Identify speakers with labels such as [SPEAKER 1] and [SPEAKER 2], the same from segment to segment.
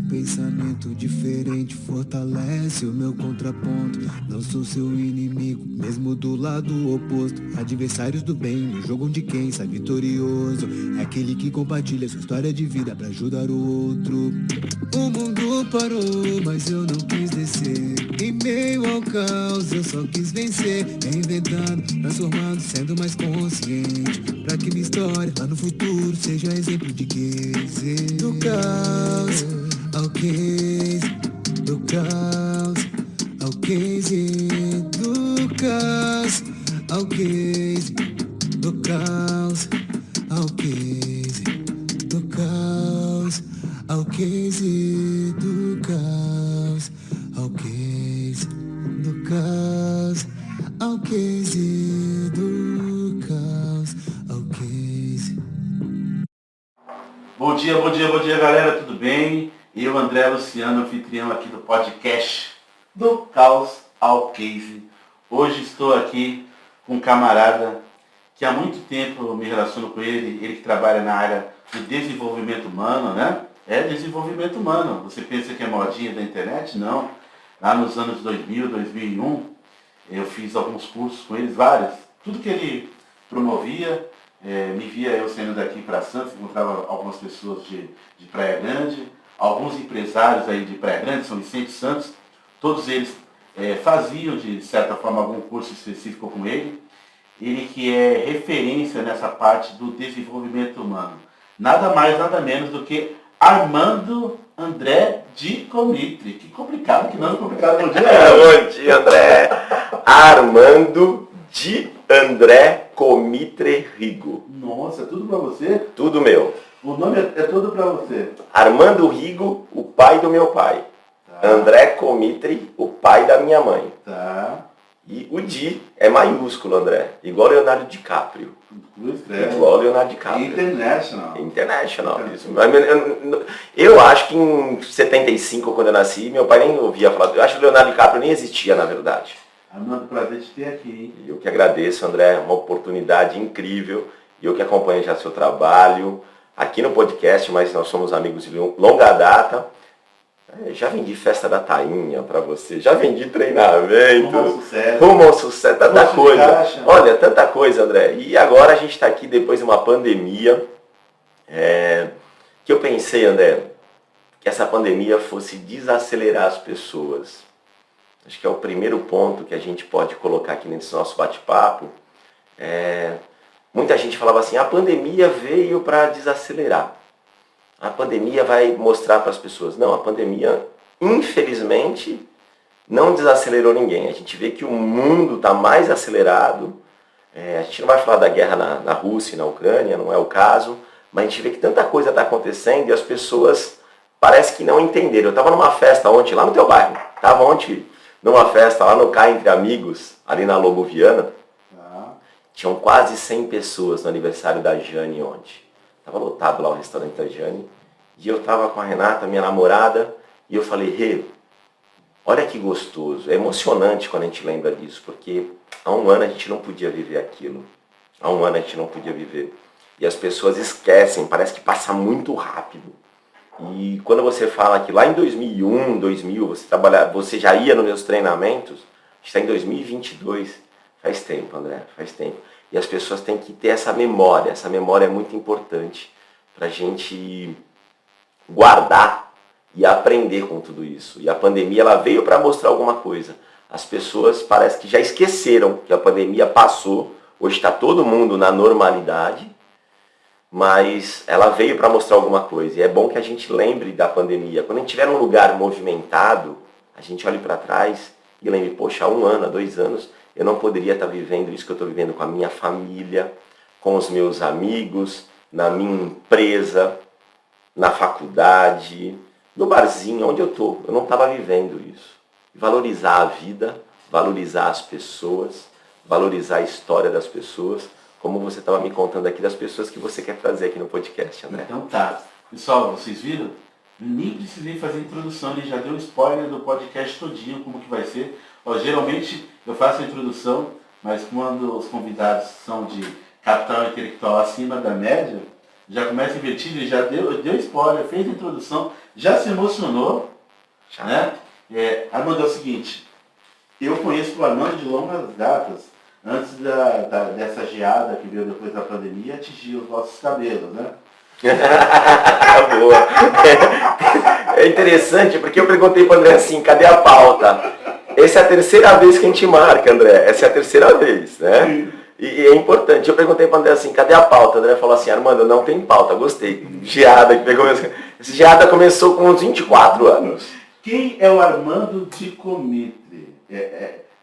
[SPEAKER 1] pensamento diferente fortalece o meu contraponto. Não sou seu inimigo, mesmo do lado oposto. Adversários do bem, no jogo onde quem sai vitorioso é aquele que compartilha sua história de vida pra ajudar o outro. O mundo parou, mas eu não quis descer. Em meio ao caos eu só quis vencer. Reinventando, transformando, sendo mais consciente, pra que minha história lá no futuro seja exemplo de case. Do caos ao case, do caos ao case, do caos ao case, do caos ao case, do caos ao case, do caos ao case, do caos ao case, do caos ao case.
[SPEAKER 2] Bom dia, galera, tudo bem? Eu, André Luciano, anfitrião aqui do podcast do Caos ao Case. Hoje estou aqui com um camarada que há muito tempo eu me relaciono com ele que trabalha na área de desenvolvimento humano, né? É desenvolvimento humano. Você pensa que é modinha da internet? Não. Lá nos anos 2000, 2001, eu fiz alguns cursos com eles, vários. Tudo que ele promovia, me via eu saindo daqui para Santos, encontrava algumas pessoas de Praia Grande, alguns empresários aí de Praia Grande, São Vicente, Santos, todos eles faziam de certa forma algum curso específico com ele. Ele que é referência nessa parte do desenvolvimento humano. Nada mais, nada menos do que Armando André Dicomitri. Que complicado, que nome complicado. Bom dia,
[SPEAKER 3] Bom dia, André. Armando de André Comitre Rigo.
[SPEAKER 2] Nossa, tudo pra você?
[SPEAKER 3] Tudo meu.
[SPEAKER 2] O nome é tudo pra você.
[SPEAKER 3] Armando Rigo, o pai do meu pai.
[SPEAKER 2] Tá.
[SPEAKER 3] André Comitre, o pai da minha mãe.
[SPEAKER 2] Tá.
[SPEAKER 3] E o Di é maiúsculo, André. Igual Leonardo DiCaprio. Igual Leonardo DiCaprio. International. Isso. Eu acho que em 75, quando eu nasci, meu pai nem ouvia falar. Eu acho que o Leonardo DiCaprio nem existia, na verdade.
[SPEAKER 2] Armando, prazer te ter aqui, hein?
[SPEAKER 3] Eu que agradeço, André. É uma oportunidade incrível. E eu que acompanho já seu trabalho aqui no podcast, mas nós somos amigos de longa data. Já vendi festa da tainha pra você, já vendi treinamento, rumo ao sucesso, tanta coisa. Olha, tanta coisa, André. E agora a gente está aqui depois de uma pandemia, que eu pensei, André, que essa pandemia fosse desacelerar as pessoas. Acho que é o primeiro ponto que a gente pode colocar aqui nesse nosso bate-papo. Muita gente falava assim, a pandemia veio para desacelerar. A pandemia vai mostrar para as pessoas. Não, a pandemia, infelizmente, não desacelerou ninguém. A gente vê que o mundo está mais acelerado. A gente não vai falar da guerra na Rússia e na Ucrânia, não é o caso. Mas a gente vê que tanta coisa está acontecendo e as pessoas parece que não entenderam. Eu estava numa festa ontem, lá no teu bairro. Estava ontem numa festa lá no Cá Entre Amigos, ali na Lobo Viana. Tinham quase 100 pessoas no aniversário da Jane ontem. Estava lotado lá o restaurante da Jane. E eu estava com a Renata, minha namorada, e eu falei, Rê, olha que gostoso. É emocionante quando a gente lembra disso, porque há um ano a gente não podia viver aquilo. Há um ano a gente não podia viver. E as pessoas esquecem, parece que passa muito rápido. E quando você fala que lá em 2001, 2000, você já ia nos meus treinamentos, está em 2022. Faz tempo, André, faz tempo. E as pessoas têm que ter essa memória é muito importante para a gente guardar e aprender com tudo isso. E a pandemia ela veio para mostrar alguma coisa. As pessoas parece que já esqueceram que a pandemia passou, hoje está todo mundo na normalidade, mas ela veio para mostrar alguma coisa. E é bom que a gente lembre da pandemia. Quando a gente estiver num lugar movimentado, a gente olhe para trás e lembre, poxa, há um ano, há 2 anos, eu não poderia estar vivendo isso que eu estou vivendo com a minha família, com os meus amigos, na minha empresa, na faculdade, no barzinho, onde eu estou. Eu não estava vivendo isso. Valorizar a vida, valorizar as pessoas, valorizar a história das pessoas, como você estava me contando aqui, das pessoas que você quer trazer aqui no podcast, André.
[SPEAKER 2] Então tá. Pessoal, vocês viram? Nem precisei fazer a introdução, ele já deu spoiler do podcast todinho, como que vai ser. Geralmente eu faço a introdução, mas quando os convidados são de capital intelectual acima da média, já começa invertido, ele já deu spoiler, fez a introdução, Já se emocionou,
[SPEAKER 3] Já.
[SPEAKER 2] né? Armando, é o seguinte, eu conheço o Armando de longas datas, antes dessa geada que veio depois da pandemia, atingir os nossos cabelos, né?
[SPEAKER 3] Boa. É interessante, porque eu perguntei para o André assim, cadê a pauta? Essa é a terceira vez que a gente marca, André. Essa é a terceira vez, né? E é importante. Eu perguntei para o André assim, cadê a pauta? O André falou assim, Armando, não tem pauta, gostei. Geada que pegou. Essa geada começou com uns 24 anos.
[SPEAKER 2] Quem é o Armando de Comitre?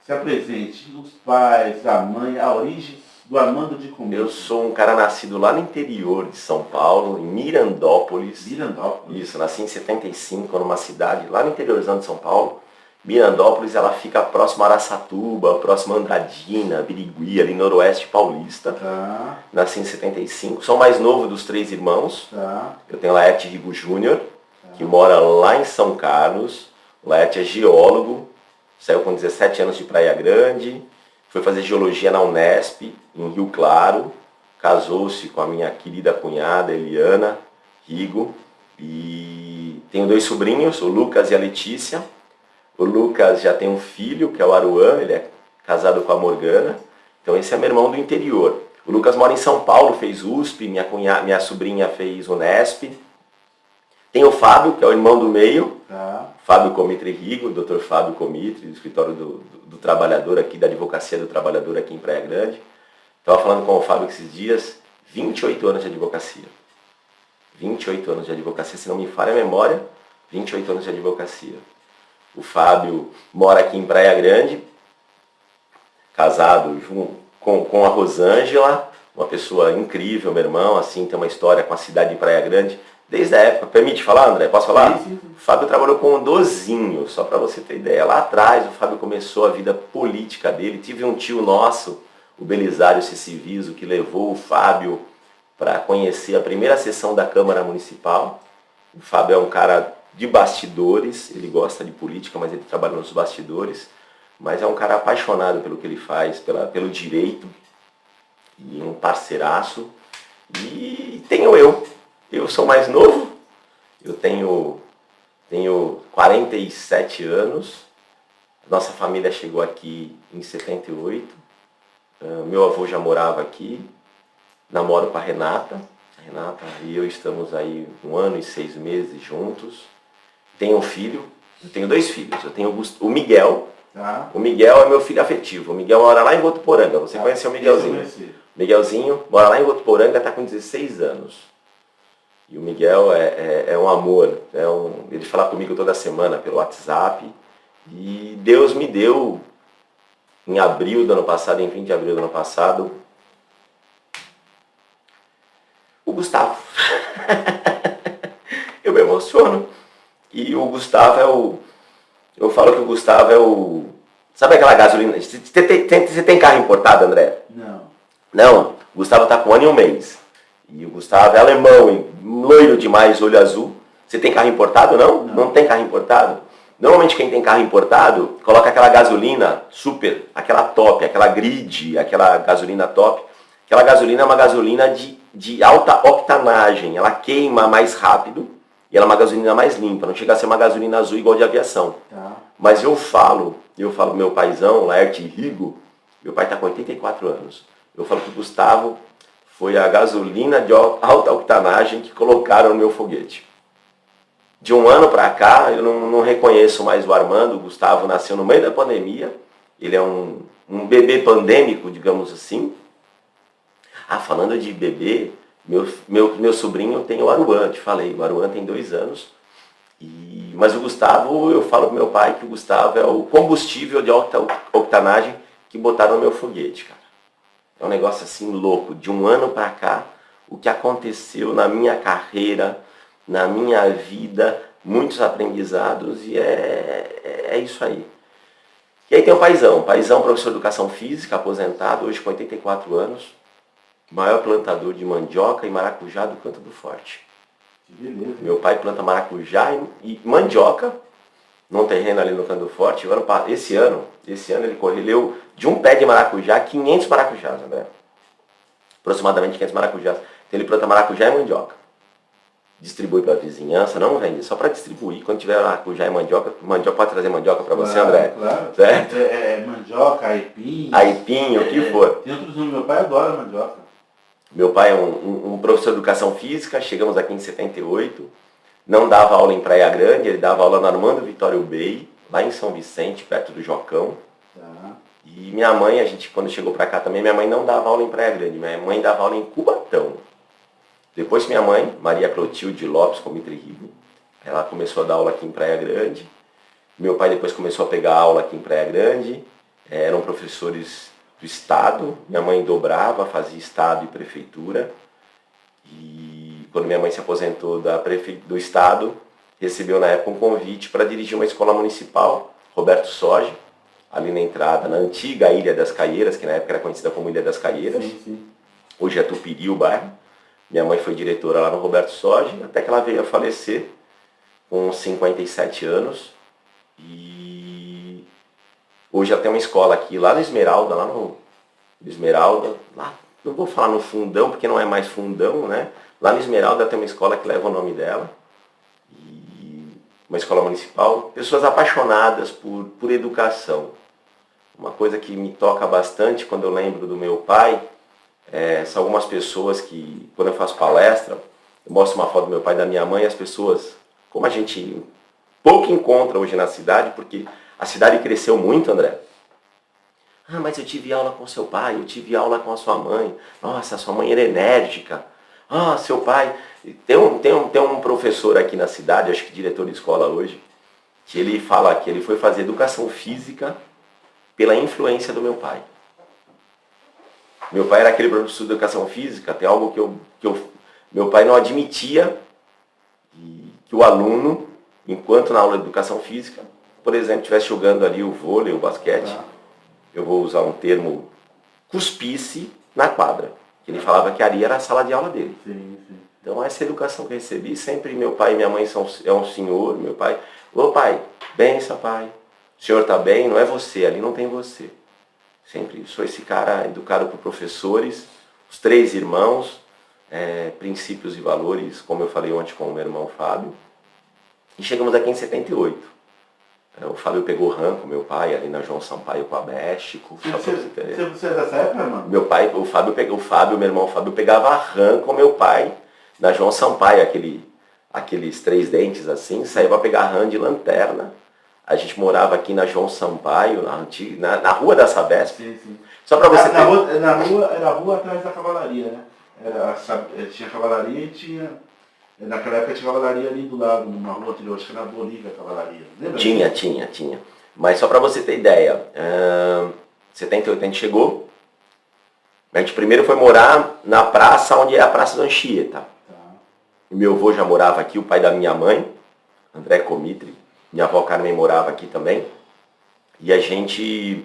[SPEAKER 2] Se apresente, os pais, a mãe, a origem do Armando de Comitre.
[SPEAKER 3] Eu sou um cara nascido lá no interior de São Paulo, em Mirandópolis.
[SPEAKER 2] Mirandópolis?
[SPEAKER 3] Isso, nasci em 75, numa cidade lá no interiorzão de São Paulo. Mirandópolis, ela fica próximo a Araçatuba, próximo a Andradina, Birigui, ali noroeste paulista.
[SPEAKER 2] Tá.
[SPEAKER 3] Nasci em 75, sou o mais novo dos 3 irmãos.
[SPEAKER 2] Tá.
[SPEAKER 3] Eu tenho Laerte Rigo Júnior, que mora lá em São Carlos. O Laerte é geólogo, saiu com 17 anos de Praia Grande, foi fazer geologia na Unesp, em Rio Claro, casou-se com a minha querida cunhada Eliana Rigo, e tenho 2 sobrinhos, o Lucas e a Letícia. O Lucas já tem um filho, que é o Aruan, ele é casado com a Morgana, então esse é meu irmão do interior. O Lucas mora em São Paulo, fez USP, minha sobrinha fez Unesp. Tem o Fábio, que é o irmão do meio, Fábio Comitre Rigo, Dr. Fábio Comitre, do escritório do trabalhador aqui, da advocacia do trabalhador aqui em Praia Grande. Estava falando com o Fábio esses dias, 28 anos de advocacia. 28 anos de advocacia, se não me falha a memória, 28 anos de advocacia. O Fábio mora aqui em Praia Grande, casado com a Rosângela, uma pessoa incrível, meu irmão, assim, tem uma história com a cidade de Praia Grande, desde a época. Permite falar, André? Posso falar?
[SPEAKER 2] Sim.
[SPEAKER 3] O Fábio trabalhou com o Dozinho, só para você ter ideia. Lá atrás, o Fábio começou a vida política dele. Tive um tio nosso, o Belisário Ceciviso, que levou o Fábio para conhecer a primeira sessão da Câmara Municipal. O Fábio é um cara de bastidores, ele gosta de política, mas ele trabalha nos bastidores. Mas é um cara apaixonado pelo que ele faz, pelo direito, e um parceiraço. E tenho eu. Eu sou mais novo, eu tenho 47 anos. Nossa família chegou aqui em 78. Meu avô já morava aqui. Namoro com a Renata. A Renata e eu estamos aí 1 ano e 6 meses juntos. Tenho um filho, eu tenho 2 filhos. Eu tenho o Miguel.
[SPEAKER 2] Tá.
[SPEAKER 3] O Miguel é meu filho afetivo. O Miguel mora lá em Votuporanga. Você conhece o Miguelzinho? Miguelzinho mora lá em Votuporanga, está com 16 anos. E o Miguel é um amor. Ele fala comigo toda semana pelo WhatsApp. E Deus me deu, em abril do ano passado, em 20 de abril do ano passado, o Gustavo. Eu me emociono. E o Gustavo é o... Eu falo que o Gustavo é o... Sabe aquela gasolina? Você tem carro importado, André?
[SPEAKER 2] Não.
[SPEAKER 3] Não. O Gustavo está com 1 ano e 1 mês. E o Gustavo é alemão, loiro demais, olho azul. Você tem carro importado, não? Não tem carro importado? Normalmente quem tem carro importado, coloca aquela gasolina super, aquela top, aquela grid, aquela gasolina top. Aquela gasolina é uma gasolina de alta octanagem. Ela queima mais rápido e ela é uma gasolina mais limpa. Não chega a ser uma gasolina azul igual de aviação.
[SPEAKER 2] Tá.
[SPEAKER 3] Mas eu falo meu paizão, Laerte Rigo, meu pai está com 84 anos. Eu falo que o Gustavo foi a gasolina de alta octanagem que colocaram no meu foguete. De 1 ano para cá, eu não reconheço mais o Armando. O Gustavo nasceu no meio da pandemia. Ele é um bebê pandêmico, digamos assim. Falando de bebê, meu sobrinho tem o Aruan, te falei. O Aruan tem 2 anos. Mas o Gustavo, eu falo pro meu pai que o Gustavo é o combustível de alta octanagem que botaram no meu foguete, cara. É um negócio assim louco. De 1 ano para cá, o que aconteceu na minha carreira, na minha vida, muitos aprendizados, e é isso aí. E aí tem o paizão, professor de educação física, aposentado, hoje com 84 anos, maior plantador de mandioca e maracujá do Canto do Forte.
[SPEAKER 2] Que beleza.
[SPEAKER 3] Meu pai planta maracujá e mandioca num terreno ali no Canto do Forte. Esse ano ele colheu de um pé de maracujá 500 maracujás, André. Aproximadamente 500 maracujás. Então ele planta maracujá e mandioca. distribui para a vizinhança, não vende, só para distribuir. Quando tiver lá com já é mandioca pode trazer mandioca para você, André?
[SPEAKER 2] Claro.
[SPEAKER 3] Certo?
[SPEAKER 2] Mandioca, aipim.
[SPEAKER 3] Aipim, o que for.
[SPEAKER 2] Tem outros nomes, meu pai adora mandioca.
[SPEAKER 3] Meu pai é um professor de educação física, chegamos aqui em 78, não dava aula em Praia Grande, ele dava aula no Armando Vitório Bay, lá em São Vicente, perto do Jocão.
[SPEAKER 2] Tá.
[SPEAKER 3] E minha mãe, a gente quando chegou para cá também, minha mãe não dava aula em Praia Grande, minha mãe dava aula em Cubatão. Depois minha mãe, Maria Clotilde Lopes Comitri Ribeiro, ela começou a dar aula aqui em Praia Grande. Meu pai depois começou a pegar aula aqui em Praia Grande. Eram professores do Estado. Minha mãe dobrava, fazia Estado e Prefeitura. E quando minha mãe se aposentou do Estado, recebeu na época um convite para dirigir uma escola municipal, Roberto Soja, ali na entrada, na antiga Ilha das Caieiras, que na época era conhecida como Ilha das Caieiras.
[SPEAKER 2] Sim.
[SPEAKER 3] Hoje é Tupiri o bairro. Minha mãe foi diretora lá no Roberto Soja, até que ela veio a falecer com 57 anos. E hoje ela tem uma escola aqui, lá no Esmeralda, lá, não vou falar no Fundão, porque não é mais Fundão, né? Lá no Esmeralda tem uma escola que leva o nome dela. E uma escola municipal. Pessoas apaixonadas por educação. Uma coisa que me toca bastante quando eu lembro do meu pai, são algumas pessoas que, quando eu faço palestra, eu mostro uma foto do meu pai e da minha mãe, e as pessoas, como a gente pouco encontra hoje na cidade, porque a cidade cresceu muito, André. Ah, mas eu tive aula com seu pai, eu tive aula com a sua mãe. Nossa, sua mãe era enérgica. Ah, seu pai... Tem um professor aqui na cidade, acho que diretor de escola hoje, que ele fala que ele foi fazer educação física pela influência do meu pai. Meu pai era aquele professor de educação física, tem algo que meu pai não admitia que o aluno, enquanto na aula de educação física, por exemplo, estivesse jogando ali o vôlei, o basquete, eu vou usar um termo, cuspisse na quadra. Ele falava que ali era a sala de aula dele.
[SPEAKER 2] Sim.
[SPEAKER 3] Então essa educação que eu recebi, sempre meu pai e minha mãe é um senhor, meu pai, ô pai, benção pai, o senhor está bem, não é você, ali não tem você. Sempre sou esse cara educado por professores, os 3 irmãos, princípios e valores, como eu falei ontem com o meu irmão Fábio. E chegamos aqui em 78. O Fábio pegou RAM com meu pai, ali na João Sampaio com a México.
[SPEAKER 2] Você é dessa época, mano?
[SPEAKER 3] Meu pai, meu irmão Fábio pegava RAM com meu pai, na João Sampaio, aqueles 3 dentes assim, saía para pegar RAM de lanterna. A gente morava aqui na João Sampaio, na rua da Sabesp.
[SPEAKER 2] Sim.
[SPEAKER 3] Só para você
[SPEAKER 2] Na rua, era a rua atrás da cavalaria, né? Tinha cavalaria e tinha... Naquela época tinha cavalaria ali do lado, numa rua anterior, acho que era na Bolívia a cavalaria. Lembra?
[SPEAKER 3] Tinha. Mas só para você ter ideia, 78 a gente chegou. A gente primeiro foi morar na praça onde é a Praça do Anchieta.
[SPEAKER 2] Tá.
[SPEAKER 3] Meu avô já morava aqui, o pai da minha mãe, André Comitri. Minha avó Carmen morava aqui também. E a gente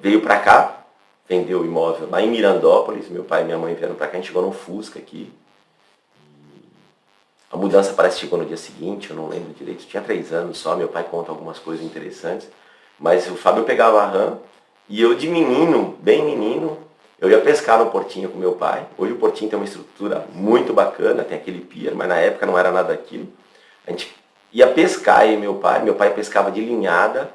[SPEAKER 3] veio para cá, vendeu o imóvel lá em Mirandópolis. Meu pai e minha mãe vieram para cá, a gente chegou num Fusca aqui. A mudança parece que chegou no dia seguinte, eu não lembro direito. Tinha 3 anos só, meu pai conta algumas coisas interessantes. Mas o Fábio pegava a RAM e eu de menino, bem menino, eu ia pescar no portinho com meu pai. Hoje o portinho tem uma estrutura muito bacana, tem aquele pier, mas na época não era nada daquilo. A gente ia pescar e meu pai pescava de linhada.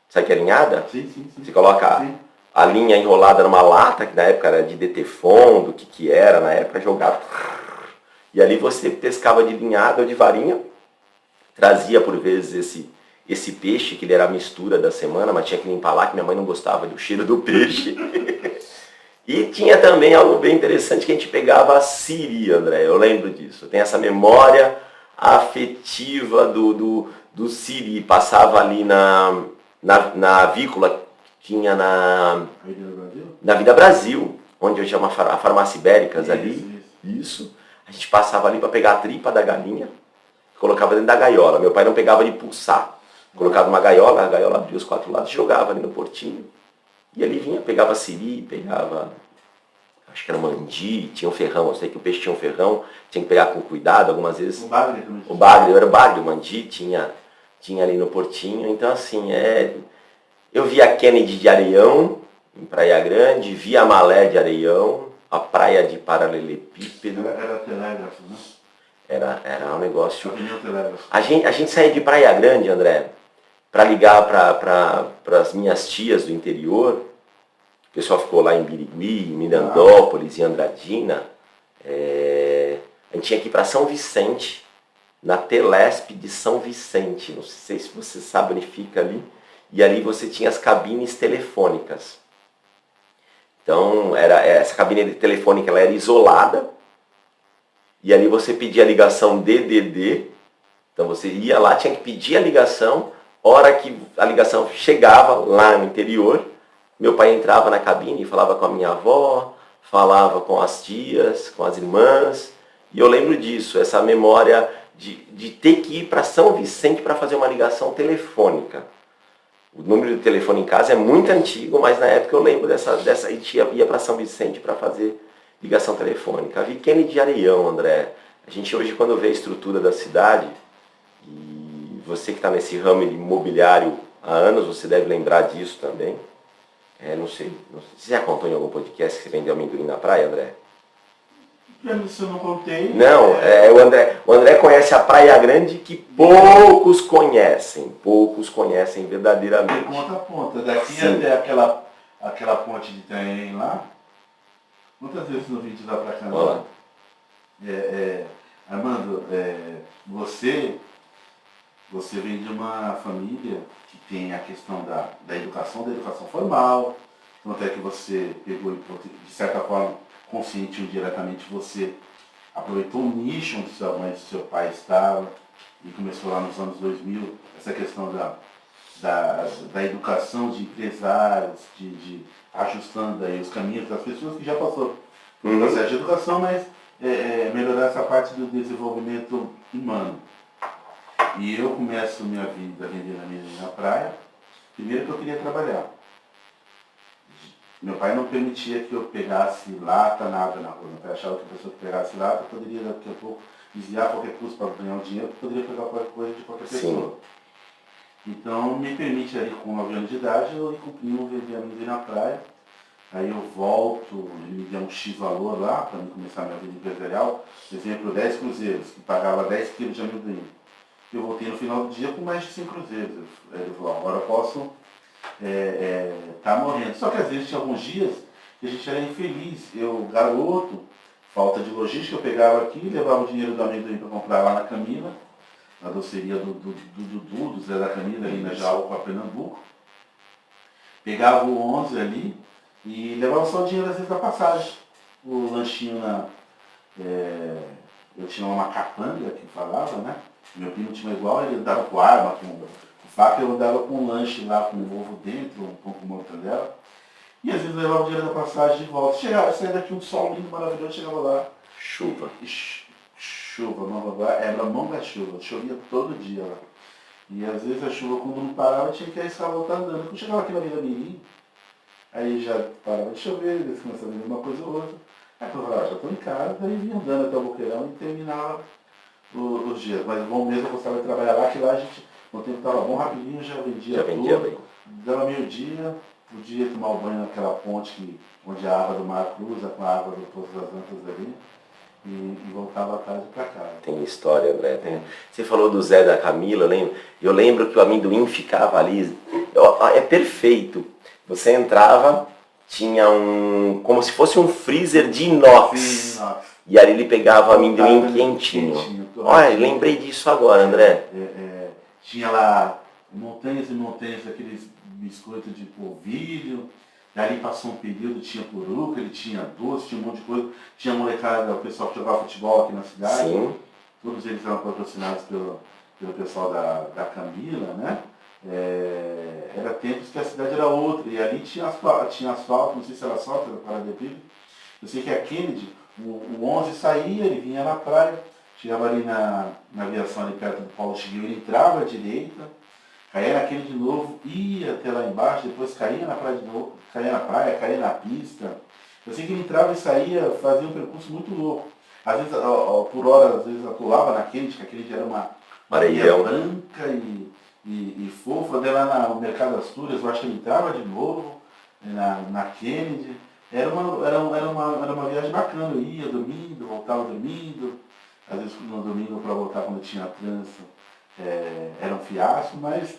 [SPEAKER 3] Sabe o que é linhada?
[SPEAKER 2] Sim.
[SPEAKER 3] Você coloca
[SPEAKER 2] Sim.
[SPEAKER 3] a linha enrolada numa lata, que na época era de DT-Fon, do que era, na época jogava. E ali você pescava de linhada ou de varinha, trazia por vezes esse peixe, que ele era a mistura da semana, mas tinha que limpar lá, que minha mãe não gostava do cheiro do peixe. E tinha também algo bem interessante que a gente pegava a siri, André, eu lembro disso. Eu tenho essa memória afetiva do siri, passava ali na avícola, tinha na Vida Brasil, onde hoje é a Farmácia Ibéricas ali. Isso. A gente passava ali para pegar a tripa da galinha, colocava dentro da gaiola. Meu pai não pegava de pulsar. Colocava uma gaiola, a gaiola abria os 4 lados, jogava ali no portinho. E ali vinha, pegava siri, pegava, acho que era mandi, tinha um ferrão. Eu sei que o peixe tinha um ferrão, tinha que pegar com cuidado algumas vezes. O bagre, era o bagre, o mandi tinha ali no portinho. Então assim, eu vi a Kennedy de Areião, em Praia Grande, vi a Malé de Areião, a praia de Paralelepípedo.
[SPEAKER 2] Era telégrafo, né?
[SPEAKER 3] Era um negócio...
[SPEAKER 2] Avenida Telegrafo.
[SPEAKER 3] A gente saía de Praia Grande, André, para ligar para as minhas tias do interior. O pessoal ficou lá em Birigui, em Mirandópolis, em Andradina. A gente tinha que ir para São Vicente, na Telesp de São Vicente. Não sei se você sabe onde fica ali. E ali você tinha as cabines telefônicas. Então, essa cabine telefônica ela era isolada. E ali você pedia a ligação DDD. Então você ia lá, tinha que pedir a ligação. Hora que a ligação chegava lá no interior, meu pai entrava na cabine e falava com a minha avó, falava com as tias, com as irmãs. E eu lembro disso, essa memória de ter que ir para São Vicente para fazer uma ligação telefônica. O número de telefone em casa é muito antigo, mas na época eu lembro dessa a gente ia para São Vicente para fazer ligação telefônica. A Kennedy de Areião, André. A gente hoje, quando vê a estrutura da cidade, e você que está nesse ramo de imobiliário há anos, você deve lembrar disso também. Não sei se você já contou em algum podcast que você vendeu amendoim na praia, André?
[SPEAKER 2] Se eu não contei...
[SPEAKER 3] Não, o André conhece a Praia Grande que poucos conhecem verdadeiramente.
[SPEAKER 2] De ponta a ponta, daqui
[SPEAKER 3] Sim.
[SPEAKER 2] até aquela ponte de trem lá, quantas vezes no vídeo dá pra cá?
[SPEAKER 3] Olá.
[SPEAKER 2] Armando, você vem de uma família que tem a questão da educação formal, tanto é que você pegou, de certa forma, consciente ou indiretamente, você aproveitou o nicho onde sua mãe e seu pai estavam e começou lá nos anos 2000, essa questão da educação de empresários, de ajustando aí os caminhos das pessoas que já passou pelo processo de educação, mas melhorar essa parte do desenvolvimento humano. E eu começo minha vida vendendo amendoim na praia, primeiro que eu queria trabalhar. Meu pai não permitia que eu pegasse lata, nada na rua. Meu pai achava que a pessoa que pegasse lata poderia, daqui a pouco, desviar qualquer custo para ganhar um dinheiro, poderia pegar qualquer coisa de qualquer pessoa. Então, me permite ali, com 9 anos de idade, eu ir cumprindo, vender amendoim na praia. Aí eu volto, ele me deu um X valor lá, para mim começar a minha vida empresarial. Por exemplo, 10 cruzeiros, que pagava 10 quilos de amendoim. Eu voltei no final do dia com mais de 100 cruzeiros. Ele falou, agora eu posso tá morrendo. Só que às vezes tinha alguns dias que a gente era infeliz. Eu, garoto, falta de logística, eu pegava aqui, levava o dinheiro do amendoim para comprar lá na Camila, na doceria do Dudu, do Zé da Camila, ali na Jaú, com a Pernambuco. Pegava o 11 ali e levava só o dinheiro às vezes da passagem. O lanchinho eu tinha uma macapanga que falava, né? Meu primo tinha igual, ele andava com arma, com faca, eu andava com um lanche lá, com um ovo dentro, um pão com mortadela. E às vezes eu levava o dinheiro da passagem de volta. Saía daqui um sol lindo, maravilhoso, chegava lá.
[SPEAKER 3] Chuva.
[SPEAKER 2] Chuva, era longa chuva, chovia todo dia lá. E às vezes a chuva, quando não parava, eu tinha que arriscar voltar andando. Quando chegava aqui na Vila Mirim, aí já parava de chover, eles começavam a vender uma coisa ou outra. Aí eu falava, já estou em casa, daí vinha andando até o Boqueirão e terminava os dias. Mas bom mesmo, eu gostava de trabalhar lá, que lá a gente, no tempo estava bom, rapidinho, já vendia tudo.
[SPEAKER 3] Bem.
[SPEAKER 2] Dava meio-dia, podia tomar o banho naquela ponte onde a água do mar cruza com a água do Poço das Antas ali. E voltava a tarde para casa.
[SPEAKER 3] Tem história, André. Você falou do Zé da Camila, eu lembro que o amendoim ficava ali. É perfeito. Você entrava, tinha como se fosse um freezer de inox.
[SPEAKER 2] Sim, inox.
[SPEAKER 3] E ali ele pegava o amendoim quentinho. Olha, lembrei disso agora, André.
[SPEAKER 2] Tinha lá montanhas e montanhas daqueles biscoitos de polvilho. Dali passou um período, tinha puruca, ele tinha doce, tinha um monte de coisa. Tinha molecada, o pessoal que jogava futebol aqui na cidade.
[SPEAKER 3] Sim.
[SPEAKER 2] Todos eles eram patrocinados pelo pessoal da Camila, né? Era tempos que a cidade era outra. E ali tinha asfalto, não sei se era asfalto, era paradepido. Eu sei que a Kennedy, o 11 saía, ele vinha na praia, chegava ali na aviação ali perto do Paulo Chiguil, ele entrava à direita, caía naquele de novo, ia até lá embaixo, depois caía na praia de novo, caía na praia, caía na pista. Eu sei que ele entrava e saía, fazia um percurso muito louco. Às vezes, por hora, às vezes atolava na Kennedy, que a Kennedy era uma areia branca e fofa. Daí lá no Mercado Astúrias, eu acho que ele entrava de novo na Kennedy. Era uma viagem bacana, eu ia dormindo, voltava dormindo. às vezes no domingo para voltar quando tinha trânsito era um fiasco, mas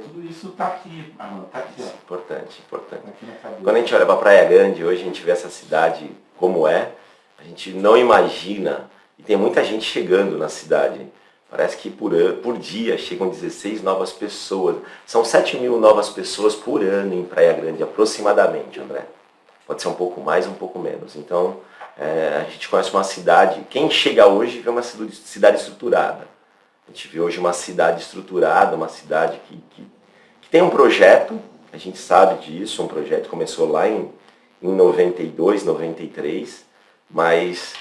[SPEAKER 2] tudo isso está aqui, tá aqui, ó.
[SPEAKER 3] Importante, importante.
[SPEAKER 2] Tá aqui na cabeça.
[SPEAKER 3] Quando a gente olha para Praia Grande, hoje a gente vê essa cidade como é, a gente não imagina, e tem muita gente chegando na cidade. Parece que por dia chegam 16 novas pessoas. São 7.000 novas pessoas por ano em Praia Grande, aproximadamente, André. Pode ser um pouco mais, um pouco menos. Então, a gente conhece uma cidade, quem chega hoje vê uma cidade estruturada. A gente vê hoje uma cidade estruturada, uma cidade que tem um projeto, a gente sabe disso, um projeto que começou lá em 92, 93, mas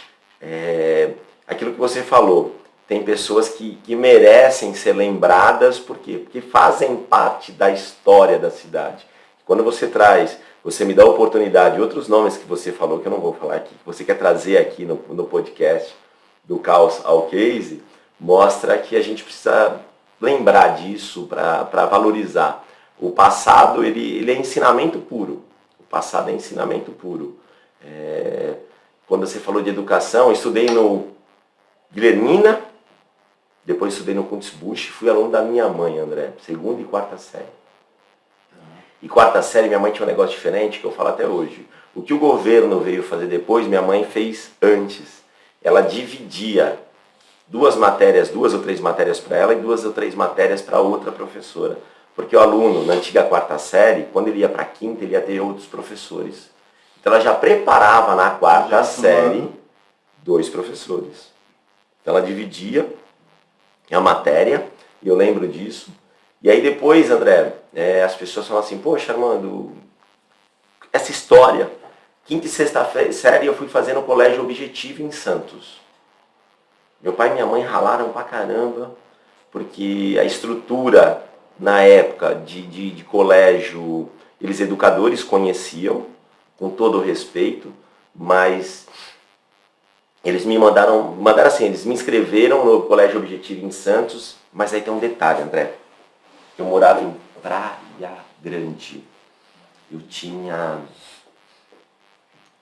[SPEAKER 3] aquilo que você falou, tem pessoas que merecem ser lembradas, por quê? Porque fazem parte da história da cidade. Quando você me dá a oportunidade, outros nomes que você falou, que eu não vou falar aqui, que você quer trazer aqui no podcast do Caos ao Case, mostra que a gente precisa lembrar disso para valorizar. O passado, ele é ensinamento puro. O passado é ensinamento puro. Quando você falou de educação, eu estudei no Guilhermina, depois estudei no Kuntzbusch, fui aluno da minha mãe, André, 2ª e 4ª série. E 4ª série, minha mãe tinha um negócio diferente, que eu falo até hoje. O que o governo veio fazer depois, minha mãe fez antes. Ela dividia 2 ou 3 matérias para ela e 2 ou 3 matérias para outra professora. Porque o aluno, na antiga 4ª série, quando ele ia para a 5ª, ele ia ter outros professores. Então ela já preparava na 4ª série 2 professores. Então ela dividia a matéria, e eu lembro disso. E aí depois, André, as pessoas falam assim, poxa, Armando, essa história, 5ª e 6ª série eu fui fazer no Colégio Objetivo em Santos. Meu pai e minha mãe ralaram pra caramba, porque a estrutura na época de colégio, eles educadores conheciam, com todo o respeito, mas eles me mandaram assim, eles me inscreveram no Colégio Objetivo em Santos, mas aí tem um detalhe, André. Eu morava em Praia Grande. Eu tinha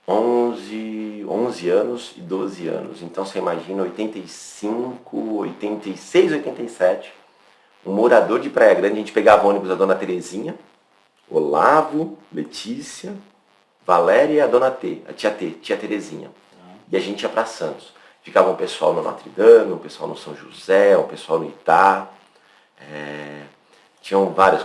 [SPEAKER 3] 11 anos e 12 anos. Então você imagina, 85, 86, 87, um morador de Praia Grande, a gente pegava o ônibus da Dona Terezinha, Olavo, Letícia, Valéria e a Dona T, a tia Terezinha. E a gente ia para Santos. Ficava um pessoal no Notre Dame, um pessoal no São José, um pessoal no Itá. Tinham vários.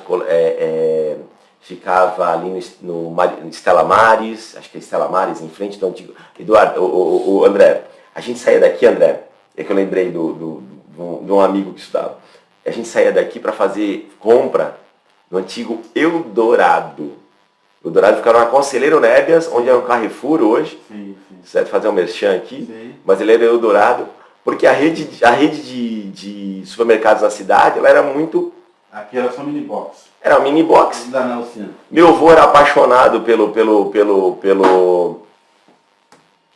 [SPEAKER 3] Ficava ali no Estela Maris, acho que é Estela Maris, em frente do antigo. Eduardo, o André, a gente saía daqui, André, é que eu lembrei de um amigo que estudava. A gente saía daqui para fazer compra no antigo Eldorado. O Eldorado ficava na Conselheiro Nébias, onde é um Carrefour hoje.
[SPEAKER 2] Sim.
[SPEAKER 3] Certo? Fazer um merchan aqui.
[SPEAKER 2] Sim.
[SPEAKER 3] Mas ele era Eldorado, porque a rede de supermercados na cidade, ela era muito...
[SPEAKER 2] Aqui era só mini box.
[SPEAKER 3] Era uma mini box.
[SPEAKER 2] Da Nelson.
[SPEAKER 3] Meu avô era apaixonado pelo...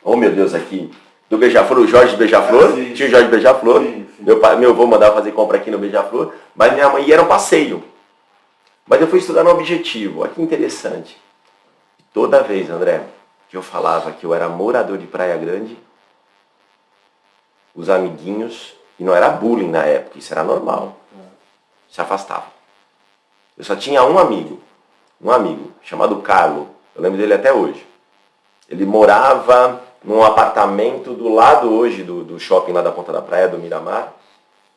[SPEAKER 3] Oh, meu Deus, aqui. Do Beija-Flor, o Jorge Beija-Flor. Tinha o Jorge Beija-Flor. Meu avô mandava fazer compra aqui no Beija-Flor. Mas minha mãe era um passeio. Mas eu fui estudar no Objetivo. Olha que interessante. Toda vez, André, que eu falava que eu era morador de Praia Grande, os amiguinhos, e não era bullying na época, isso era normal, se afastavam. Eu só tinha um amigo, chamado Carlo, eu lembro dele até hoje. Ele morava num apartamento do lado hoje do shopping lá da Ponta da Praia, do Miramar,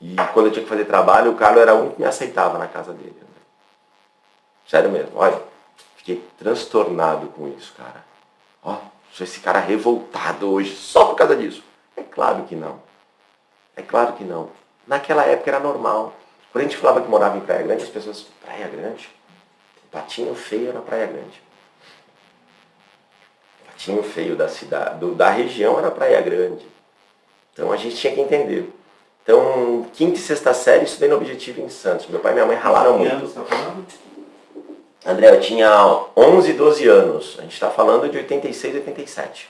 [SPEAKER 3] e quando eu tinha que fazer trabalho, o Carlo era o único que me aceitava na casa dele. Sério mesmo, olha, fiquei transtornado com isso, cara. Ó, sou esse cara revoltado hoje só por causa disso. É claro que não. É claro que não. Naquela época era normal. Quando a gente falava que morava em Praia Grande, as pessoas, Praia Grande? Patinho feio era Praia Grande. Patinho feio da cidade, da região era Praia Grande. Então a gente tinha que entender. Então, 5ª e 6ª série, estudei no Objetivo em Santos. Meu pai e minha mãe ralaram muito.
[SPEAKER 2] Você tá falando?
[SPEAKER 3] André, eu tinha 11, 12 anos. A gente está falando de 86, 87.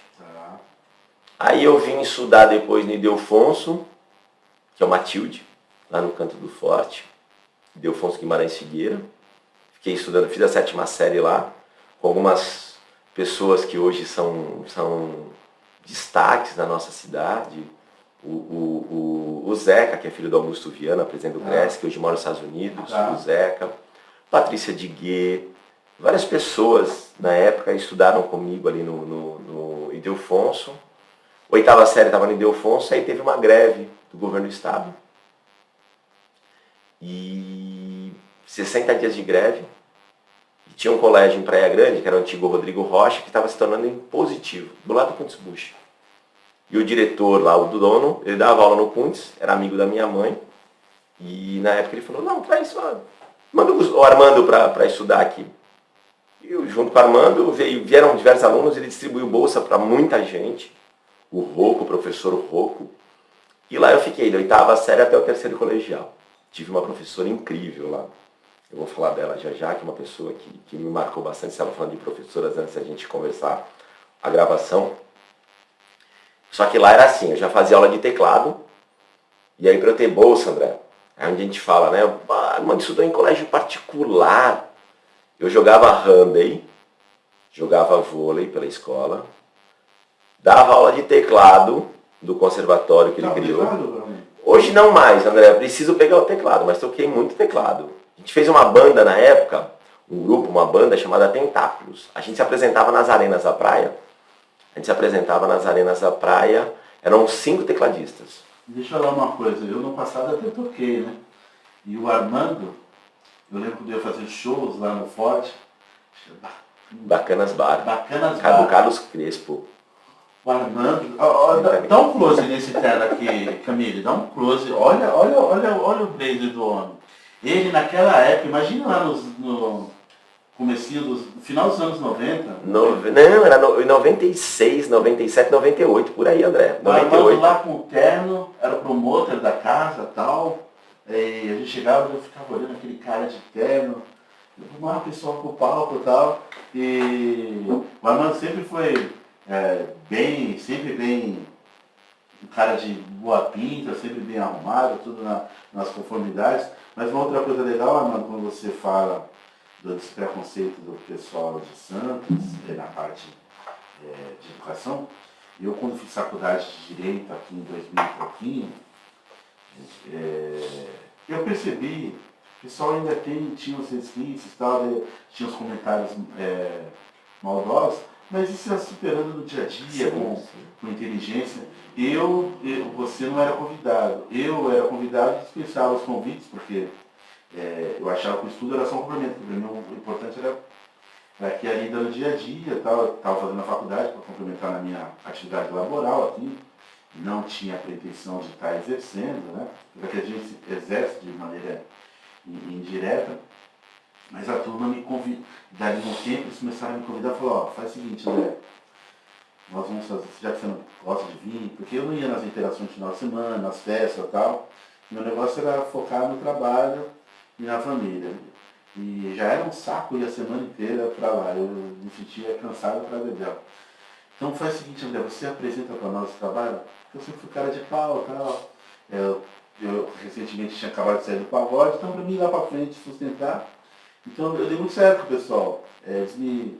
[SPEAKER 3] Aí eu vim estudar depois no Ildefonso, que é o Matilde, lá no Canto do Forte. Ildefonso Guimarães Figueira. Fiquei estudando, fiz a 7ª série lá, com algumas pessoas que hoje são destaques na nossa cidade. O Zeca, que é filho do Augusto Viana, presidente do Cresce, que hoje mora nos Estados Unidos, o Zeca, Patrícia Diguet, várias pessoas na época estudaram comigo ali no Ildefonso. Oitava série estava no Ildefonso, aí teve uma greve do governo do estado. E 60 dias de greve. E tinha um colégio em Praia Grande, que era o antigo Rodrigo Rocha, que estava se tornando impositivo, do lado do Kuntz Busch. E o diretor lá, o dono, ele dava aula no Kuntz, era amigo da minha mãe. E na época ele falou, não, traz só, manda o Armando para estudar aqui. E eu, junto com o Armando, vieram diversos alunos, ele distribuiu bolsa para muita gente. O Rocco, o professor Rocco. E lá eu fiquei, da oitava série até o terceiro colegial. Tive uma professora incrível lá. Eu vou falar dela já, que é uma pessoa que me marcou bastante. Estava falando de professoras antes da gente conversar a gravação. Só que lá era assim, eu já fazia aula de teclado. E aí para eu ter bolsa, André, é onde a gente fala, né? Mano, estudou em colégio particular. Eu jogava handball, jogava vôlei pela escola, dava aula de teclado do conservatório que ele criou. Hoje não mais, André, eu preciso pegar o teclado, mas toquei muito teclado. A gente fez uma banda na época, um grupo, uma banda chamada Tentáculos. A gente se apresentava nas arenas da praia. Eram 5 tecladistas.
[SPEAKER 2] Deixa eu falar uma coisa, eu no passado até toquei, né? E o Armando, eu lembro que eu ia fazer shows lá no Forte.
[SPEAKER 3] Bacanas Bar.
[SPEAKER 2] Bacanas Bar.
[SPEAKER 3] Carlos Crespo.
[SPEAKER 2] O Armando, dá um close nesse terno aqui, Camille, dá um close. Olha o blazer do homem. Ele naquela época, imagina lá no comecinho no final dos anos 90.
[SPEAKER 3] Não, era em 96, 97, 98, por aí, André.
[SPEAKER 2] 98. Lá com o terno, era o promotor da casa e tal. E a gente chegava e eu ficava olhando aquele cara de terno, arrumava o pessoal pro palco e tal. E o Armando sempre foi sempre bem, um cara de boa pinta, sempre bem arrumado, tudo nas conformidades. Mas uma outra coisa legal, Armando, quando você fala dos preconceitos do pessoal de Santos, na parte de educação, eu quando fiz faculdade de Direito aqui em 2000 e pouquinho, eu percebi que o pessoal ainda tinha os resquícios, tinha os comentários maldosos, mas isso ia superando no dia a dia, com inteligência. Você não era convidado. Eu era convidado e dispensava os convites, porque eu achava que o estudo era só um complemento. Para mim o importante era que ali no dia a dia, estava fazendo a faculdade para complementar na minha atividade laboral aqui. Não tinha a pretensão de estar exercendo, né? Porque a gente exerce de maneira indireta. Mas a turma me convidou, dali um tempo eles começaram a me convidar e falaram, faz o seguinte, André, nós vamos fazer, já que você não gosta de vir, porque eu não ia nas interações de final de semana, nas festas e tal, meu negócio era focar no trabalho e na família. E já era um saco ir a semana inteira para lá, eu me sentia cansado para beber. Então faz o seguinte, André, você apresenta para nós o trabalho, porque eu sempre fui cara de pau e tal. Eu recentemente tinha acabado de sair do pagode, então para mim ir lá para frente sustentar. Então eu dei muito certo com o pessoal. Eles me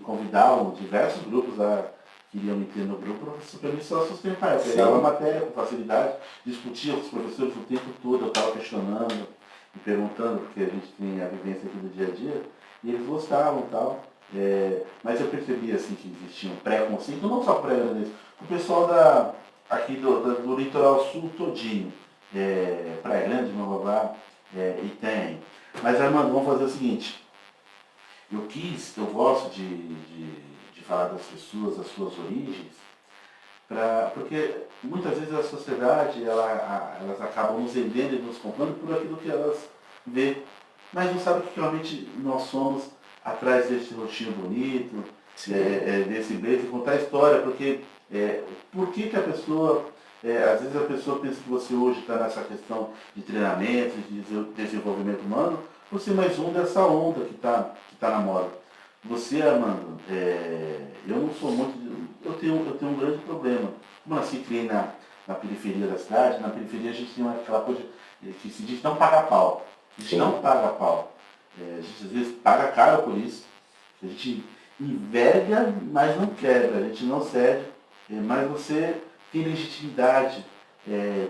[SPEAKER 2] convidavam, diversos grupos lá queriam me ter no grupo para mim só sustentar. Eu pegava a matéria com facilidade, discutia com os professores o tempo todo, eu estava questionando e perguntando, porque a gente tem a vivência aqui do dia a dia, e eles gostavam e tal. Mas eu percebi assim, que existia um preconceito, não só pré-grandense, o pessoal aqui do litoral sul todinho, Praia Grande, Mambabá, Item. Mas Armando, vamos fazer o seguinte, eu gosto de falar das pessoas, das suas origens, porque muitas vezes a sociedade, elas acabam nos vendendo e nos comprando por aquilo que elas vê, mas não sabem que realmente nós somos atrás desse rostinho bonito, desse beijo, contar a história, porque por que a pessoa, às vezes a pessoa pensa que você hoje está nessa questão de treinamento, de desenvolvimento humano, por ser mais um dessa onda que tá na moda. Você, Armando, eu não sou muito, eu tenho um grande problema. Como eu nasci e criei na periferia da cidade, na periferia a gente tem aquela coisa que se diz não paga pau. A gente não paga pau. A gente às vezes paga caro por isso. A gente enverga, mas não quebra. A gente não cede. Mas você tem legitimidade.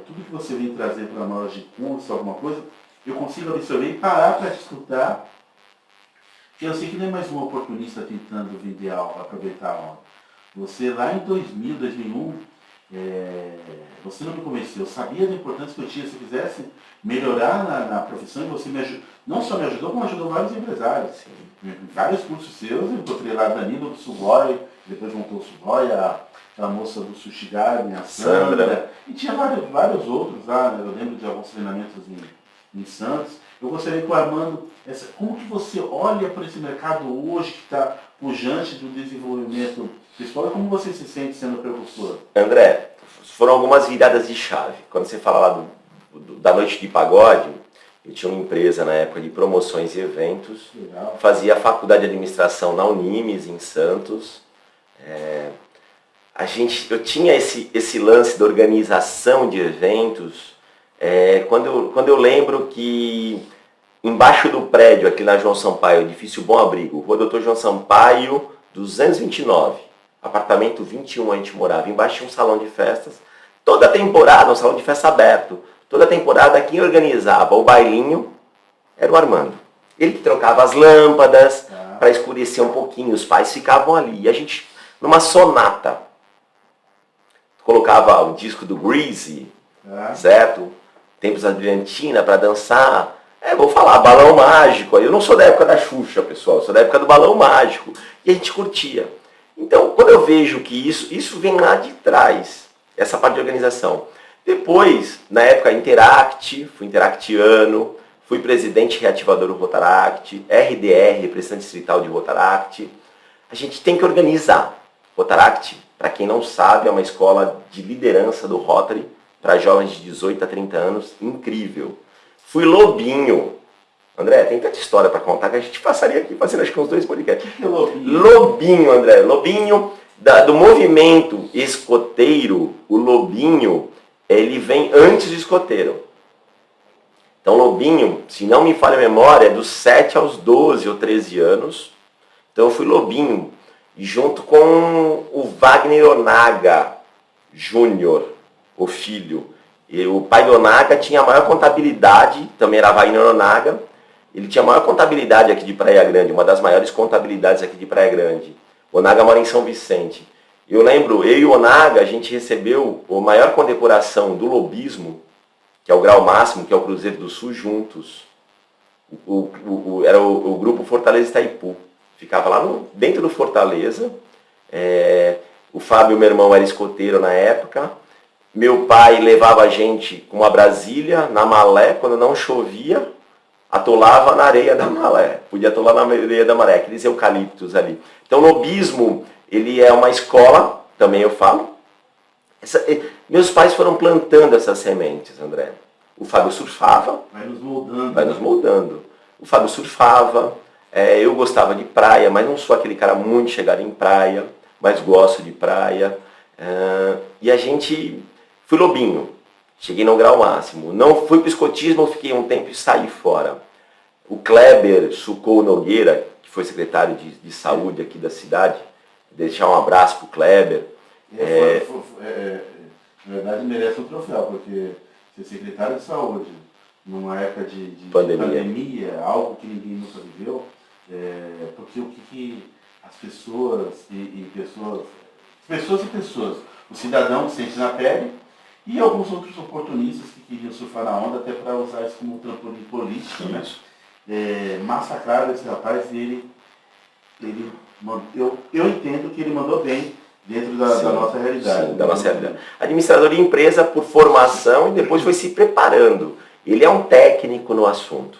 [SPEAKER 2] Tudo que você vem trazer para nós de curso, alguma coisa, eu consigo absorver e parar para te escutar. Porque eu sei que não é mais um oportunista tentando vender algo, aproveitar a onda. Você lá em 2000, 2001, você não me convenceu. Eu sabia da importância que eu tinha. Se quisesse melhorar na profissão, e você não só me ajudou, como ajudou vários empresários. Sim. Vários cursos seus, eu encontrei lá Danilo do Sugoi, depois montou o Sugoi, a moça do Sushi Garden, a Sandra. E tinha vários outros lá. Eu lembro de alguns treinamentos em Santos. Eu gostaria que o Armando, como que você olha para esse mercado hoje que está pujante do desenvolvimento pessoal e como você se sente sendo precursor?
[SPEAKER 3] André, foram algumas viradas de chave. Quando você fala lá da noite de pagode, eu tinha uma empresa na época de promoções e eventos, legal. Fazia a faculdade de administração na Unimes, em Santos. Eu tinha esse lance da organização de eventos. Quando eu lembro que embaixo do prédio, aqui na João Sampaio, edifício Bom Abrigo, Rua Doutor João Sampaio, 229, apartamento 21, a gente morava, embaixo tinha um salão de festas, toda temporada, um salão de festa aberto, toda temporada quem organizava o bailinho era o Armando. Ele que trocava as lâmpadas para escurecer um pouquinho, os pais ficavam ali, e a gente, numa sonata, colocava o disco do Greasy, certo? Tempos da Brilhantina para dançar. Vou falar, Balão Mágico. Eu não sou da época da Xuxa, pessoal. Eu sou da época do Balão Mágico. E a gente curtia. Então, quando eu vejo que isso vem lá de trás, essa parte de organização. Depois, na época fui interactiano, fui presidente reativador do Rotaract, RDR, representante distrital de Rotaract. A gente tem que organizar. Rotaract, para quem não sabe, é uma escola de liderança do Rotary, para jovens de 18 a 30 anos, incrível. Fui lobinho. André, tem tanta história para contar que a gente passaria aqui fazendo acho que uns 2 podcasts.
[SPEAKER 2] O que é lobinho?
[SPEAKER 3] Lobinho, André. Lobinho do movimento escoteiro, o lobinho, ele vem antes do escoteiro. Então, lobinho, se não me falha a memória, é dos 7 aos 12 ou 13 anos. Então, eu fui lobinho, junto com o Wagner Onaga Júnior, o filho. E o pai do Onaga tinha a maior contabilidade, também era Wagner Onaga. Ele tinha a maior contabilidade aqui de Praia Grande, uma das maiores contabilidades aqui de Praia Grande. O Onaga mora em São Vicente. Eu lembro, eu e o Onaga, a gente recebeu a maior condecoração do lobismo, que é o grau máximo, que é o Cruzeiro do Sul, juntos. Era o grupo Fortaleza Itaipu. Ficava lá dentro do Fortaleza. O Fábio, meu irmão, era escoteiro na época. Meu pai levava a gente com uma Brasília na Malé, quando não chovia, atolava na areia da Malé. Podia atolar na areia da Maré, aqueles eucaliptos ali. Então, o lobismo, ele é uma escola, também eu falo. Meus pais foram plantando essas sementes, André. O Fábio surfava.
[SPEAKER 2] Vai nos moldando.
[SPEAKER 3] Vai nos moldando. O Fábio surfava. Eu gostava de praia, mas não sou aquele cara muito chegado em praia, mas gosto de praia. E a gente... Fui lobinho, cheguei no grau máximo. Não fui para o escotismo, fiquei um tempo e saí fora. O Kleber Sucou Nogueira, que foi secretário de saúde aqui da cidade, deixar um abraço para o Kleber.
[SPEAKER 2] Na verdade merece um troféu, porque ser secretário de saúde numa época de pandemia, algo que ninguém nunca viveu, porque o que as pessoas pessoas, o cidadão sente na pele, e alguns outros oportunistas que queriam surfar na onda até para usar isso como trampolim político, né? Massacraram esse rapaz e eu entendo que ele mandou bem dentro da nossa realidade.
[SPEAKER 3] Sim, da nossa realidade. Administrador de empresa por formação e depois foi se preparando. Ele é um técnico no assunto.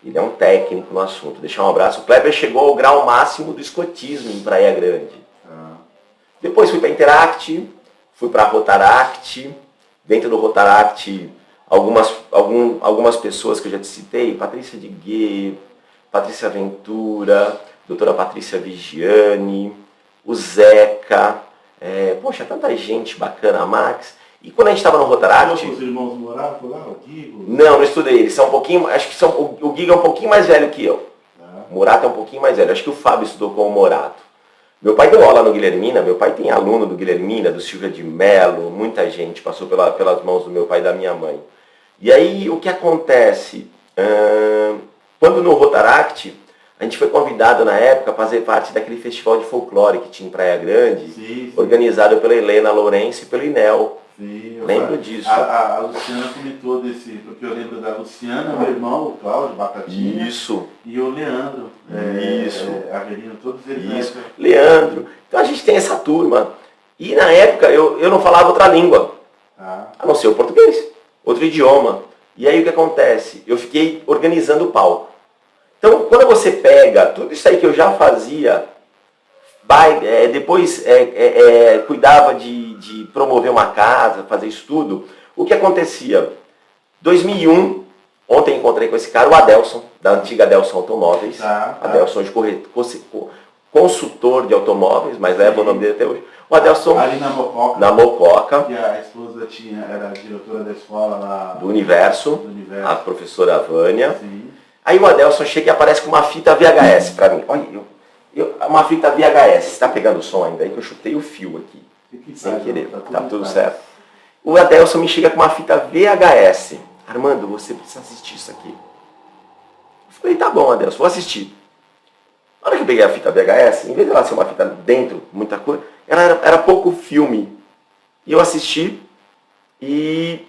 [SPEAKER 3] Ele é um técnico no assunto. Deixar um abraço. O Kleber chegou ao grau máximo do escotismo em Praia Grande. Depois fui para Interact, fui para Rotaract. Dentro do Rotaract, algumas pessoas que eu já te citei, Patrícia Diguet, Patrícia Ventura, doutora Patrícia Vigiani, o Zeca, tanta gente bacana, a Max. E quando a gente estava no Rotaract...
[SPEAKER 2] Os irmãos moravam lá, o Guigo?
[SPEAKER 3] Não estudei, eles são um pouquinho, acho que o Guigo é um pouquinho mais velho que eu. O Morato é um pouquinho mais velho, acho que o Fábio estudou com o Morato. Meu pai deu aula no Guilhermina, meu pai tem aluno do Guilhermina, do Silvia de Mello, muita gente passou pelas mãos do meu pai e da minha mãe. E aí, o que acontece? Quando no Rotaract, a gente foi convidado na época a fazer parte daquele festival de folclore que tinha em Praia Grande,
[SPEAKER 2] Sim.
[SPEAKER 3] organizado pela Helena Lourenço e pelo Inel.
[SPEAKER 2] Sim,
[SPEAKER 3] lembro disso.
[SPEAKER 2] A Luciana comentou desse, porque eu lembro da Luciana, meu irmão, o Cláudio, Batatinha.
[SPEAKER 3] Isso.
[SPEAKER 2] E o Leandro.
[SPEAKER 3] Isso.
[SPEAKER 2] Avelino, todos eles.
[SPEAKER 3] Isso. Leandro. Então a gente tem essa turma. E na época eu não falava outra língua, a não ser o português, outro idioma. E aí o que acontece? Eu fiquei organizando o palco. Então quando você pega tudo isso aí que eu já fazia, depois cuidava de promover uma casa, fazer isso tudo, o que acontecia? 2001, ontem encontrei com esse cara, o Adelson, da antiga Adelson Automóveis. Adelson hoje consultor de automóveis, mas leva o nome dele até hoje. O Adelson,
[SPEAKER 2] ali na Mococa.
[SPEAKER 3] Na Mococa.
[SPEAKER 2] E a esposa era a diretora da escola lá.
[SPEAKER 3] Do Universo. A professora Vânia. Sim. Aí o Adelson chega e aparece com uma fita VHS para mim. Olha, uma fita VHS. Está pegando o som ainda aí que eu chutei o fio aqui. Sem querer. Tá tudo certo. O Adelson me chega com uma fita VHS. Armando, você precisa assistir isso aqui. Eu falei, tá bom, Adelson, vou assistir. Na hora que eu peguei a fita VHS, em vez de ela ser uma fita dentro, muita coisa, ela era pouco filme. E eu assisti e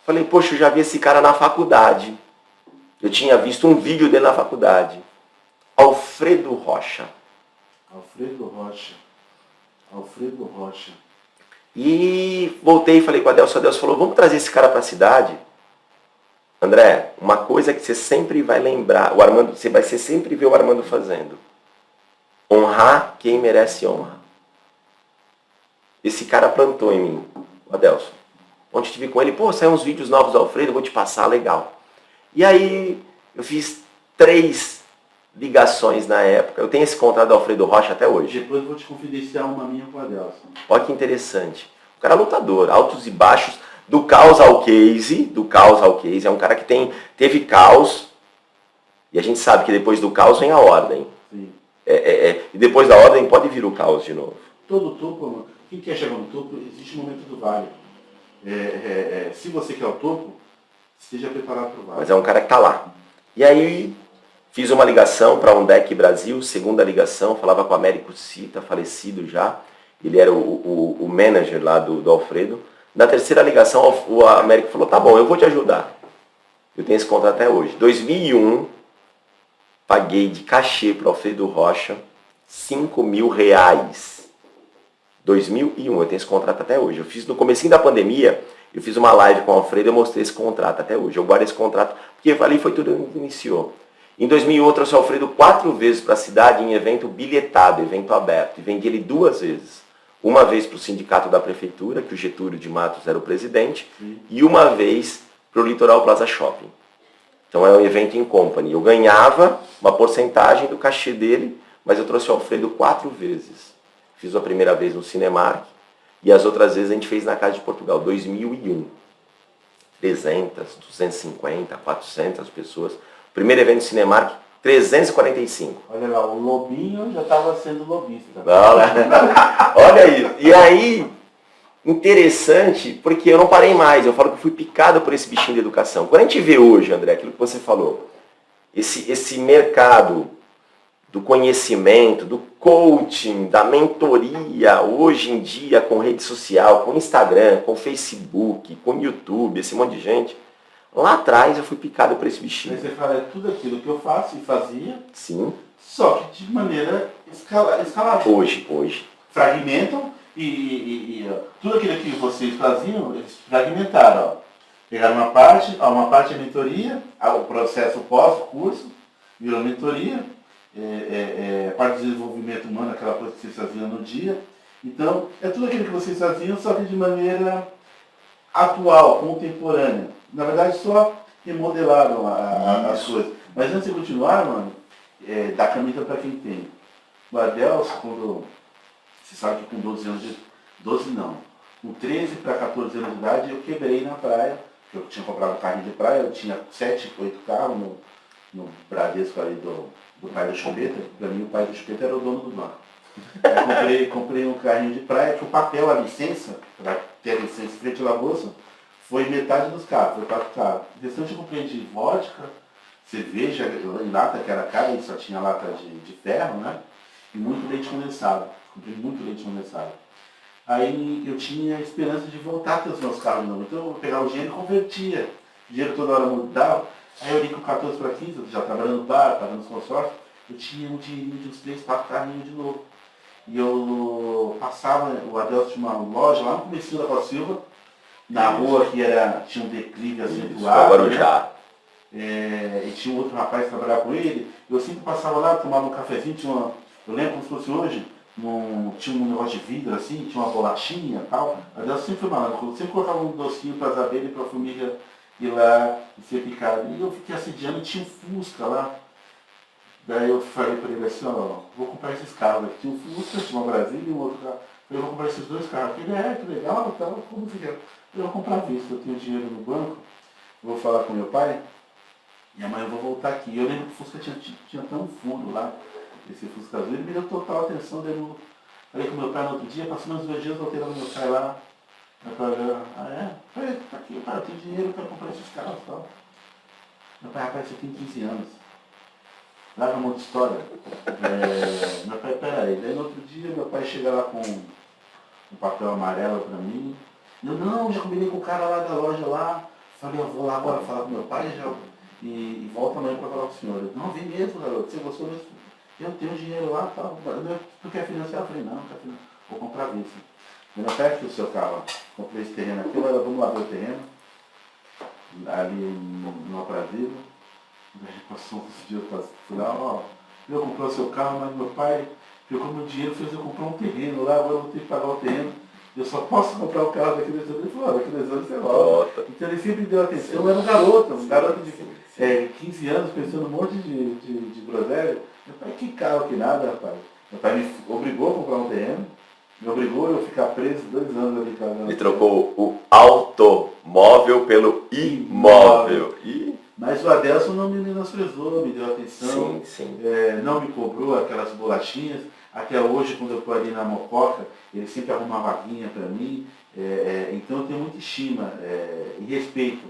[SPEAKER 3] falei, poxa, eu já vi esse cara na faculdade. Eu tinha visto um vídeo dele na faculdade. Alfredo Rocha.
[SPEAKER 2] Alfredo Rocha.
[SPEAKER 3] E voltei e falei com o Adelson. O Adelson falou, vamos trazer esse cara para a cidade? André, uma coisa que você sempre vai lembrar, você vai sempre ver o Armando fazendo. Honrar quem merece honra. Esse cara plantou em mim, o Adelson. Ontem eu estive com ele, saiu uns vídeos novos do Alfredo, vou te passar, legal. E aí eu fiz 3 ligações na época. Eu tenho esse contrato do Alfredo Rocha até hoje.
[SPEAKER 2] Depois eu vou te confidenciar uma minha com o Adelson.
[SPEAKER 3] Olha que interessante. O cara é lutador, altos e baixos, do caos ao case, é um cara que teve caos, e a gente sabe que depois do caos vem a ordem.
[SPEAKER 2] Sim.
[SPEAKER 3] E depois da ordem pode vir o caos de novo.
[SPEAKER 2] Todo topo, quem quer chegar no topo, existe um momento do vale. Se você quer o topo, esteja preparado para o vale.
[SPEAKER 3] Mas é um cara que está lá. E aí fiz uma ligação para a Undec Brasil, segunda ligação, falava com o Américo Cita, falecido já. Ele era o manager lá do Alfredo. Na terceira ligação, o Américo falou, tá bom, eu vou te ajudar. Eu tenho esse contrato até hoje. 2001, paguei de cachê para o Alfredo Rocha R$5.000. 2001, eu tenho esse contrato até hoje. Eu fiz no comecinho da pandemia, eu fiz uma live com o Alfredo e eu mostrei esse contrato até hoje. Eu guardo esse contrato, porque ali foi tudo que iniciou. Em 2001, eu trouxe o Alfredo 4 vezes para a cidade em evento bilhetado, evento aberto. E vendi ele 2 vezes. Uma vez para o sindicato da prefeitura, que o Getúlio de Matos era o presidente, e uma vez para o Litoral Plaza Shopping. Então é um evento em company. Eu ganhava uma porcentagem do cachê dele, mas eu trouxe o Alfredo 4 vezes. Fiz a primeira vez no Cinemark, e as outras vezes a gente fez na Casa de Portugal, 2001. 300, 250, 400 pessoas. Primeiro evento no Cinemark, 345.
[SPEAKER 2] Olha lá, o Lobinho já estava sendo lobista.
[SPEAKER 3] Olha aí. E aí, interessante, porque eu não parei mais. Eu falo que eu fui picado por esse bichinho de educação. Quando a gente vê hoje, André, aquilo que você falou, esse mercado do conhecimento, do coaching, da mentoria, hoje em dia com rede social, com Instagram, com Facebook, com YouTube, esse monte de gente. Lá atrás eu fui picado por esse bichinho.
[SPEAKER 2] Mas você fala, é tudo aquilo que eu faço e fazia.
[SPEAKER 3] Sim.
[SPEAKER 2] Só que de maneira escalável.
[SPEAKER 3] Hoje.
[SPEAKER 2] Fragmentam e tudo aquilo que vocês faziam, eles fragmentaram. Ó. Pegaram uma parte é mentoria, o processo pós-curso, virou mentoria, a parte de desenvolvimento humano, aquela coisa que vocês faziam no dia. Então, é tudo aquilo que vocês faziam, só que de maneira atual, contemporânea. Na verdade, só remodelaram as coisas. Mas antes de continuar, mano, dá caneta para quem tem. O Adelson, quando... Você sabe que com 12 anos de... 12 não. Com 13 para 14 anos de idade, eu quebrei na praia. Eu tinha comprado um carrinho de praia, eu tinha 7, 8 carros no Bradesco ali do pai do Chupeta. Para mim, o pai do Chupeta era o dono do banco. Aí comprei um carrinho de praia, que o papel, a licença, para ter a licença frente à bolsa, foi metade dos carros, foi 4 carros. O restante eu comprei de vodka, cerveja, em lata, que era cara, e só tinha lata de ferro, né? E muito leite condensado. Comprei muito leite condensado. Aí eu tinha a esperança de voltar a ter os meus carros de novo. Então eu pegava o dinheiro e convertia. O dinheiro toda hora mudava. Aí eu li com 14 para 15, eu já trabalhando no bar, pagando os consórcios, eu tinha um dinheirinho de uns 3, 4 carrinhos de novo. E eu passava, o Adelso tinha uma loja lá no começo da Costa Silva, na rua que tinha um declive acentuado. Né? E tinha um outro rapaz que trabalhava com ele. Eu sempre passava lá, tomava um cafezinho, eu lembro como se fosse hoje, tinha um negócio de vidro assim, tinha uma bolachinha e tal. A Adelso sempre foi malandro, sempre colocava um docinho para as abelhas e para a formiga ir lá e ser picada. E eu fiquei assediando e tinha um Fusca lá. Daí eu falei para ele assim, ó, vou comprar esses carros aqui. Tinha um Fusca, tinha uma Brasília e um outro carro. Eu vou comprar esses 2 carros aqui. Ele, que legal, tal, como fica? Eu vou comprar à vista, eu tenho dinheiro no banco, vou falar com meu pai, e amanhã eu vou voltar aqui. Eu lembro que o Fusca tinha até um fundo lá, esse Fusca azul, ele me deu total atenção, dele. Falei com meu pai no outro dia, passou uns 2 dias, voltei lá no meu pai lá. Meu pai olhou, Falei, tá aqui, pai, eu tenho dinheiro para comprar esses carros e tal. Meu pai, rapaz, você tem 15 anos. Larga uma outra história. Meu pai, peraí. Daí no outro dia, meu pai chega lá com um papel amarelo para mim. Eu, não, já combinei com o cara lá da loja lá. Falei, eu vou lá agora falar com meu pai e volto amanhã para falar com o senhor. Eu, não, vem mesmo, garoto. Você gostou mesmo? Eu tenho dinheiro lá e tal. Tu quer financiar? Eu falei, não, quer financiar. Vou comprar vista. Meu pai, aqui o seu carro. Comprei esse terreno aqui, vamos lá ver o terreno. Ali no Alphaville. Daí passou uns dias, fui lá, eu comprei o seu carro, mas meu pai pegou meu dinheiro e fez eu comprar um terreno lá, agora eu vou ter que pagar o terreno. Eu só posso comprar o carro daqui 2 anos. Ele falou, daqui 2 anos você volta. Então ele sempre deu atenção. Eu era um garoto de 15 anos, pensando um monte de groselha. Meu pai, que carro, que nada, rapaz. Meu pai me obrigou a comprar um terreno, me obrigou a eu ficar preso 2 anos ali cagando.
[SPEAKER 3] Ele trocou o automóvel pelo imóvel.
[SPEAKER 2] Mas o Adelso não me menosprezou, me deu atenção,
[SPEAKER 3] sim.
[SPEAKER 2] Não me cobrou aquelas bolachinhas. Até hoje, quando eu estou ali na Mococa, ele sempre arruma uma vaguinha para mim. Então eu tenho muita estima e respeito.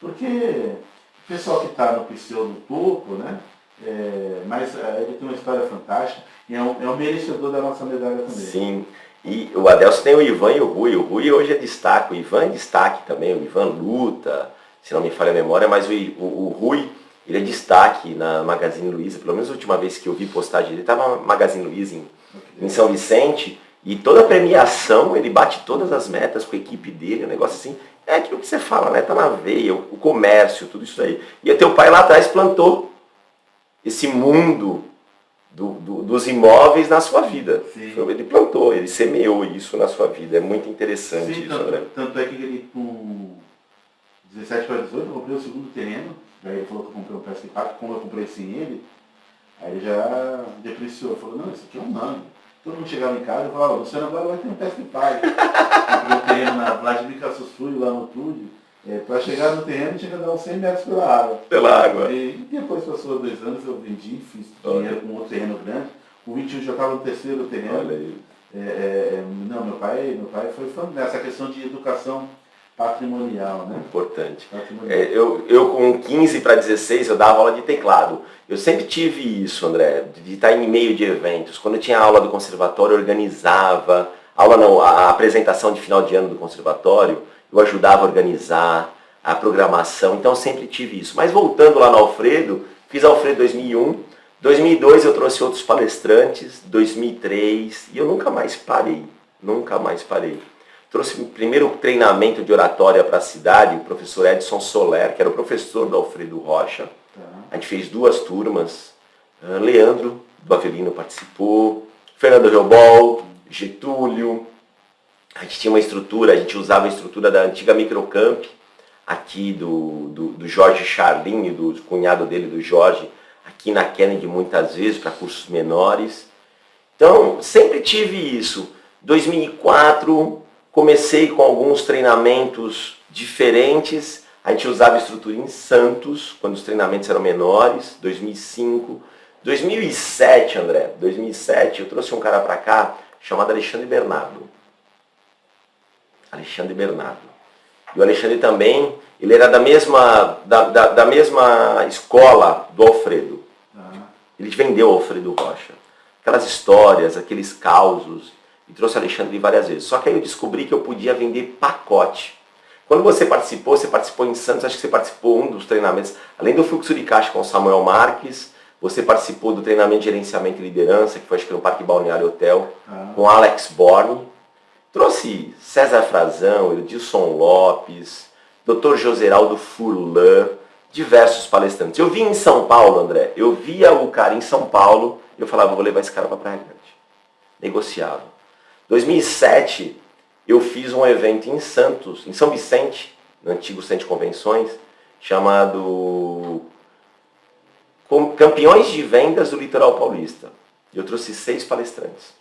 [SPEAKER 2] Porque o pessoal que está no pseudo topo, né? Mas ele tem uma história fantástica e é um merecedor da nossa medalha também.
[SPEAKER 3] Sim. E o Adelso tem o Ivan e o Rui. O Rui hoje é destaque, o Ivan é destaque também, o Ivan luta, se não me falha a memória, mas o Rui, ele é destaque na Magazine Luiza, pelo menos a última vez que eu vi postagem dele, estava na Magazine Luiza em São Vicente, e toda a premiação, ele bate todas as metas com a equipe dele, um negócio assim, é aquilo que você fala, né? Tá na veia, o comércio, tudo isso aí. E o teu pai lá atrás plantou esse mundo dos imóveis na sua vida.
[SPEAKER 2] Sim.
[SPEAKER 3] Ele plantou, ele semeou isso na sua vida. É muito interessante.
[SPEAKER 2] Sim,
[SPEAKER 3] isso, André.
[SPEAKER 2] Tanto é que ele, com 17 para 18, eu comprei o segundo terreno. Daí ele falou que eu comprei um PS4, como eu comprei sem ele, aí ele já depreciou. Falou, não, isso aqui é um nome. Todo mundo chegava em casa e falava, Luciano agora vai ter um PS4. Comprei um terreno na Vladimir Cassusfui, lá no Túlio. Para chegar no terreno tinha que dar uns 100 metros
[SPEAKER 3] pela água.
[SPEAKER 2] E depois passou 2 anos, eu vendi, fiz dinheiro com outro terreno grande. Com 21 já estava no 3º terreno.
[SPEAKER 3] Olha aí.
[SPEAKER 2] Não, meu pai foi fã nessa questão de educação patrimonial, né?
[SPEAKER 3] Importante.
[SPEAKER 2] Patrimonial.
[SPEAKER 3] Eu com 15 para 16 eu dava aula de teclado. Eu sempre tive isso, André, de estar em meio de eventos. Quando eu tinha aula do conservatório, eu organizava. A apresentação de final de ano do conservatório, eu ajudava a organizar a programação, então eu sempre tive isso. Mas voltando lá no Alfredo, fiz Alfredo 2001, 2002 eu trouxe outros palestrantes, 2003, e eu nunca mais parei. Trouxe o primeiro treinamento de oratória para a cidade, o professor Edson Soler, que era o professor do Alfredo Rocha. A gente fez 2 turmas, Leandro do Avelino participou, Fernando Reubol, Getúlio. A gente tinha uma estrutura, a gente usava a estrutura da antiga Microcamp, aqui do Jorge Charlinho, do cunhado dele, do Jorge, aqui na Kennedy muitas vezes, para cursos menores. Então, sempre tive isso. 2004, comecei com alguns treinamentos diferentes. A gente usava estrutura em Santos, quando os treinamentos eram menores. 2005, 2007, André, 2007 eu trouxe um cara para cá chamado Alexandre Bernardo. Alexandre Bernardo. E o Alexandre também, ele era da mesma escola do Alfredo. Ele vendeu o Alfredo Rocha. Aquelas histórias, aqueles causos. E trouxe o Alexandre várias vezes. Só que aí eu descobri que eu podia vender pacote. Quando você participou em Santos, acho que você participou um dos treinamentos, além do fluxo de caixa com o Samuel Marques, você participou do treinamento de gerenciamento e liderança, que foi acho que no Parque Balneário Hotel, com Alex Borne. Trouxe César Frazão, Edilson Lopes, Dr. Joseraldo Furlan, diversos palestrantes. Eu vi em São Paulo, André, eu via o cara em São Paulo, e eu falava, vou levar esse cara para Praia Grande. Negociava. 2007, eu fiz um evento em Santos, em São Vicente, no antigo Centro de Convenções, chamado Campeões de Vendas do Litoral Paulista. Eu trouxe 6 palestrantes.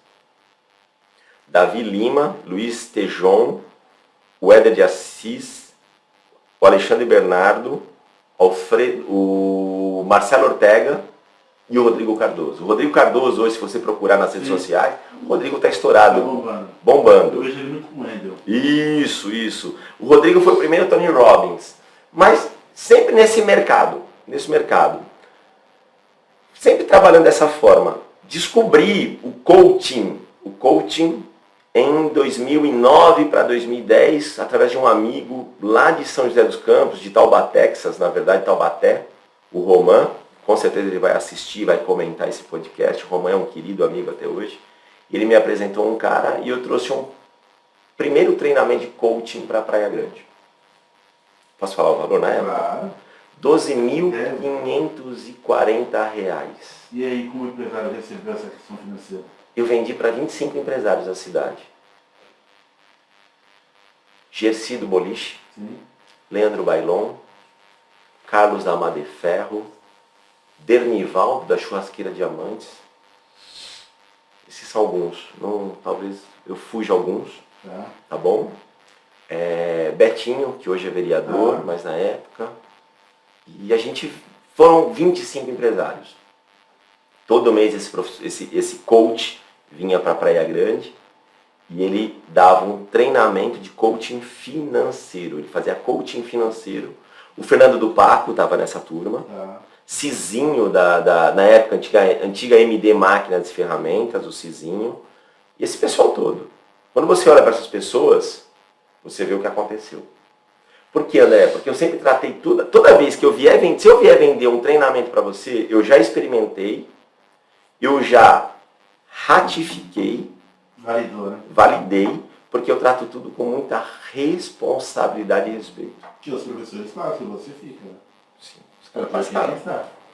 [SPEAKER 3] Davi Lima, Luiz Tejon, o Éder de Assis, o Alexandre Bernardo, o Marcelo Ortega e o Rodrigo Cardoso. O Rodrigo Cardoso, hoje, se você procurar nas redes sociais, o Rodrigo está estourado.
[SPEAKER 2] Tá
[SPEAKER 3] bombando.
[SPEAKER 2] Eu vejo ele muito com o Wendel.
[SPEAKER 3] Isso. O Rodrigo foi o primeiro Tony Robbins. Mas sempre nesse mercado. Sempre trabalhando dessa forma. Descobri o coaching em 2009 para 2010, através de um amigo lá de São José dos Campos, de Taubaté, Texas, na verdade, Taubaté, o Roman. Com certeza ele vai assistir, vai comentar esse podcast. O Roman é um querido amigo até hoje. Ele me apresentou um cara e eu trouxe um primeiro treinamento de coaching para Praia Grande. Posso falar o valor na época?
[SPEAKER 2] Claro.
[SPEAKER 3] R$12.540.
[SPEAKER 2] E aí, como o empresário recebeu essa questão financeira?
[SPEAKER 3] Eu vendi para 25 empresários da cidade. Gerci do Boliche,
[SPEAKER 2] Sim.
[SPEAKER 3] Leandro Bailon, Carlos da Amade Ferro, Dernival da Churrasqueira Diamantes. Esses são alguns. Talvez eu fuja alguns. Tá bom? Betinho, que hoje é vereador, mas na época. E a gente foram 25 empresários. Todo mês esse coach vinha para Praia Grande e ele dava um treinamento de coaching financeiro. Ele fazia coaching financeiro. O Fernando do Paco estava nessa turma. Cizinho, na época, antiga MD Máquinas e Ferramentas, o Cizinho. E esse pessoal todo. Quando você olha para essas pessoas, você vê o que aconteceu. Por quê, André? Porque eu sempre tratei tudo. Toda vez que se eu vier vender um treinamento para você, eu já experimentei, eu já ratifiquei, validei, porque eu trato tudo com muita responsabilidade e respeito.
[SPEAKER 2] Que os professores fazem, que você fica.
[SPEAKER 3] Sim, os caras passaram.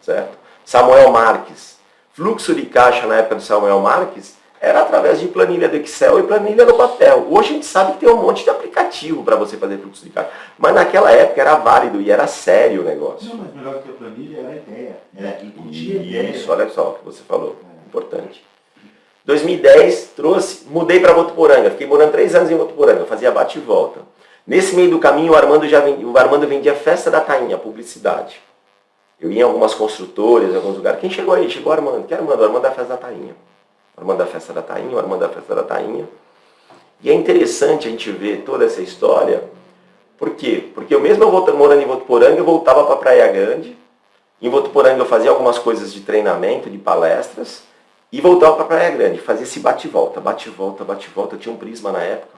[SPEAKER 3] Certo? Samuel Marques. Fluxo de caixa na época do Samuel Marques era através de planilha do Excel e planilha no papel. Hoje a gente sabe que tem um monte de aplicativo para você fazer fluxo de caixa. Mas naquela época era válido e era sério o negócio.
[SPEAKER 2] Não, mas melhor do que a planilha era a ideia. Era incutir a ideia.
[SPEAKER 3] Isso, olha só o que você falou. Importante. 2010, mudei para Votuporanga. Fiquei morando 3 anos em Votuporanga. Fazia bate e volta. Nesse meio do caminho, o Armando vendia Festa da Tainha, publicidade. Eu ia em algumas construtoras, em alguns lugares. Quem chegou aí? Chegou o Armando. Que Armando? O Armando da Festa da Tainha. O Armando da Festa da Tainha, o Armando da Festa da Tainha. E é interessante a gente ver toda essa história. Por quê? Porque eu mesmo morando em Votuporanga, eu voltava para Praia Grande. Em Votuporanga eu fazia algumas coisas de treinamento, de palestras. E voltava para Praia Grande. Fazia esse bate-volta, bate-volta, bate-volta. Eu tinha um Prisma na época.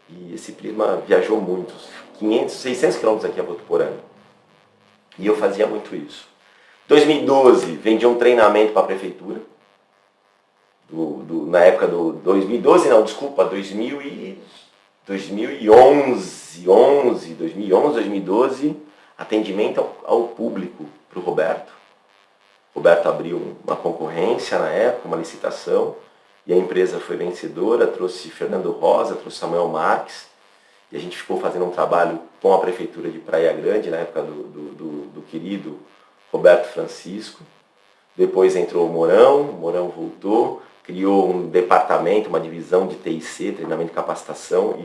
[SPEAKER 3] E esse Prisma viajou muitos. 500, 600 quilômetros aqui a Votuporanga. E eu fazia muito isso. 2012, vendi um treinamento para a prefeitura. Na época do 2012, não, desculpa, 2011, 2012, atendimento ao público para o Roberto. O Roberto abriu uma concorrência na época, uma licitação, e a empresa foi vencedora, trouxe Fernando Rosa, trouxe Samuel Marques, e a gente ficou fazendo um trabalho com a prefeitura de Praia Grande, na época do querido Roberto Francisco. Depois entrou o Mourão voltou, criou um departamento, uma divisão de TIC, treinamento e capacitação,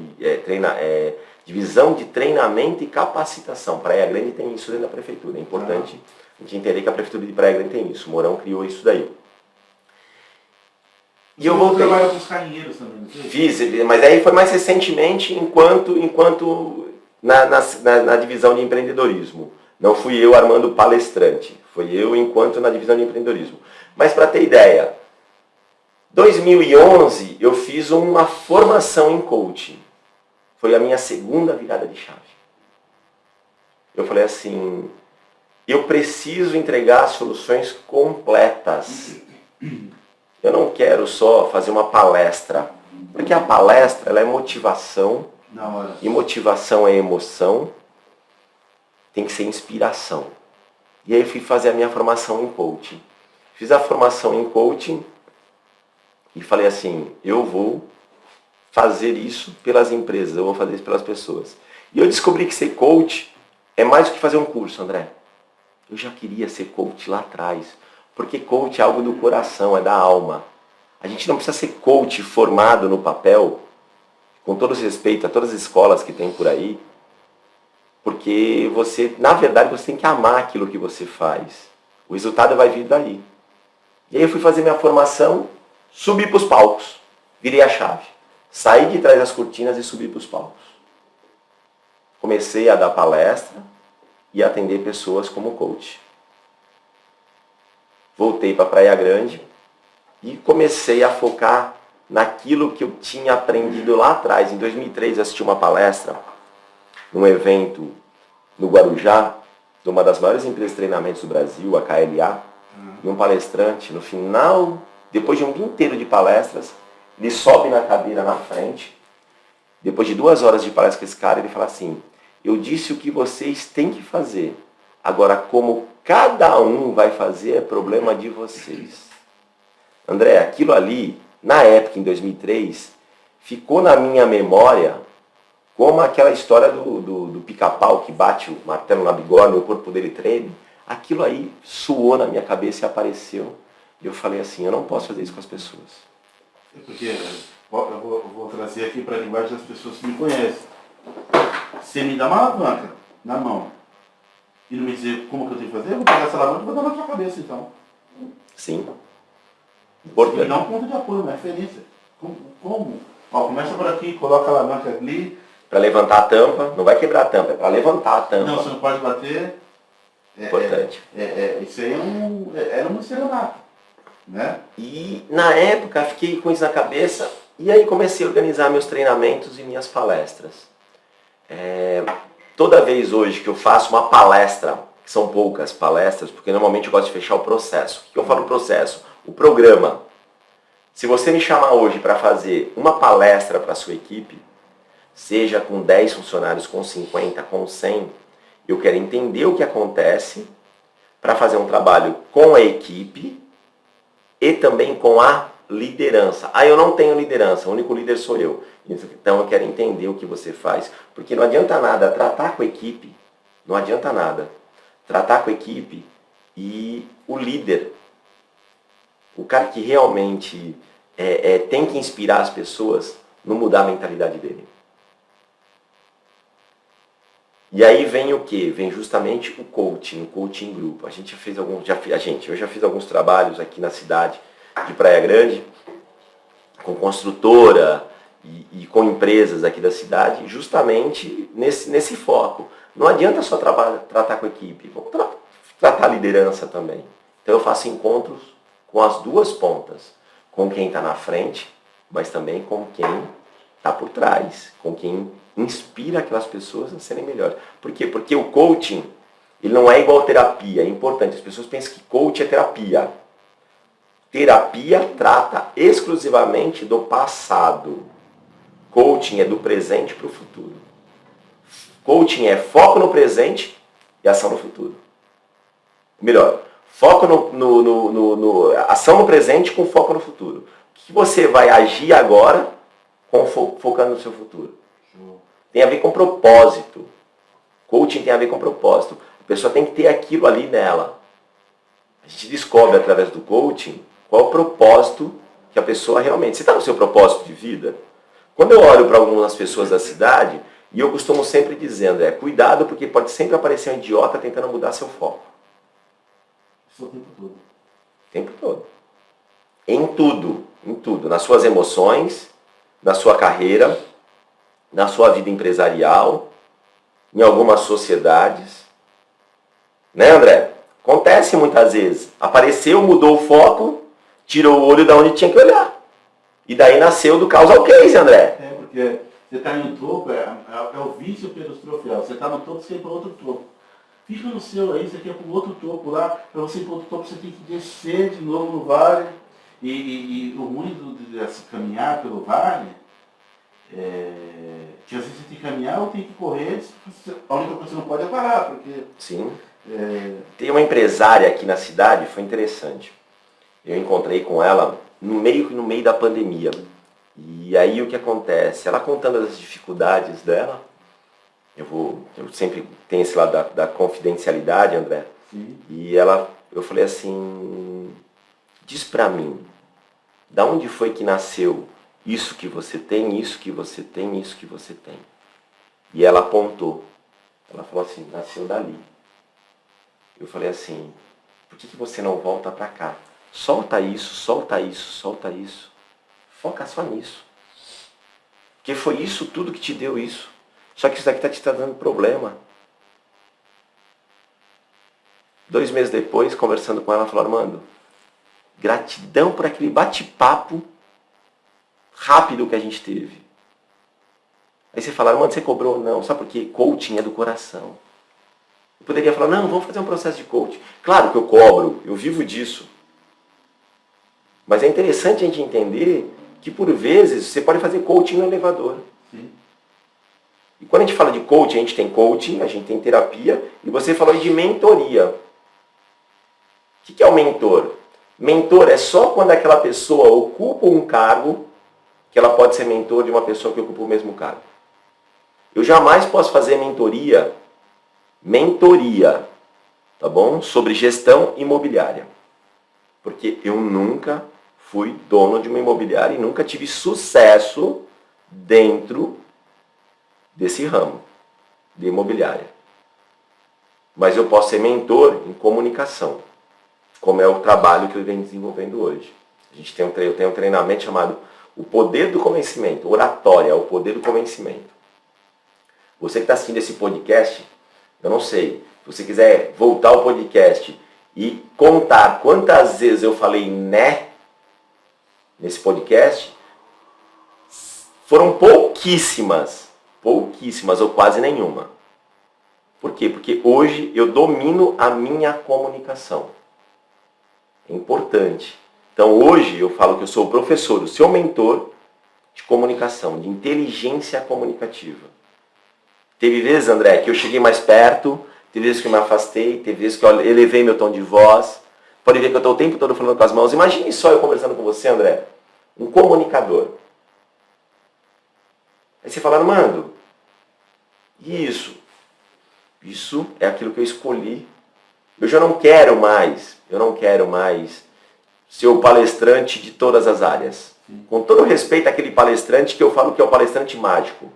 [SPEAKER 3] divisão de treinamento e capacitação. Praia Grande tem isso dentro da prefeitura, é importante A gente entender que a Prefeitura de Praia Grande tem isso. O Mourão criou isso daí. E eu voltei.
[SPEAKER 2] Você trabalha com os carrinheiros também, não
[SPEAKER 3] fiz, mas aí foi mais recentemente, enquanto na divisão de empreendedorismo. Não fui eu armando palestrante, foi eu enquanto na divisão de empreendedorismo. Mas para ter ideia, 2011 eu fiz uma formação em coaching. Foi a minha segunda virada de chave. Eu falei assim, eu preciso entregar soluções completas. Eu não quero só fazer uma palestra, porque a palestra ela é motivação, e motivação é emoção, tem que ser inspiração. E aí eu fui fazer a minha formação em coaching. Fiz a formação em coaching e falei assim, eu vou fazer isso pelas empresas, eu vou fazer isso pelas pessoas. E eu descobri que ser coach é mais do que fazer um curso, André. Eu já queria ser coach lá atrás. Porque coach é algo do coração, é da alma. A gente não precisa ser coach formado no papel, com todo respeito a todas as escolas que tem por aí, porque você, na verdade, você tem que amar aquilo que você faz. O resultado vai vir daí. E aí eu fui fazer minha formação, subi para os palcos, virei a chave. Saí de trás das cortinas e subi para os palcos. Comecei a dar palestra e atender pessoas como coach. Voltei para Praia Grande e comecei a focar naquilo que eu tinha aprendido lá atrás. Em 2003 eu assisti uma palestra num evento no Guarujá, de uma das maiores empresas de treinamentos do Brasil, a KLA, e um palestrante, no final, depois de um dia inteiro de palestras, ele sobe na cadeira na frente, depois de 2 horas de palestra com esse cara, ele fala assim, eu disse o que vocês têm que fazer, agora como cada um vai fazer é problema de vocês. André, aquilo ali, na época, em 2003, ficou na minha memória como aquela história do pica-pau que bate o martelo na bigorna e o corpo dele treme. Aquilo aí suou na minha cabeça e apareceu. E eu falei assim, eu não posso fazer isso com as pessoas.
[SPEAKER 2] É porque eu vou trazer aqui para a linguagem das pessoas que me conhecem. Você me dá uma alavanca na mão e não me dizer como que eu tenho que fazer, eu vou pegar essa alavanca e vou dar na sua cabeça, então.
[SPEAKER 3] Sim.
[SPEAKER 2] Você me dá um ponto de apoio, uma referência. Como? Ó, começa por aqui, coloca a alavanca ali.
[SPEAKER 3] Para levantar a tampa, não vai quebrar a tampa, é para levantar a tampa.
[SPEAKER 2] Não, você não pode bater.
[SPEAKER 3] Importante.
[SPEAKER 2] Isso aí era um estelionato, né?
[SPEAKER 3] E na época fiquei com isso na cabeça e aí comecei a organizar meus treinamentos e minhas palestras. Toda vez hoje que eu faço uma palestra, que são poucas palestras, porque normalmente eu gosto de fechar o processo. O que eu falo processo? O programa. Se você me chamar hoje para fazer uma palestra para a sua equipe, seja com 10 funcionários, com 50, com 100, eu quero entender o que acontece para fazer um trabalho com a equipe e também com a liderança. Eu não tenho liderança, o único líder sou eu. Então eu quero entender o que você faz, porque não adianta nada tratar com a equipe, não adianta nada tratar com a equipe e o líder, o cara que realmente tem que inspirar as pessoas, não mudar a mentalidade dele. E aí vem o que? Vem justamente o coaching em grupo. Eu já fiz alguns trabalhos aqui na cidade de Praia Grande, com construtora e com empresas aqui da cidade, justamente nesse foco. Não adianta só tratar com a equipe, vamos tratar a liderança também. Então eu faço encontros com as duas pontas, com quem está na frente, mas também com quem está por trás, com quem inspira aquelas pessoas a serem melhores. Por quê? Porque o coaching, ele não é igual terapia, é importante. As pessoas pensam que coaching é terapia. Terapia trata exclusivamente do passado. Coaching é do presente para o futuro. Coaching é foco no presente e ação no futuro. Melhor, foco ação no presente com foco no futuro. O que você vai agir agora focando no seu futuro? Tem a ver com propósito. Coaching tem a ver com propósito. A pessoa tem que ter aquilo ali nela. A gente descobre através do coaching qual o propósito que a pessoa realmente... Você está no seu propósito de vida? Quando eu olho para algumas pessoas da cidade, e eu costumo sempre dizendo, cuidado porque pode sempre aparecer um idiota tentando mudar seu foco.
[SPEAKER 2] O tempo todo.
[SPEAKER 3] O tempo todo. Em tudo, em tudo. Nas suas emoções, na sua carreira, na sua vida empresarial, em algumas sociedades. Né, André? Acontece muitas vezes. Apareceu, mudou o foco, tirou o olho da onde tinha que olhar. E daí nasceu do causal case, André.
[SPEAKER 2] É, porque você está no topo, é o vício pelos troféus. Você está no topo, você quer ir para outro topo. Fica no seu aí, você quer ir para o outro topo lá. Para você ir para outro topo, você tem que descer de novo no vale. E o ruim de se caminhar pelo vale que às vezes você tem que caminhar ou tem que correr. A única coisa que você não pode é parar, porque...
[SPEAKER 3] Sim. Tem uma empresária aqui na cidade, foi interessante. Eu encontrei com ela no meio da pandemia. E aí o que acontece? Ela contando as dificuldades dela, eu sempre tenho esse lado da confidencialidade, André.
[SPEAKER 2] Sim.
[SPEAKER 3] E eu falei assim, diz pra mim, da onde foi que nasceu isso que você tem, isso que você tem, isso que você tem? E ela apontou. Ela falou assim, nasceu dali. Eu falei assim, por que você não volta pra cá? Solta isso, solta isso, solta isso. Foca só nisso. Porque foi isso tudo que te deu isso. Só que isso daqui está te dando problema. 2 meses depois, conversando com ela, ela falou, Armando, gratidão por aquele bate-papo rápido que a gente teve. Aí você fala, Armando, você cobrou? Não. Sabe por quê? Coaching é do coração. Eu poderia falar, não, vamos fazer um processo de coaching. Claro que eu cobro, eu vivo disso. Mas é interessante a gente entender que, por vezes, você pode fazer coaching no elevador.
[SPEAKER 2] Sim.
[SPEAKER 3] E quando a gente fala de coaching, a gente tem coaching, a gente tem terapia, e você falou de mentoria. O que é o mentor? Mentor é só quando aquela pessoa ocupa um cargo, que ela pode ser mentor de uma pessoa que ocupa o mesmo cargo. Eu jamais posso fazer mentoria, tá bom? Sobre gestão imobiliária. Porque eu nunca fui dono de uma imobiliária e nunca tive sucesso dentro desse ramo de imobiliária. Mas eu posso ser mentor em comunicação, como é o trabalho que eu venho desenvolvendo hoje. Eu tenho um treinamento chamado O Poder do Convencimento, oratória, o poder do convencimento. Você que está assistindo esse podcast, eu não sei, se você quiser voltar ao podcast e contar quantas vezes eu falei né nesse podcast, foram pouquíssimas ou quase nenhuma. Por quê? Porque hoje eu domino a minha comunicação. É importante. Então hoje eu falo que eu sou o professor, o seu mentor de comunicação, de inteligência comunicativa. Teve vezes, André, que eu cheguei mais perto, teve vezes que eu me afastei, teve vezes que eu elevei meu tom de voz. Pode ver que eu estou o tempo todo falando com as mãos. Imagine só eu conversando com você, André, um comunicador. Aí você fala, Armando, isso é aquilo que eu escolhi. Eu já não quero mais ser o palestrante de todas as áreas.
[SPEAKER 2] Sim.
[SPEAKER 3] Com todo respeito àquele palestrante que eu falo que é o palestrante mágico.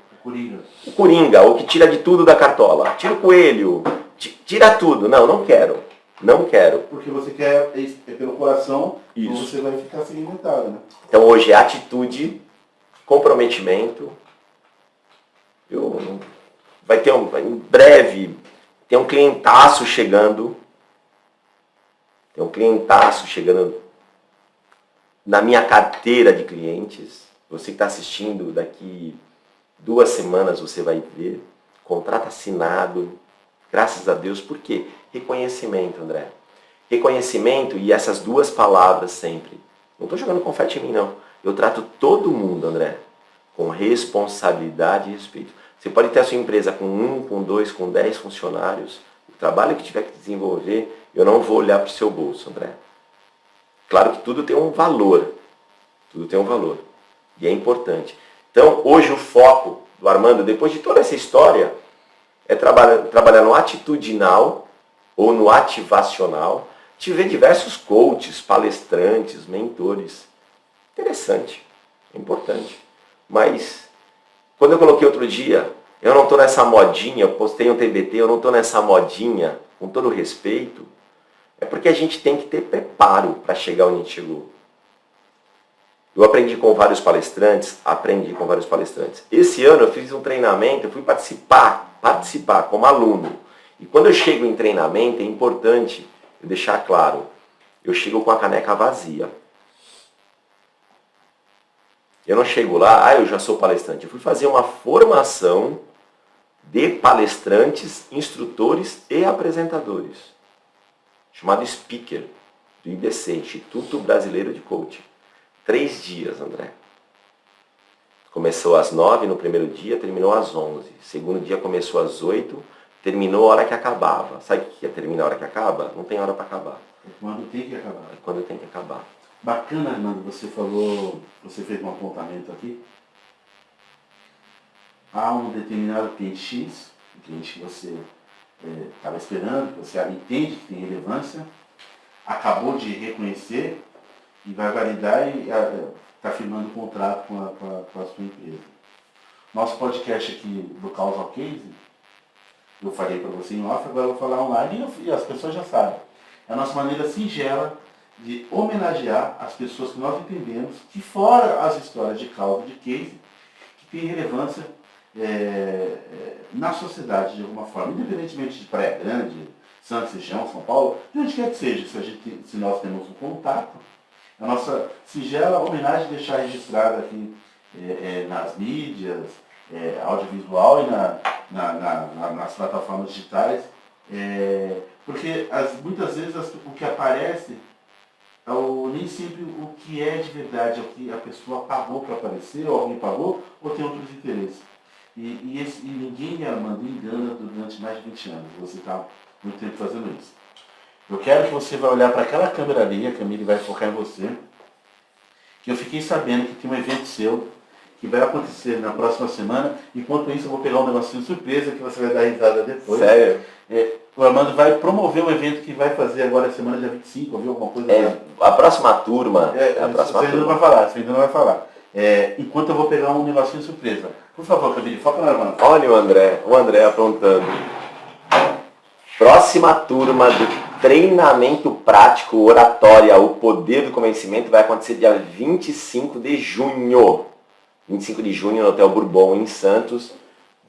[SPEAKER 2] O
[SPEAKER 3] Coringa, o que tira de tudo da cartola. Tira o coelho, tira tudo. Não quero. Não quero.
[SPEAKER 2] Porque você quer, pelo coração,
[SPEAKER 3] Isso.
[SPEAKER 2] Então você vai ficar segmentado, né?
[SPEAKER 3] Então hoje é atitude, comprometimento. Vai ter em breve, tem um clientaço chegando. Na minha carteira de clientes. Você que está assistindo, daqui 2 semanas você vai ver. Contrato assinado. Graças a Deus. Por quê? Reconhecimento, André. Reconhecimento e essas 2 palavras sempre. Não estou jogando confete em mim, não. Eu trato todo mundo, André, com responsabilidade e respeito. Você pode ter a sua empresa com 1, com 2, com 10 funcionários. O trabalho que tiver que desenvolver, eu não vou olhar para o seu bolso, André. Claro que tudo tem um valor. Tudo tem um valor. E é importante. Então, hoje o foco do Armando, depois de toda essa história, é trabalhar no atitudinal ou no ativacional. Tive diversos coaches, palestrantes, mentores. Interessante. É importante. Mas, quando eu coloquei outro dia, eu não estou nessa modinha, eu postei um TBT, eu não estou nessa modinha, com todo respeito, É porque a gente tem que ter preparo para chegar onde a gente chegou. Eu aprendi com vários palestrantes. Esse ano eu fiz um treinamento, eu fui participar como aluno. E quando eu chego em treinamento, é importante eu deixar claro, eu chego com a caneca vazia. Eu não chego lá, eu já sou palestrante. Eu fui fazer uma formação de palestrantes, instrutores e apresentadores, chamado Speaker, do IBC, Instituto Brasileiro de Coaching. 3 dias, André. Começou às 9 no primeiro dia, terminou às 11. Segundo dia começou às 8, terminou a hora que acabava. Sabe o que é terminar a hora que acaba? Não tem hora para acabar.
[SPEAKER 2] É quando tem que acabar.
[SPEAKER 3] É quando tem que acabar.
[SPEAKER 2] Bacana, Armando, você falou, você fez um apontamento aqui. Há um determinado cliente X, um cliente que você estava esperando, que você entende que tem relevância, acabou de reconhecer e vai validar e está firmando um contrato com a sua empresa. Nosso podcast aqui do Causal Case, eu falei para você em off, agora eu vou falar online e as pessoas já sabem. É a nossa maneira singela de homenagear as pessoas que nós entendemos que fora as histórias de causa, de case, que tem relevância na sociedade de alguma forma, independentemente de Praia Grande, Santos, Região, São Paulo, de onde quer que seja, se nós temos um contato, a nossa singela homenagem deixar registrada aqui nas mídias, audiovisual e nas plataformas digitais, porque muitas vezes o que aparece nem sempre o que é de verdade, é o que a pessoa pagou para aparecer, ou alguém pagou, ou tem outros interesses. E ninguém, Armando, engana durante mais de 20 anos. Você está muito tempo fazendo isso. Eu quero que você vá olhar para aquela câmera ali, a Camille vai focar em você, que eu fiquei sabendo que tem um evento seu, que vai acontecer na próxima semana. Enquanto isso, eu vou pegar um negocinho surpresa, que você vai dar risada depois.
[SPEAKER 3] Sério?
[SPEAKER 2] O Armando vai promover um evento que vai fazer agora semana dia 25, ouviu alguma coisa?
[SPEAKER 3] A próxima turma.
[SPEAKER 2] Você ainda não vai falar. Enquanto eu vou pegar um negocinho surpresa. Por favor, Camille, foca no Armando.
[SPEAKER 3] Olha o André aprontando. Próxima turma do treinamento prático oratória, o poder do convencimento, vai acontecer dia 25 de junho. 25 de junho no Hotel Bourbon, em Santos.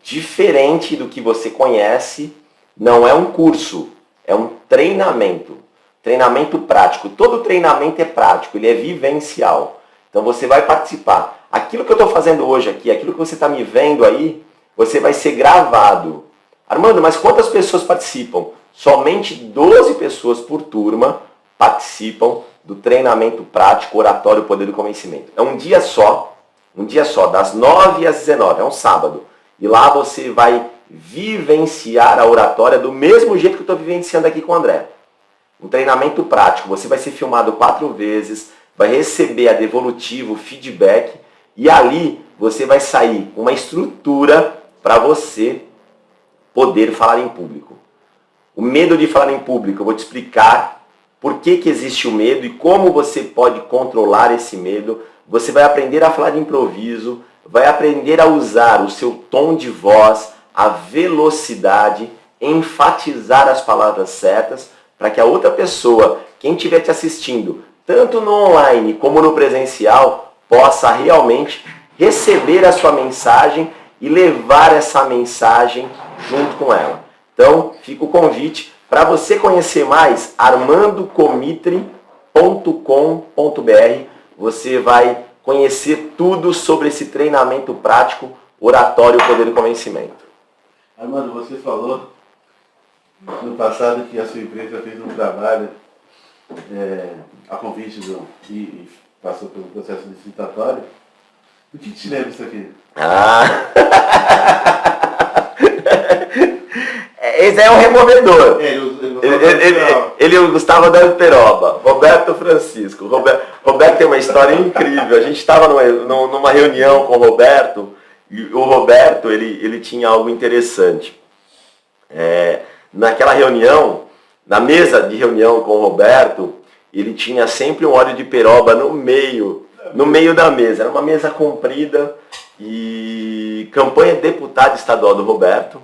[SPEAKER 3] Diferente do que você conhece, não é um curso, é um treinamento. Treinamento prático. Todo treinamento é prático, ele é vivencial. Então você vai participar. Aquilo que eu estou fazendo hoje aqui, aquilo que você está me vendo aí, você vai ser gravado. Armando, mas quantas pessoas participam? Somente 12 pessoas por turma participam do treinamento prático oratório Poder do Convencimento. É um dia só, das 9 às 19, é um sábado. E lá você vai vivenciar a oratória do mesmo jeito que eu estou vivenciando aqui com o André. Um treinamento prático, você vai ser filmado 4 vezes, vai receber a devolutivo, feedback, e ali você vai sair com uma estrutura para você poder falar em público. O medo de falar em público, eu vou te explicar por que existe o medo e como você pode controlar esse medo. Você vai aprender a falar de improviso, vai aprender a usar o seu tom de voz, a velocidade, enfatizar as palavras certas, para que a outra pessoa, quem estiver te assistindo, tanto no online como no presencial, possa realmente receber a sua mensagem e levar essa mensagem junto com ela. Então, fica o convite para você conhecer mais, armandocomitre.com.br. Você vai conhecer tudo sobre esse treinamento prático, oratório Poder do Convencimento.
[SPEAKER 2] Armando, você falou no passado que a sua empresa fez um trabalho a convite e passou pelo processo licitatório. O que te lembra isso aqui?
[SPEAKER 3] Esse é um removedor. Ele gostava da Peroba. Roberto Francisco. Roberto tem uma história incrível. A gente estava numa reunião com o Roberto, e o Roberto ele tinha algo interessante. Naquela reunião, na mesa de reunião com o Roberto, ele tinha sempre um óleo de peroba no meio da mesa. Era uma mesa comprida e campanha deputado estadual do Roberto.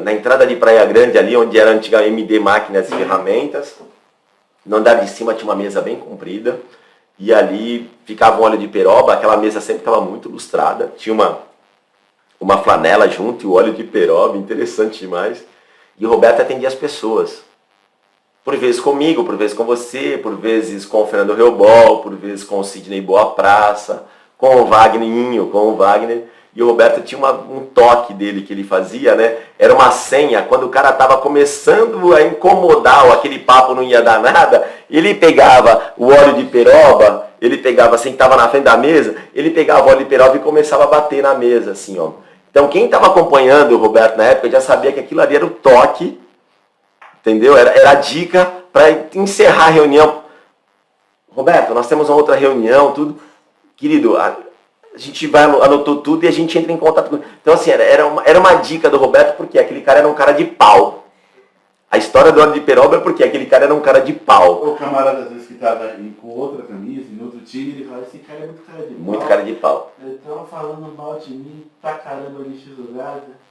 [SPEAKER 3] na entrada de Praia Grande, ali onde era a antiga MD Máquinas e Ferramentas. No andar de cima tinha uma mesa bem comprida. E ali ficava um óleo de peroba, aquela mesa sempre estava muito lustrada. Tinha uma flanela junto e o óleo de peroba, interessante demais. E o Roberto atendia as pessoas. Por vezes comigo, por vezes com você, por vezes com o Fernando Reubol, por vezes com o Sidney Boa Praça, com o Wagner, com o Wagner. E o Roberto tinha um toque dele que ele fazia, né? Era uma senha, quando o cara estava começando a incomodar, ou aquele papo não ia dar nada, ele pegava o óleo de peroba, ele pegava, assim, que estava na frente da mesa, ele pegava o óleo de peroba e começava a bater na mesa, assim, ó. Então quem estava acompanhando o Roberto na época já sabia que aquilo ali era o toque, entendeu? Era a dica para encerrar a reunião. Roberto, nós temos uma outra reunião, tudo. Querido, a gente anotou tudo e a gente entra em contato com... Então, assim, era uma dica do Roberto, porque aquele cara era um cara de pau. A história do óleo de peroba é porque aquele cara era um cara de pau.
[SPEAKER 2] O camarada, às vezes, que estava com outra camisa, em outro time, ele fala, esse cara é muito cara de pau.
[SPEAKER 3] Muito cara de pau.
[SPEAKER 2] Ele estava falando mal de mim, pra caramba, ali X-Lugada.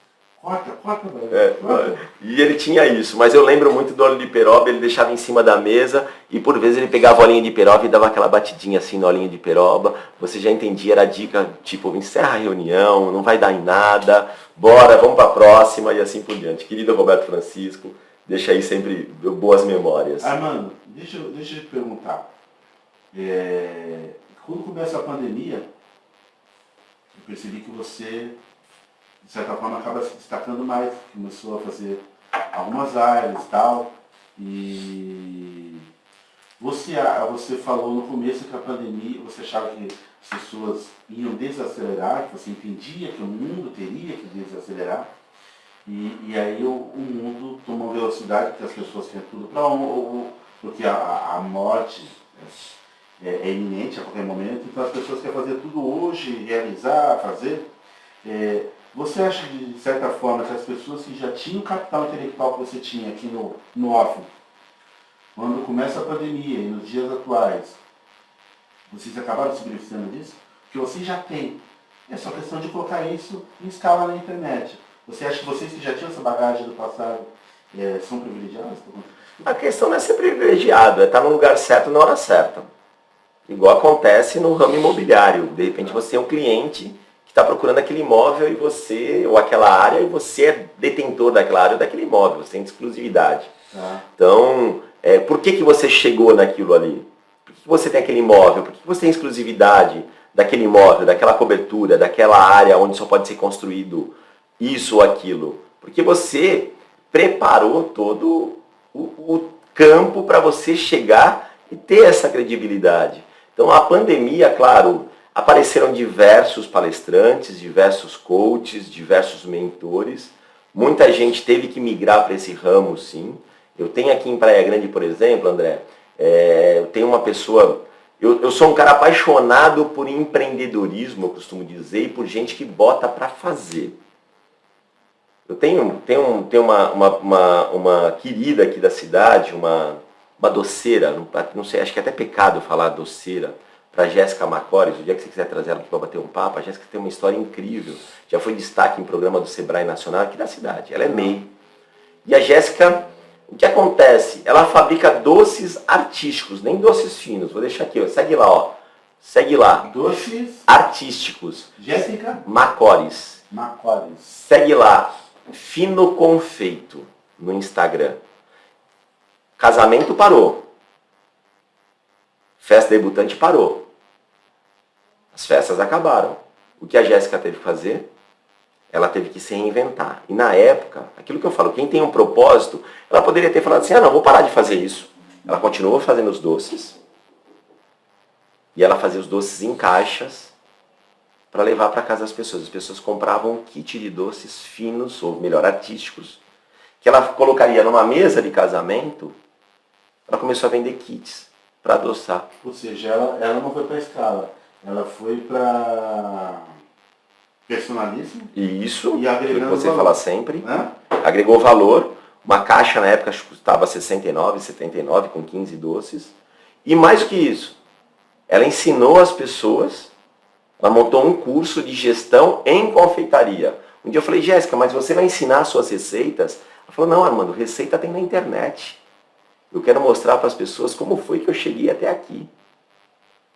[SPEAKER 2] Corta, velho.
[SPEAKER 3] E ele tinha isso, mas eu lembro muito do óleo de peroba, ele deixava em cima da mesa e por vezes ele pegava o olhinho de peroba e dava aquela batidinha assim no olhinho de peroba. Você já entendia, era a dica, tipo, encerra a reunião, não vai dar em nada, bora, vamos pra próxima e assim por diante. Querido Roberto Francisco, deixa aí sempre boas memórias.
[SPEAKER 2] Armando, deixa eu te perguntar. Quando começa a pandemia, eu percebi que você, de certa forma, acaba se destacando mais, começou a fazer algumas áreas e tal, e você falou no começo que a pandemia, você achava que as pessoas iam desacelerar, que você entendia que o mundo teria que desacelerar, e aí o mundo tomou velocidade, porque as pessoas querem tudo para porque a morte é iminente a qualquer momento, então as pessoas querem fazer tudo hoje, realizar, fazer. Você acha, de certa forma, que as pessoas que já tinham o capital intelectual que você tinha aqui no off, quando começa a pandemia e nos dias atuais, vocês acabaram se beneficiando disso? Porque vocês já têm. É só questão de colocar isso em escala na internet. Você acha que vocês que já tinham essa bagagem do passado são privilegiados?
[SPEAKER 3] A questão não é ser privilegiado, é estar no lugar certo na hora certa. Igual acontece no ramo imobiliário. De repente você é um cliente que está procurando aquele imóvel e você, ou aquela área, e você é detentor daquela área ou daquele imóvel, você tem exclusividade. Então, por que você chegou naquilo ali? Por que você tem aquele imóvel? Por que você tem exclusividade daquele imóvel, daquela cobertura, daquela área onde só pode ser construído isso ou aquilo? Porque você preparou todo o campo para você chegar e ter essa credibilidade. Então, a pandemia, claro, apareceram diversos palestrantes, diversos coaches, diversos mentores. Muita gente teve que migrar para esse ramo, sim. Eu tenho aqui em Praia Grande, por exemplo, André, eu tenho uma pessoa... Eu sou um cara apaixonado por empreendedorismo, eu costumo dizer, e por gente que bota para fazer. Eu tenho uma querida aqui da cidade, uma doceira, não sei, acho que é até pecado falar doceira, para Jéssica Macores. O dia que você quiser trazer ela aqui para bater um papo, a Jéssica tem uma história incrível. Já foi destaque em programa do Sebrae Nacional aqui da cidade. Ela é MEI. E a Jéssica, o que acontece? Ela fabrica doces artísticos, nem doces finos. Vou deixar aqui, ó. Segue lá, ó. Segue lá.
[SPEAKER 2] Doces
[SPEAKER 3] artísticos.
[SPEAKER 2] Jéssica
[SPEAKER 3] Macores. Segue lá. Fino Confeito no Instagram. Casamento parou. Festa debutante parou. As festas acabaram. O que a Jéssica teve que fazer? Ela teve que se reinventar. E na época, aquilo que eu falo, quem tem um propósito, ela poderia ter falado assim, não, vou parar de fazer isso. Ela continuou fazendo os doces. E ela fazia os doces em caixas para levar para casa das pessoas. As pessoas compravam um kit de doces finos, ou melhor, artísticos, que ela colocaria numa mesa de casamento. Ela começou a vender kits para adoçar.
[SPEAKER 2] Ou seja, ela não foi para escala, ela foi para personalíssimo.
[SPEAKER 3] Isso,
[SPEAKER 2] e agregando
[SPEAKER 3] que você
[SPEAKER 2] valor.
[SPEAKER 3] fala sempre. Agregou valor. Uma caixa na época custava R$ 69, R$ 79, com 15 doces. E mais do que isso, ela ensinou as pessoas, ela montou um curso de gestão em confeitaria. Um dia eu falei, Jéssica, mas você vai ensinar suas receitas? Ela falou, não, Armando, receita tem na internet. Eu quero mostrar para as pessoas como foi que eu cheguei até aqui.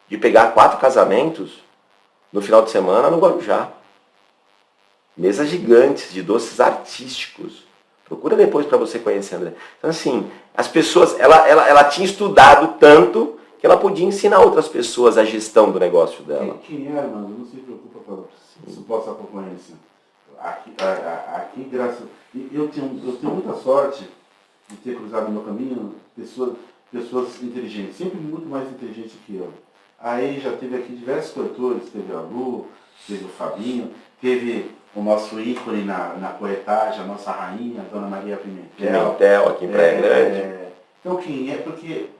[SPEAKER 3] De pegar 4 casamentos no final de semana no Guarujá. Mesas gigantes de doces artísticos. Procura depois para você conhecer, André. Então, assim, as pessoas, ela tinha estudado tanto que ela podia ensinar outras pessoas a gestão do negócio dela.
[SPEAKER 2] Quem é, Armando? Não se preocupa com a suposta concorrência. Aqui, graças... Eu tenho muita sorte de ter cruzado no meu caminho pessoas inteligentes, sempre muito mais inteligentes que eu. Aí já teve aqui diversos cantores, teve a Lu, teve o Fabinho, teve o nosso ícone na poetagem, a nossa rainha, a Dona Maria
[SPEAKER 3] Pimentel, aqui em Praia Grande.
[SPEAKER 2] Então quem é? Porque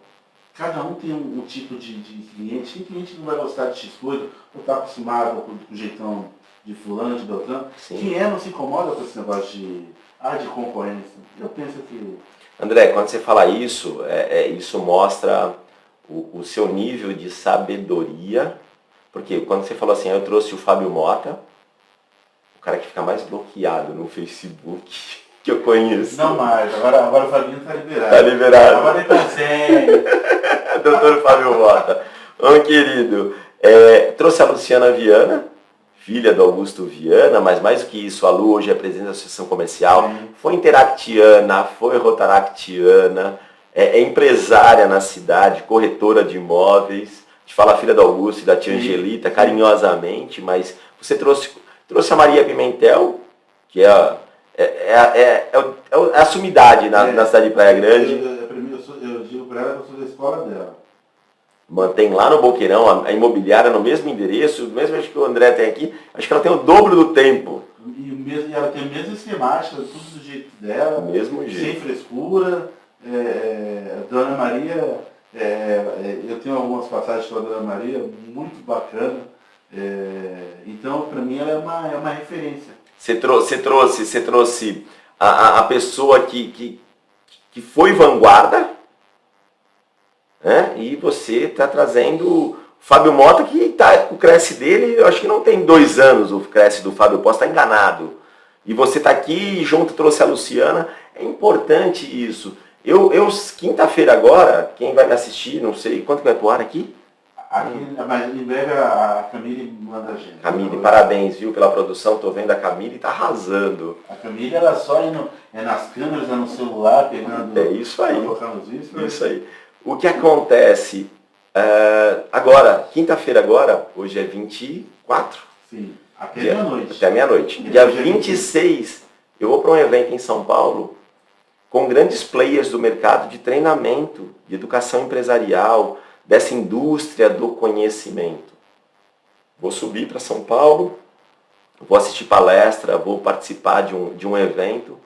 [SPEAKER 2] cada um tem um tipo de cliente. Tem cliente que não vai gostar de X coisa, ou está acostumado com o jeitão de fulano, de Beltrano.
[SPEAKER 3] Sim.
[SPEAKER 2] Quem é não se incomoda com esse negócio de concorrência. Eu penso que...
[SPEAKER 3] André, quando você fala isso, isso mostra o seu nível de sabedoria. Porque quando você falou assim, eu trouxe o Fábio Mota, o cara que fica mais bloqueado no Facebook que eu conheço.
[SPEAKER 2] Não mais, agora o Fabinho está liberado.
[SPEAKER 3] Está liberado.
[SPEAKER 2] Agora ele está sem.
[SPEAKER 3] Doutor Fábio Mota. Querido, trouxe a Luciana Viana, filha do Augusto Viana, mas mais do que isso, a Lu hoje é presidente da Associação Comercial, foi interactiana, foi rotaractiana, é empresária na cidade, corretora de imóveis. A gente fala filha do Augusto e da tia Angelita, carinhosamente, mas você trouxe a Maria Pimentel, que é a sumidade na cidade de Praia Grande.
[SPEAKER 2] Eu digo para ela que eu sou da escola dela.
[SPEAKER 3] Mantém lá no Boqueirão, a imobiliária no mesmo endereço, mesmo acho que o André tem aqui, acho que ela tem o dobro do tempo.
[SPEAKER 2] E ela tem a mesma esquemática, tudo do jeito dela,
[SPEAKER 3] mesmo jeito.
[SPEAKER 2] Sem frescura. Dona Maria, eu tenho algumas passagens com a Dona Maria, muito bacana. Então, para mim, ela é uma referência.
[SPEAKER 3] Você trouxe a pessoa que foi vanguarda, né? E você está trazendo o Fábio Mota, que o Cresce dele, eu acho que não tem 2 anos o Cresce do Fábio, posso estar enganado. E você está aqui, junto trouxe a Luciana, é importante isso. Eu quinta-feira agora, quem vai me assistir, não sei, quanto que vai pro ar aqui?
[SPEAKER 2] Mas em breve a Camille manda a gente.
[SPEAKER 3] Camille, parabéns, viu, pela produção, tô vendo a Camille, tá arrasando.
[SPEAKER 2] A Camille, ela só nas câmeras, no celular, pegando...
[SPEAKER 3] É isso aí.
[SPEAKER 2] Isso
[SPEAKER 3] aí. O que acontece agora, quinta-feira agora, hoje é 24?
[SPEAKER 2] Sim, até meia-noite.
[SPEAKER 3] Até meia-noite. Dia 26, eu vou para um evento em São Paulo com grandes players do mercado de treinamento, de educação empresarial, dessa indústria do conhecimento. Vou subir para São Paulo, vou assistir palestra, vou participar de um evento.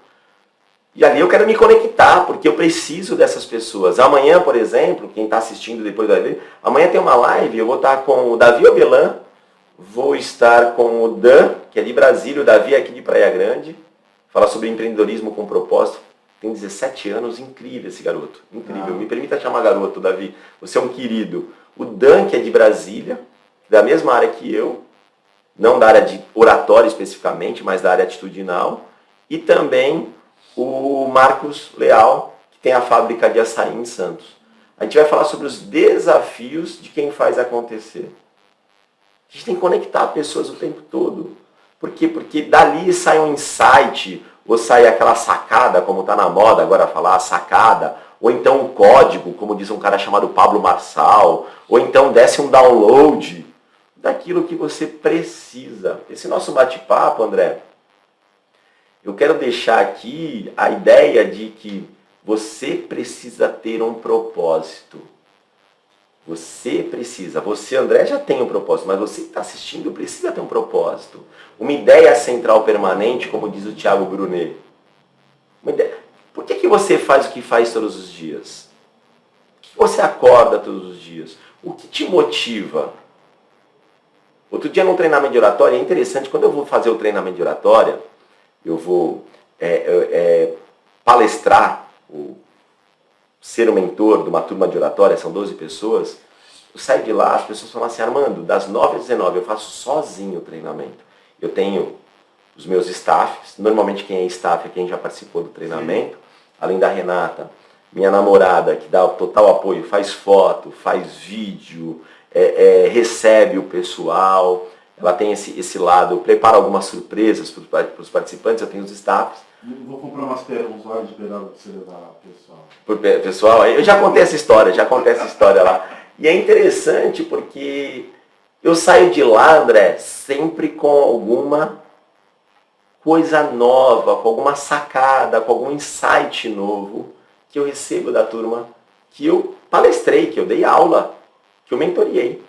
[SPEAKER 3] E ali eu quero me conectar, porque eu preciso dessas pessoas. Amanhã, por exemplo, quem está assistindo depois da live, amanhã tem uma live, eu vou estar com o Davi Obelan, vou estar com o Dan, que é de Brasília, o Davi é aqui de Praia Grande, falar sobre empreendedorismo com propósito. Tem 17 anos, incrível esse garoto, incrível. Me permita chamar garoto, Davi, você é um querido. O Dan, que é de Brasília, da mesma área que eu, não da área de oratória especificamente, mas da área atitudinal, e também o Marcos Leal, que tem a fábrica de açaí em Santos. A gente vai falar sobre os desafios de quem faz acontecer. A gente tem que conectar pessoas o tempo todo. Por quê? Porque dali sai um insight, ou sai aquela sacada, como está na moda agora falar, a sacada, ou então o código, como diz um cara chamado Pablo Marçal, ou então desce um download daquilo que você precisa. Esse nosso bate-papo, André, eu quero deixar aqui a ideia de que você precisa ter um propósito. Você, André, já tem um propósito, mas você que está assistindo precisa ter um propósito. Uma ideia central permanente, como diz o Thiago Brunet. Por que você faz o que faz todos os dias? Por que você acorda todos os dias? O que te motiva? Outro dia num treinamento de oratória, é interessante, quando eu vou fazer o treinamento de oratória, eu vou palestrar, ser o mentor de uma turma de oratória, são 12 pessoas, eu saio de lá, as pessoas falam assim, Armando, das 9 às 19 eu faço sozinho o treinamento. Eu tenho os meus staffs. Normalmente quem é staff é quem já participou do treinamento. Sim. Além da Renata, minha namorada, que dá o total apoio, faz foto, faz vídeo, recebe o pessoal. Ela tem esse lado, prepara algumas surpresas para os participantes, eu tenho os staffs.
[SPEAKER 2] Vou comprar uns olhos de pedal para você levar pessoal.
[SPEAKER 3] Pessoal, eu já contei essa história lá. E é interessante porque eu saio de lá, André, sempre com alguma coisa nova, com alguma sacada, com algum insight novo que eu recebo da turma, que eu palestrei, que eu dei aula, que eu mentoriei.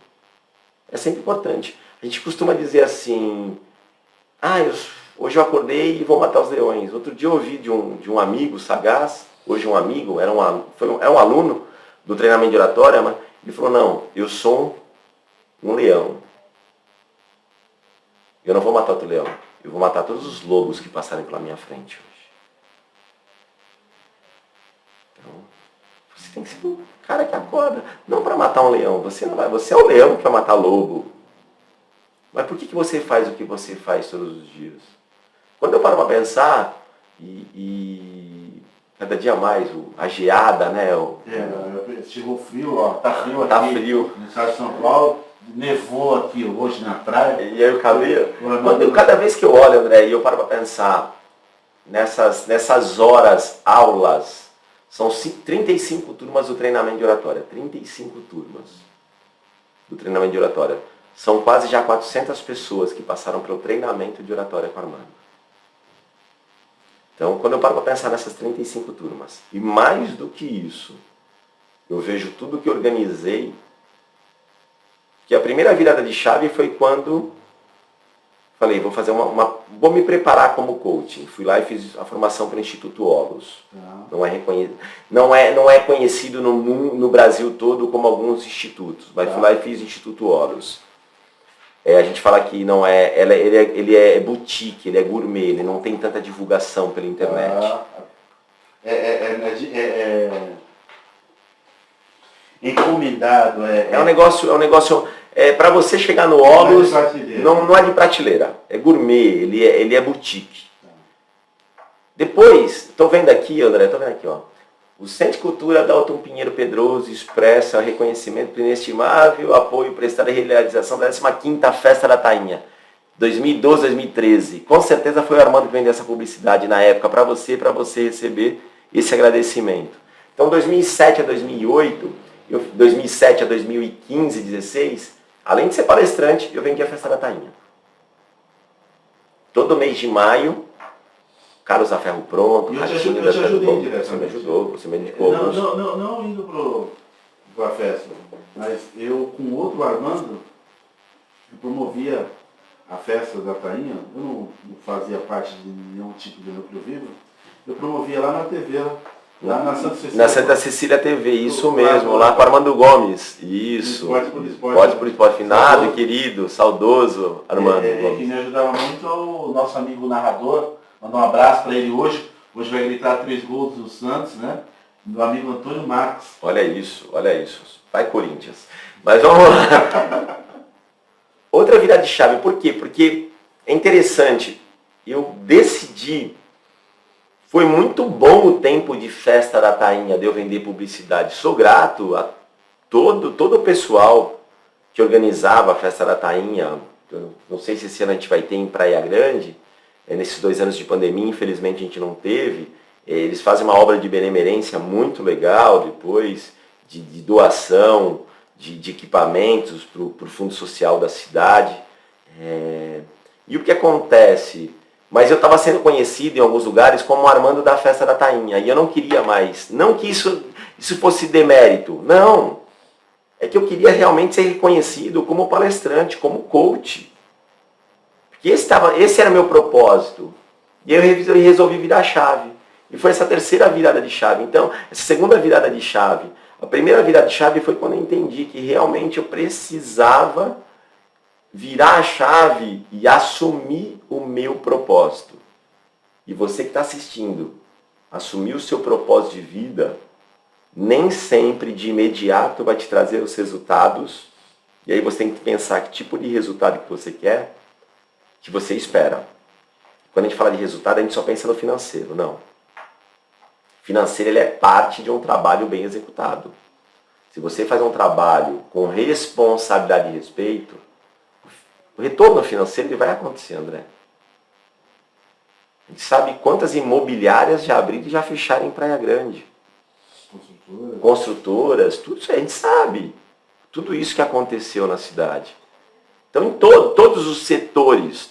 [SPEAKER 3] É sempre importante. A gente costuma dizer assim, hoje eu acordei e vou matar os leões. Outro dia eu ouvi de um amigo sagaz, hoje um amigo, é um aluno do treinamento de oratória, mas ele falou, não, eu sou um leão. Eu não vou matar outro leão, eu vou matar todos os lobos que passarem pela minha frente hoje. Então, você tem que ser um cara que acorda, não para matar um leão, você é o leão que vai matar lobo. Mas por que você faz o que você faz todos os dias? Quando eu paro para pensar, e cada dia mais, a geada, né?
[SPEAKER 2] Chegou frio, ó, tá frio aqui.
[SPEAKER 3] Tá frio.
[SPEAKER 2] No estado de São Paulo, nevou aqui hoje na praia.
[SPEAKER 3] E aí o cabelo. Cada vez que eu olho, André, e eu paro para pensar, nessas horas, aulas, são 35 turmas do treinamento de oratória. 35 turmas do treinamento de oratória. São quase já 400 pessoas que passaram pelo treinamento de oratória com Armando. Então, quando eu paro para pensar nessas 35 turmas, e mais do que isso, eu vejo tudo que organizei, que a primeira virada de chave foi quando falei, vou fazer vou me preparar como coaching. Fui lá e fiz a formação para o Instituto Holos. Não é conhecido no Brasil todo como alguns institutos, mas fui lá e fiz Instituto Holos. A gente fala que não ele é boutique, ele é gourmet, ele não tem tanta divulgação pela internet.
[SPEAKER 2] Encomendado.
[SPEAKER 3] É um negócio para você chegar no Holos, não é de prateleira, é gourmet, ele é boutique. Depois, estou vendo aqui, André, ó. O Centro de Cultura Dalton Pinheiro Pedroso expressa reconhecimento por inestimável apoio prestado à realização da 15ª Festa da Tainha, 2012-2013. Com certeza foi o Armando que vendeu essa publicidade na época para você receber esse agradecimento. Então, 2007 a 2008, 2007 a 2015, 2016, além de ser palestrante, eu vendi a Festa da Tainha. Todo mês de maio, Carlos a Ferro Pronto,
[SPEAKER 2] eu te ajudei diretamente.
[SPEAKER 3] Você me ajudou, você me indicou.
[SPEAKER 2] Não indo para a festa, mas eu com outro Armando, eu promovia a festa da Tainha, eu não fazia parte de nenhum tipo de núcleo vivo, eu promovia lá na TV, lá na Santa Cecília. Na
[SPEAKER 3] Santa Cecília TV, isso mesmo, lá com Armando Gomes. Isso. Esporte por Esporte. Finado e querido, saudoso Armando Gomes.
[SPEAKER 2] Que me ajudava muito o nosso amigo narrador. Mandar um abraço para ele hoje. Hoje vai gritar 3 gols do Santos, né? Meu amigo Antônio Marcos.
[SPEAKER 3] Olha isso. Vai Corinthians. Mas vamos lá. Outra virada de chave. Por quê? Porque é interessante. Eu decidi. Foi muito bom o tempo de Festa da Tainha, de eu vender publicidade. Sou grato a todo o pessoal que organizava a Festa da Tainha. Eu não sei se esse ano a gente vai ter em Praia Grande. Nesses 2 anos de pandemia, infelizmente a gente não teve. Eles fazem uma obra de benemerência muito legal depois, de doação de equipamentos para o Fundo Social da cidade. E o que acontece? Mas eu estava sendo conhecido em alguns lugares como o Armando da Festa da Tainha, e eu não queria mais. Não que isso fosse demérito, não. É que eu queria realmente ser reconhecido como palestrante, como coach. Esse era meu propósito. E eu resolvi virar a chave. E foi essa terceira virada de chave. Então, essa segunda virada de chave. A primeira virada de chave foi quando eu entendi que realmente eu precisava virar a chave e assumir o meu propósito. E você que está assistindo, assumir o seu propósito de vida, nem sempre de imediato vai te trazer os resultados. E aí você tem que pensar que tipo de resultado que você quer, que você espera. quando a gente fala de resultado, a gente só pensa no financeiro. Não. Financeiro ele é parte de um trabalho bem executado. Se você faz um trabalho com responsabilidade e respeito, o retorno financeiro ele vai acontecer, André. A gente sabe quantas imobiliárias já abriram e já fecharam em Praia Grande. Construtoras, tudo isso a gente sabe. Tudo isso que aconteceu na cidade. Então, em todos os setores.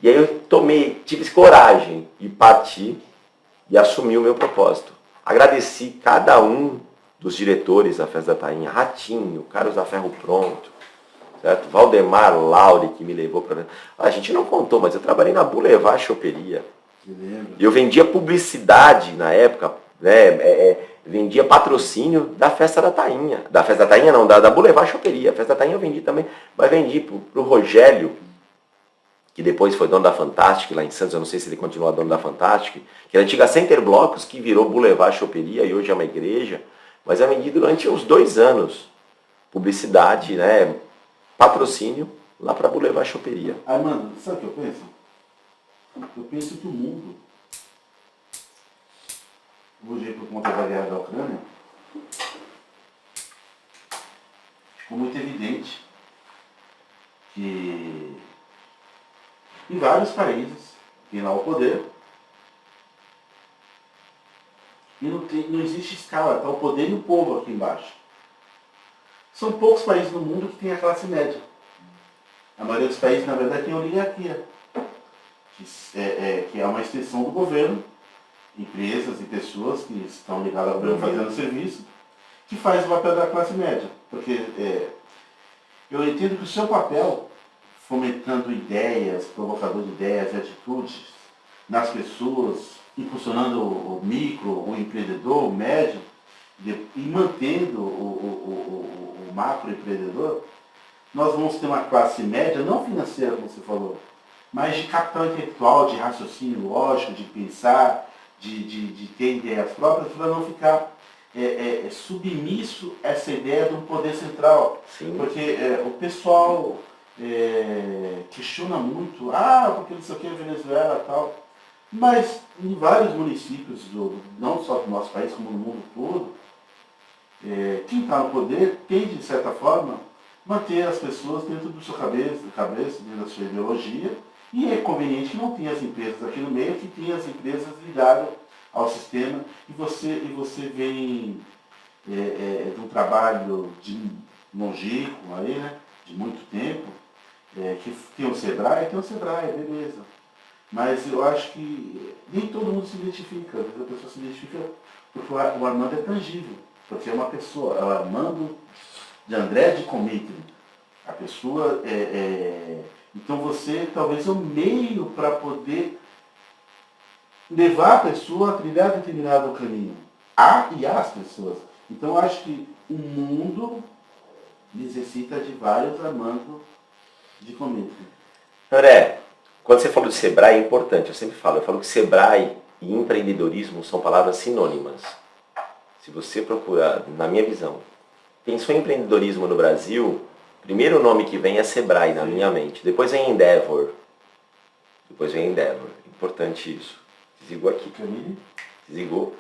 [SPEAKER 3] E aí eu tive coragem de partir e assumir o meu propósito. Agradeci cada um dos diretores da Festa da Tainha, Ratinho, Carlos da Ferro Pronto, certo? Valdemar Laure, que me levou para... A gente não contou, mas eu trabalhei na Boulevard Choperia. Eu vendia publicidade na época, né? Vendia patrocínio da Festa da Tainha. Da Festa da Tainha não, da Boulevard Choperia. A Festa da Tainha eu vendi também, mas vendi pro Rogério, que depois foi dono da Fantastic lá em Santos, eu não sei se ele continua dono da Fantastic, que era a antiga Center Blocos, que virou Boulevard Choperia e hoje é uma igreja, mas eu vendi durante uns 2 anos. Publicidade, né? Patrocínio lá para Boulevard Choperia.
[SPEAKER 2] Armando, sabe o que eu penso? Eu penso que o mundo, hoje por conta da guerra da Ucrânia, ficou muito evidente que em vários países tem lá o poder e não existe escala, está o poder e o povo aqui embaixo. São poucos países no mundo que tem a classe média. A maioria dos países, na verdade, tem oligarquia, que é uma extensão do governo, empresas e pessoas que estão ligadas ao governo fazendo serviço, que faz o papel da classe média. Porque eu entendo que o seu papel, fomentando ideias, provocador de ideias e atitudes nas pessoas, impulsionando o micro, o empreendedor, o médio, e mantendo o macro empreendedor, nós vamos ter uma classe média, não financeira, como você falou, mas de capital intelectual, de raciocínio lógico, de pensar, de ter ideias próprias, para não ficar submisso a essa ideia de um poder central.
[SPEAKER 3] Sim.
[SPEAKER 2] Porque o pessoal questiona muito, porque não sei o que, Venezuela e tal, mas em vários municípios, não só do nosso país, como no mundo todo, quem está no poder tem, de certa forma, manter as pessoas dentro da sua cabeça, dentro da sua ideologia, e é conveniente que não tenha as empresas aqui no meio, que tenha as empresas ligadas ao sistema, e você vem de um trabalho longínquo aí, né, de muito tempo, que tem o Sebrae, beleza. Mas eu acho que nem todo mundo se identifica, às vezes a pessoa se identifica porque o Armando é tangível, porque é uma pessoa, é o Armando de André de Comitri. A pessoa então você talvez é um meio para poder levar a pessoa a trilhar determinado caminho. E as pessoas. Então eu acho que o mundo necessita de vários Armando de Comitri.
[SPEAKER 3] André, quando você falou de Sebrae é importante, eu sempre falo que Sebrae e empreendedorismo são palavras sinônimas. Se você procurar, na minha visão, pensou em empreendedorismo no Brasil, o primeiro nome que vem é Sebrae na minha mente. Depois vem Endeavor. Importante isso. Desligou aqui. Desligou.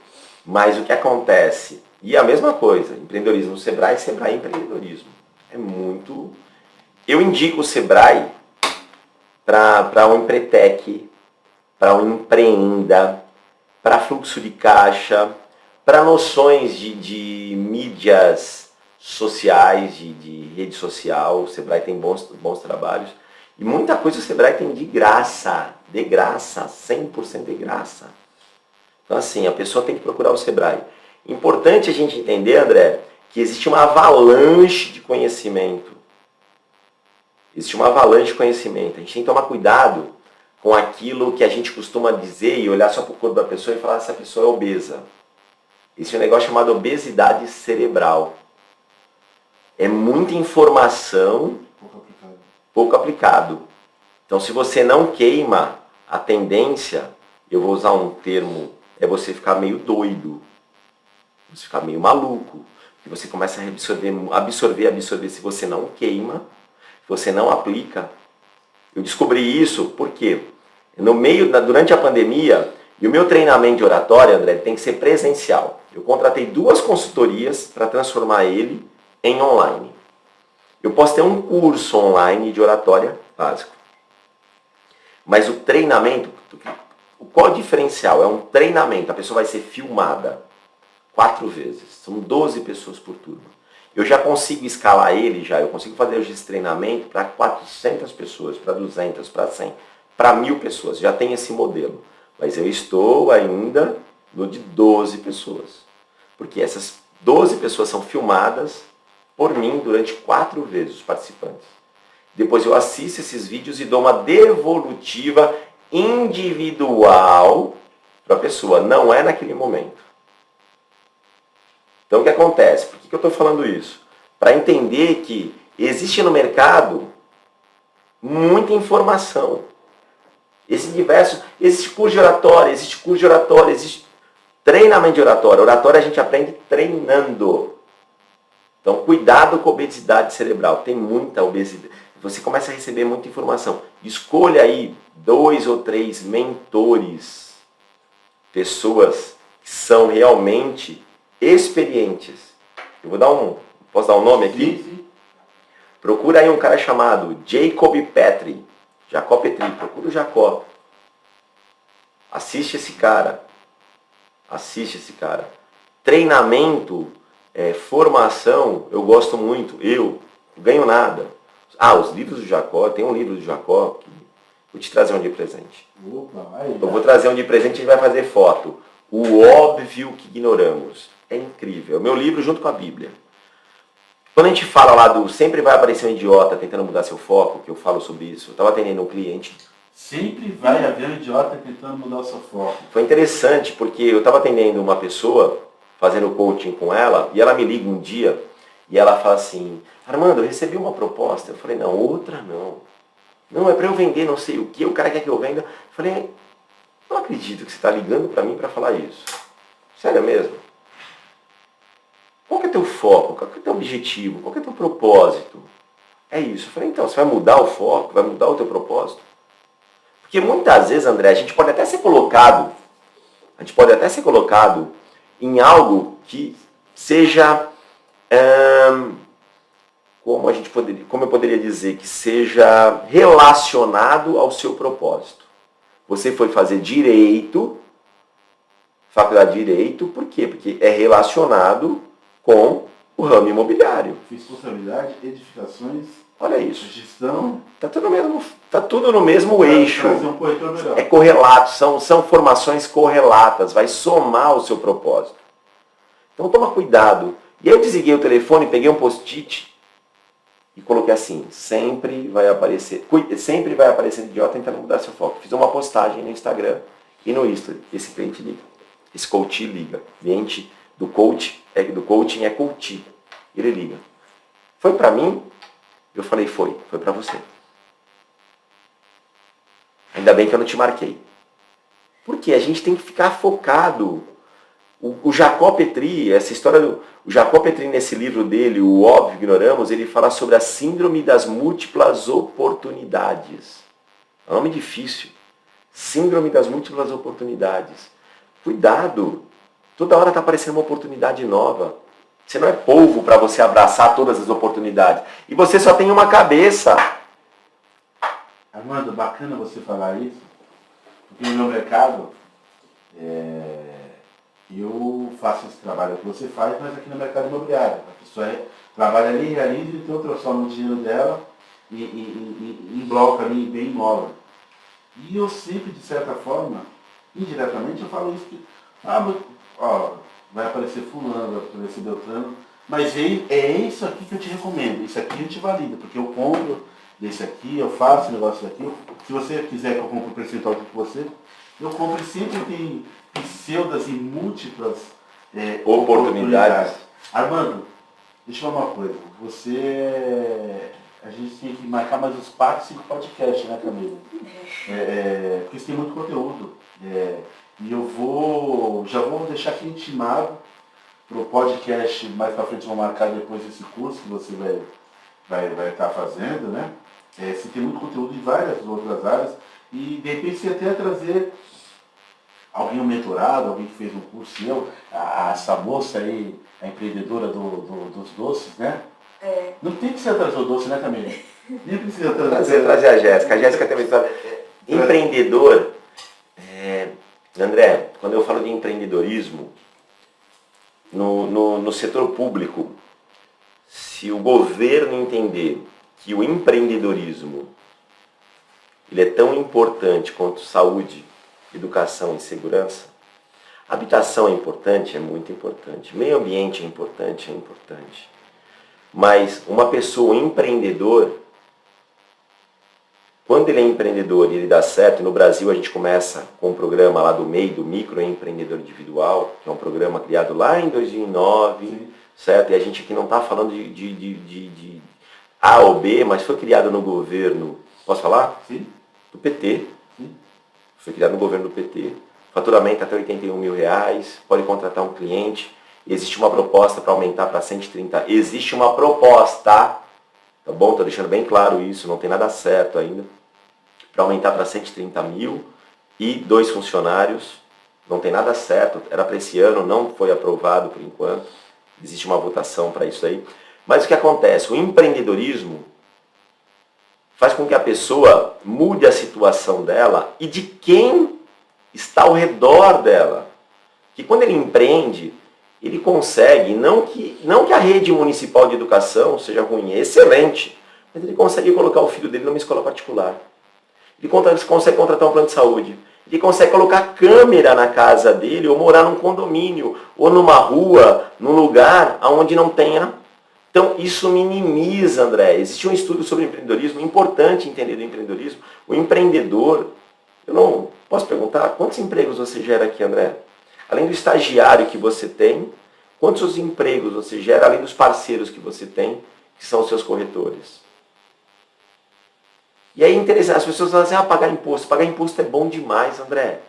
[SPEAKER 3] Mas o que acontece? E a mesma coisa, empreendedorismo Sebrae empreendedorismo. É muito... Eu indico o Sebrae para um Empretec, para um Empreenda, para fluxo de caixa, para noções de mídias sociais, de rede social. O Sebrae tem bons trabalhos. E muita coisa o Sebrae tem de graça, 100% de graça. Então assim, a pessoa tem que procurar o Sebrae. Importante a gente entender, André, que existe uma avalanche de conhecimento. A gente tem que tomar cuidado com aquilo que a gente costuma dizer e olhar só para o corpo da pessoa e falar se a pessoa é obesa. Esse é um negócio chamado obesidade cerebral. É muita informação, pouco aplicado. Então, se você não queima, a tendência, eu vou usar um termo, é você ficar meio doido. Você ficar meio maluco. Porque você começa a absorver. Se você não queima, se você não aplica, Eu descobri isso porque durante a pandemia, e o meu treinamento de oratória, André, tem que ser presencial. Eu contratei 2 consultorias para transformar ele em online. Eu posso ter um curso online de oratória básico. Mas o treinamento, qual é o diferencial? É um treinamento, a pessoa vai ser filmada 4 vezes. São 12 pessoas por turma. Eu já consigo escalar ele, eu consigo fazer esse treinamento para 400 pessoas, para 200, para 100, para 1000 pessoas. Já tem esse modelo. Mas eu estou ainda no de 12 pessoas. Porque essas 12 pessoas são filmadas por mim durante 4 vezes, os participantes. Depois eu assisto esses vídeos e dou uma devolutiva individual para a pessoa. Não é naquele momento. Então o que acontece? Por que eu estou falando isso? Para entender que existe no mercado muita informação. Existe curso de oratória, existe treinamento de oratória. Oratória a gente aprende treinando. Então cuidado com a obesidade cerebral. Tem muita obesidade. Você começa a receber muita informação. Escolha aí 2 ou 3 mentores. Pessoas que são realmente experientes. Posso dar um nome aqui?
[SPEAKER 2] Sim.
[SPEAKER 3] Procura aí um cara chamado Jacó Petri. Procura o Jacó. Assiste esse cara. Treinamento, formação, eu gosto muito. Eu não ganho nada. Os livros do Jacó, tem um livro do Jacó que vou te trazer um de presente. Eu vou trazer um de presente e a gente vai fazer foto. O óbvio que ignoramos. É incrível. É o meu livro junto com a Bíblia. Quando a gente fala lá do sempre vai aparecer um idiota tentando mudar seu foco, que eu falo sobre isso, eu estava atendendo um cliente.
[SPEAKER 2] Sempre vai haver um idiota tentando mudar o seu foco.
[SPEAKER 3] Foi interessante porque eu estava atendendo uma pessoa, fazendo coaching com ela, e ela me liga um dia e ela fala assim, Armando, eu recebi uma proposta. Eu falei, não, outra não. Não, é para eu vender não sei o que, o cara quer que eu venda. Eu falei, não acredito que você está ligando para mim para falar isso. Sério mesmo? Qual que é teu foco? Qual que é teu objetivo? Qual que é teu propósito? É isso. Eu falei, então, você vai mudar o foco? Vai mudar o teu propósito? Porque muitas vezes, André, a gente pode até ser colocado em algo que seja, como eu poderia dizer, que seja relacionado ao seu propósito. Você foi fazer direito, faculdade de direito, por quê? Porque é relacionado com o ramo imobiliário.
[SPEAKER 2] Responsabilidade, edificações,
[SPEAKER 3] olha isso.
[SPEAKER 2] Gestão.
[SPEAKER 3] Tá tudo no mesmo eixo. É correlato, são formações correlatas, vai somar o seu propósito. Então toma cuidado. E aí eu desliguei o telefone, peguei um post-it e coloquei assim, sempre vai aparecer idiota tentando mudar seu foco. Fiz uma postagem no Instagram e no Insta. Esse cliente liga. Esse coach liga. Cliente do coaching é coach. Ele liga. Foi para mim? Eu falei, foi para você. Ainda bem que eu não te marquei. Porque a gente tem que ficar focado. O Jacó Petri, essa história o Jacó Petri nesse livro dele, O Óbvio que Ignoramos, ele fala sobre a síndrome das múltiplas oportunidades. É um nome difícil. Síndrome das múltiplas oportunidades. Cuidado. Toda hora está aparecendo uma oportunidade nova. Você não é polvo para você abraçar todas as oportunidades. E você só tem uma cabeça.
[SPEAKER 2] Armando, bacana você falar isso. Porque no meu mercado, eu faço esse trabalho que você faz, mas aqui no mercado imobiliário. A pessoa trabalha ali, realiza, então transforma o dinheiro dela em bloco ali, em bem imóvel. E eu sempre, de certa forma, indiretamente, eu falo isso que, vai aparecer fulano, vai aparecer Beltrano, mas é isso aqui que eu te recomendo, isso aqui eu te valido, porque eu compro desse aqui, eu faço negócio daqui, se você quiser que eu compre um percentual aqui com você, eu compro e sempre tem pseudas e múltiplas oportunidades. Armando, deixa eu falar uma coisa, a gente tem que marcar mais uns 4, 5 podcasts, né, Camila? Porque isso tem muito conteúdo. E já vou deixar aqui intimado para o podcast, mais para frente vou marcar depois esse curso que você vai estar fazendo, né? você tem muito conteúdo em várias outras áreas e de repente você até trazer alguém mentorado, alguém que fez um curso seu, essa moça aí, a empreendedora dos doces, né? Não tem que ser trazer o doce, né, Camila? Nem precisa
[SPEAKER 3] trazer a Jéssica. A Jéssica tem uma história. Empreendedor, André, quando eu falo de empreendedorismo, no setor público, se o governo entender que o empreendedorismo ele é tão importante quanto saúde, educação e segurança, habitação é importante, é muito importante, meio ambiente é importante, mas uma pessoa, um empreendedor, quando ele é empreendedor e ele dá certo, e no Brasil a gente começa com um programa lá do MEI, do Microempreendedor Individual, que é um programa criado lá em 2009, sim, certo? E a gente aqui não está falando de A ou B, mas foi criado no governo, posso falar?
[SPEAKER 2] Sim.
[SPEAKER 3] Do PT. Sim. Foi criado no governo do PT. Faturamento até R$81 mil, pode contratar um cliente. Existe uma proposta para aumentar para 130. Existe uma proposta, tá bom? Estou deixando bem claro isso, não tem nada certo ainda. Para aumentar para 130 mil e 2 funcionários. Não tem nada certo, era para esse ano, não foi aprovado por enquanto. Existe uma votação para isso aí. Mas o que acontece? O empreendedorismo faz com que a pessoa mude a situação dela e de quem está ao redor dela. Que quando ele empreende, ele consegue, não que a rede municipal de educação seja ruim, é excelente, mas ele consegue colocar o filho dele numa escola particular. Ele consegue contratar um plano de saúde. Ele consegue colocar câmera na casa dele, ou morar num condomínio, ou numa rua, num lugar onde não tenha. Então, isso minimiza, André. Existe um estudo sobre empreendedorismo, importante entender do empreendedorismo. O empreendedor, eu não posso perguntar, quantos empregos você gera aqui, André? Além do estagiário que você tem, quantos empregos você gera, além dos parceiros que você tem, que são os seus corretores? E aí é interessante, as pessoas falam assim, pagar imposto. Pagar imposto é bom demais, André.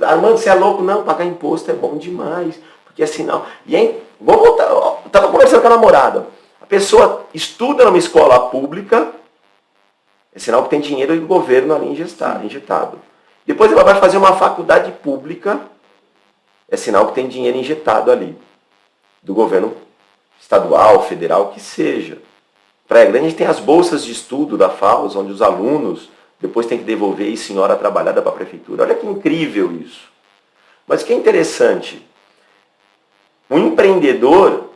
[SPEAKER 3] Armando, você é louco? Não, pagar imposto é bom demais. Porque é sinal. E aí, vamos voltar. Estava conversando com a namorada. A pessoa estuda numa escola pública, é sinal que tem dinheiro do governo ali injetado. Depois ela vai fazer uma faculdade pública, é sinal que tem dinheiro injetado ali. Do governo estadual, federal, que seja. Praia Grande a gente tem as bolsas de estudo da FAUS, onde os alunos depois têm que devolver isso em hora trabalhada para a prefeitura. Olha que incrível isso. Mas o que é interessante, o empreendedor,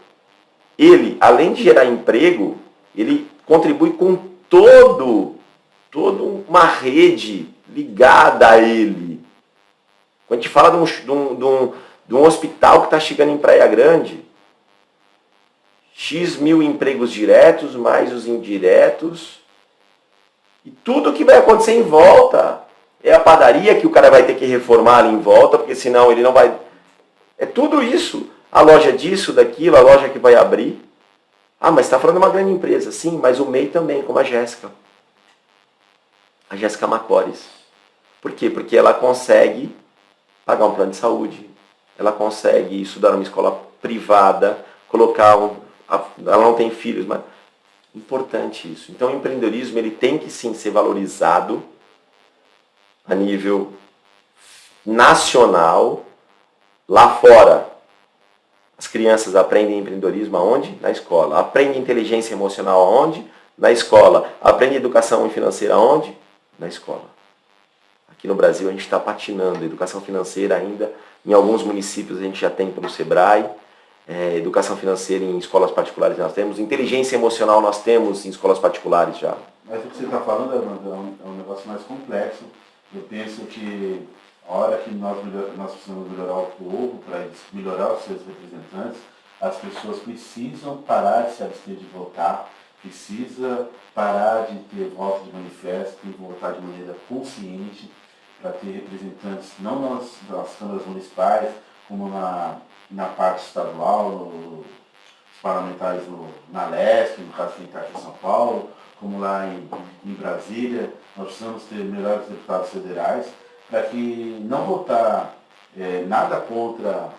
[SPEAKER 3] ele, além de gerar emprego, ele contribui com toda uma rede ligada a ele. Quando a gente fala de um hospital que está chegando em Praia Grande, X mil empregos diretos, mais os indiretos. E tudo que vai acontecer em volta. É a padaria que o cara vai ter que reformar ali em volta, porque senão ele não vai... É tudo isso. A loja disso, daquilo, a loja que vai abrir. Mas está falando de uma grande empresa. Sim, mas o MEI também, como a Jéssica. A Jéssica Macores. Por quê? Porque ela consegue pagar um plano de saúde. Ela consegue estudar numa escola privada, colocar ela não tem filhos, mas importante isso. Então o empreendedorismo ele tem que sim ser valorizado a nível nacional. Lá fora, as crianças aprendem empreendedorismo aonde? Na escola. Aprendem inteligência emocional aonde? Na escola. Aprendem educação financeira aonde? Na escola. Aqui no Brasil a gente está patinando. Educação financeira ainda, em alguns municípios a gente já tem pelo Sebrae. Educação financeira em escolas particulares nós temos, inteligência emocional nós temos em escolas particulares já.
[SPEAKER 2] Mas o que você está falando, Armando, é um negócio mais complexo. Eu penso que a hora que nós precisamos melhorar o povo, para melhorar os seus representantes, as pessoas precisam parar de se abster de votar, precisa parar de ter voto de manifesto e votar de maneira consciente, para ter representantes não nas câmaras municipais, como na parte estadual, os parlamentares na Leste, no caso que está aqui em São Paulo, como lá em Brasília. Nós precisamos ter melhores deputados federais para que não votar nada contra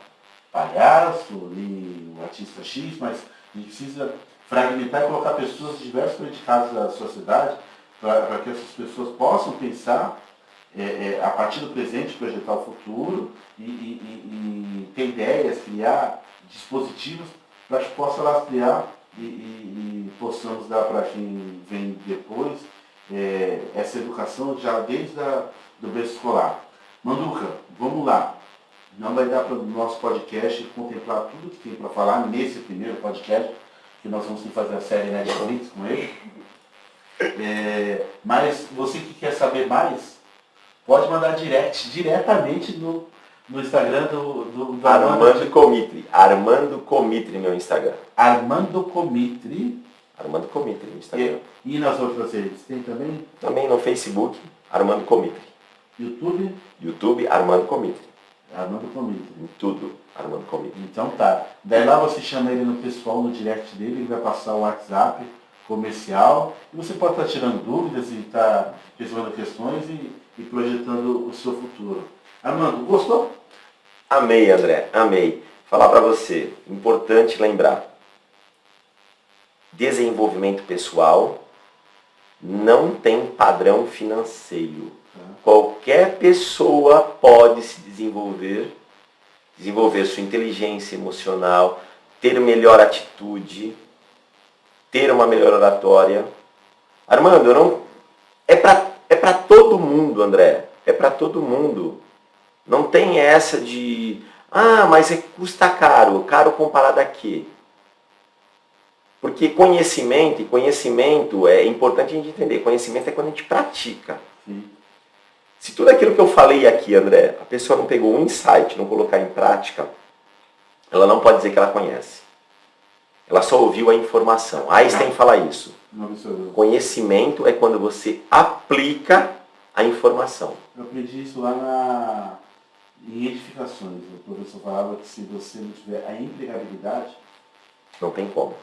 [SPEAKER 2] palhaço, nem o artista X, mas a gente precisa fragmentar e colocar pessoas de diversos predicados da sociedade para que essas pessoas possam pensar a partir do presente, projetar o futuro e ter ideias, criar dispositivos para que possa lastrear e possamos dar para quem vem depois essa educação já desde do berço escolar. Manduca, vamos lá. Não vai dar para o nosso podcast contemplar tudo que tem para falar nesse primeiro podcast, que nós vamos fazer a série Netflix com ele. Mas você que quer saber mais, pode mandar diretamente no Instagram do
[SPEAKER 3] Armando Comitri. Armando Comitri, meu Instagram.
[SPEAKER 2] Armando Comitri.
[SPEAKER 3] Armando Comitri no Instagram.
[SPEAKER 2] E nas outras redes? Tem também?
[SPEAKER 3] Também no Facebook, Armando Comitri.
[SPEAKER 2] YouTube?
[SPEAKER 3] YouTube, Armando Comitri.
[SPEAKER 2] Armando Comitri.
[SPEAKER 3] Em tudo, Armando Comitri.
[SPEAKER 2] Então tá. Daí lá você chama ele no pessoal, no direct dele, ele vai passar o WhatsApp comercial. E você pode estar tirando dúvidas e estar respondendo questões e projetando o seu futuro. Armando, gostou?
[SPEAKER 3] Amei, André, amei. Falar para você, importante lembrar. Desenvolvimento pessoal não tem padrão financeiro. Qualquer pessoa pode se desenvolver sua inteligência emocional, ter melhor atitude, ter uma melhor oratória. Armando, não é para todo mundo, André. É para todo mundo. Não tem essa de, mas custa caro. Caro comparado a quê? Porque conhecimento é importante a gente entender. Conhecimento é quando a gente pratica.
[SPEAKER 2] Sim.
[SPEAKER 3] Se tudo aquilo que eu falei aqui, André, a pessoa não pegou um insight, não colocar em prática, ela não pode dizer que ela conhece. Ela só ouviu a informação. Einstein fala isso. Conhecimento é quando você aplica a informação.
[SPEAKER 2] Eu aprendi isso lá em edificações. O professor falava que se você não tiver a empregabilidade,
[SPEAKER 3] não tem como.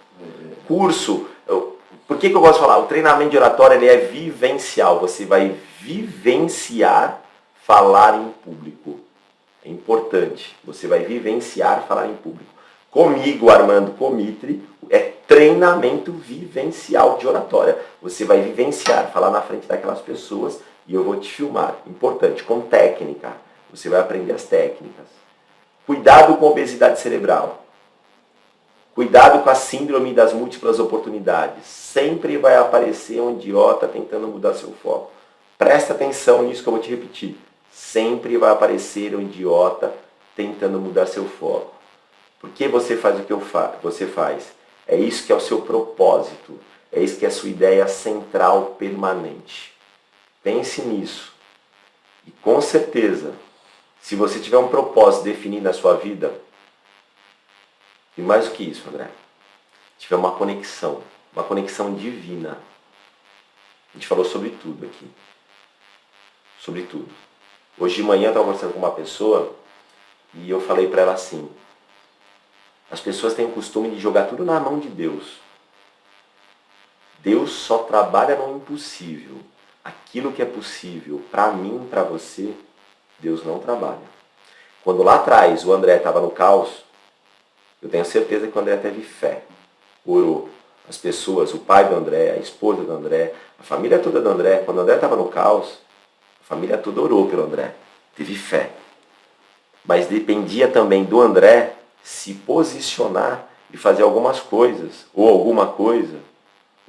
[SPEAKER 3] Curso, por que eu gosto de falar? O treinamento de oratória ele é vivencial. Você vai vivenciar falar em público. É importante. Você vai vivenciar falar em público. Comigo, Armando Comitri, é treinamento vivencial de oratória. Você vai vivenciar, falar na frente daquelas pessoas e eu vou te filmar. Importante, com técnica. Você vai aprender as técnicas. Cuidado com a obesidade cerebral. Cuidado com a síndrome das múltiplas oportunidades. Sempre vai aparecer um idiota tentando mudar seu foco. Presta atenção nisso que eu vou te repetir. Sempre vai aparecer um idiota tentando mudar seu foco. Por que você faz o que você faz? É isso que é o seu propósito. É isso que é a sua ideia central permanente. Pense nisso. E com certeza, se você tiver um propósito definido na sua vida, e mais do que isso, André, tiver uma conexão divina. A gente falou sobre tudo aqui. Sobre tudo. Hoje de manhã eu estava conversando com uma pessoa e eu falei para ela assim, as pessoas têm o costume de jogar tudo na mão de Deus. Deus só trabalha no impossível. Aquilo que é possível para mim, para você, Deus não trabalha. Quando lá atrás o André estava no caos, eu tenho certeza que o André teve fé. Orou. As pessoas, o pai do André, a esposa do André, a família toda do André, quando o André estava no caos, a família toda orou pelo André. Teve fé. Mas dependia também do André se posicionar e fazer algumas coisas, ou alguma coisa,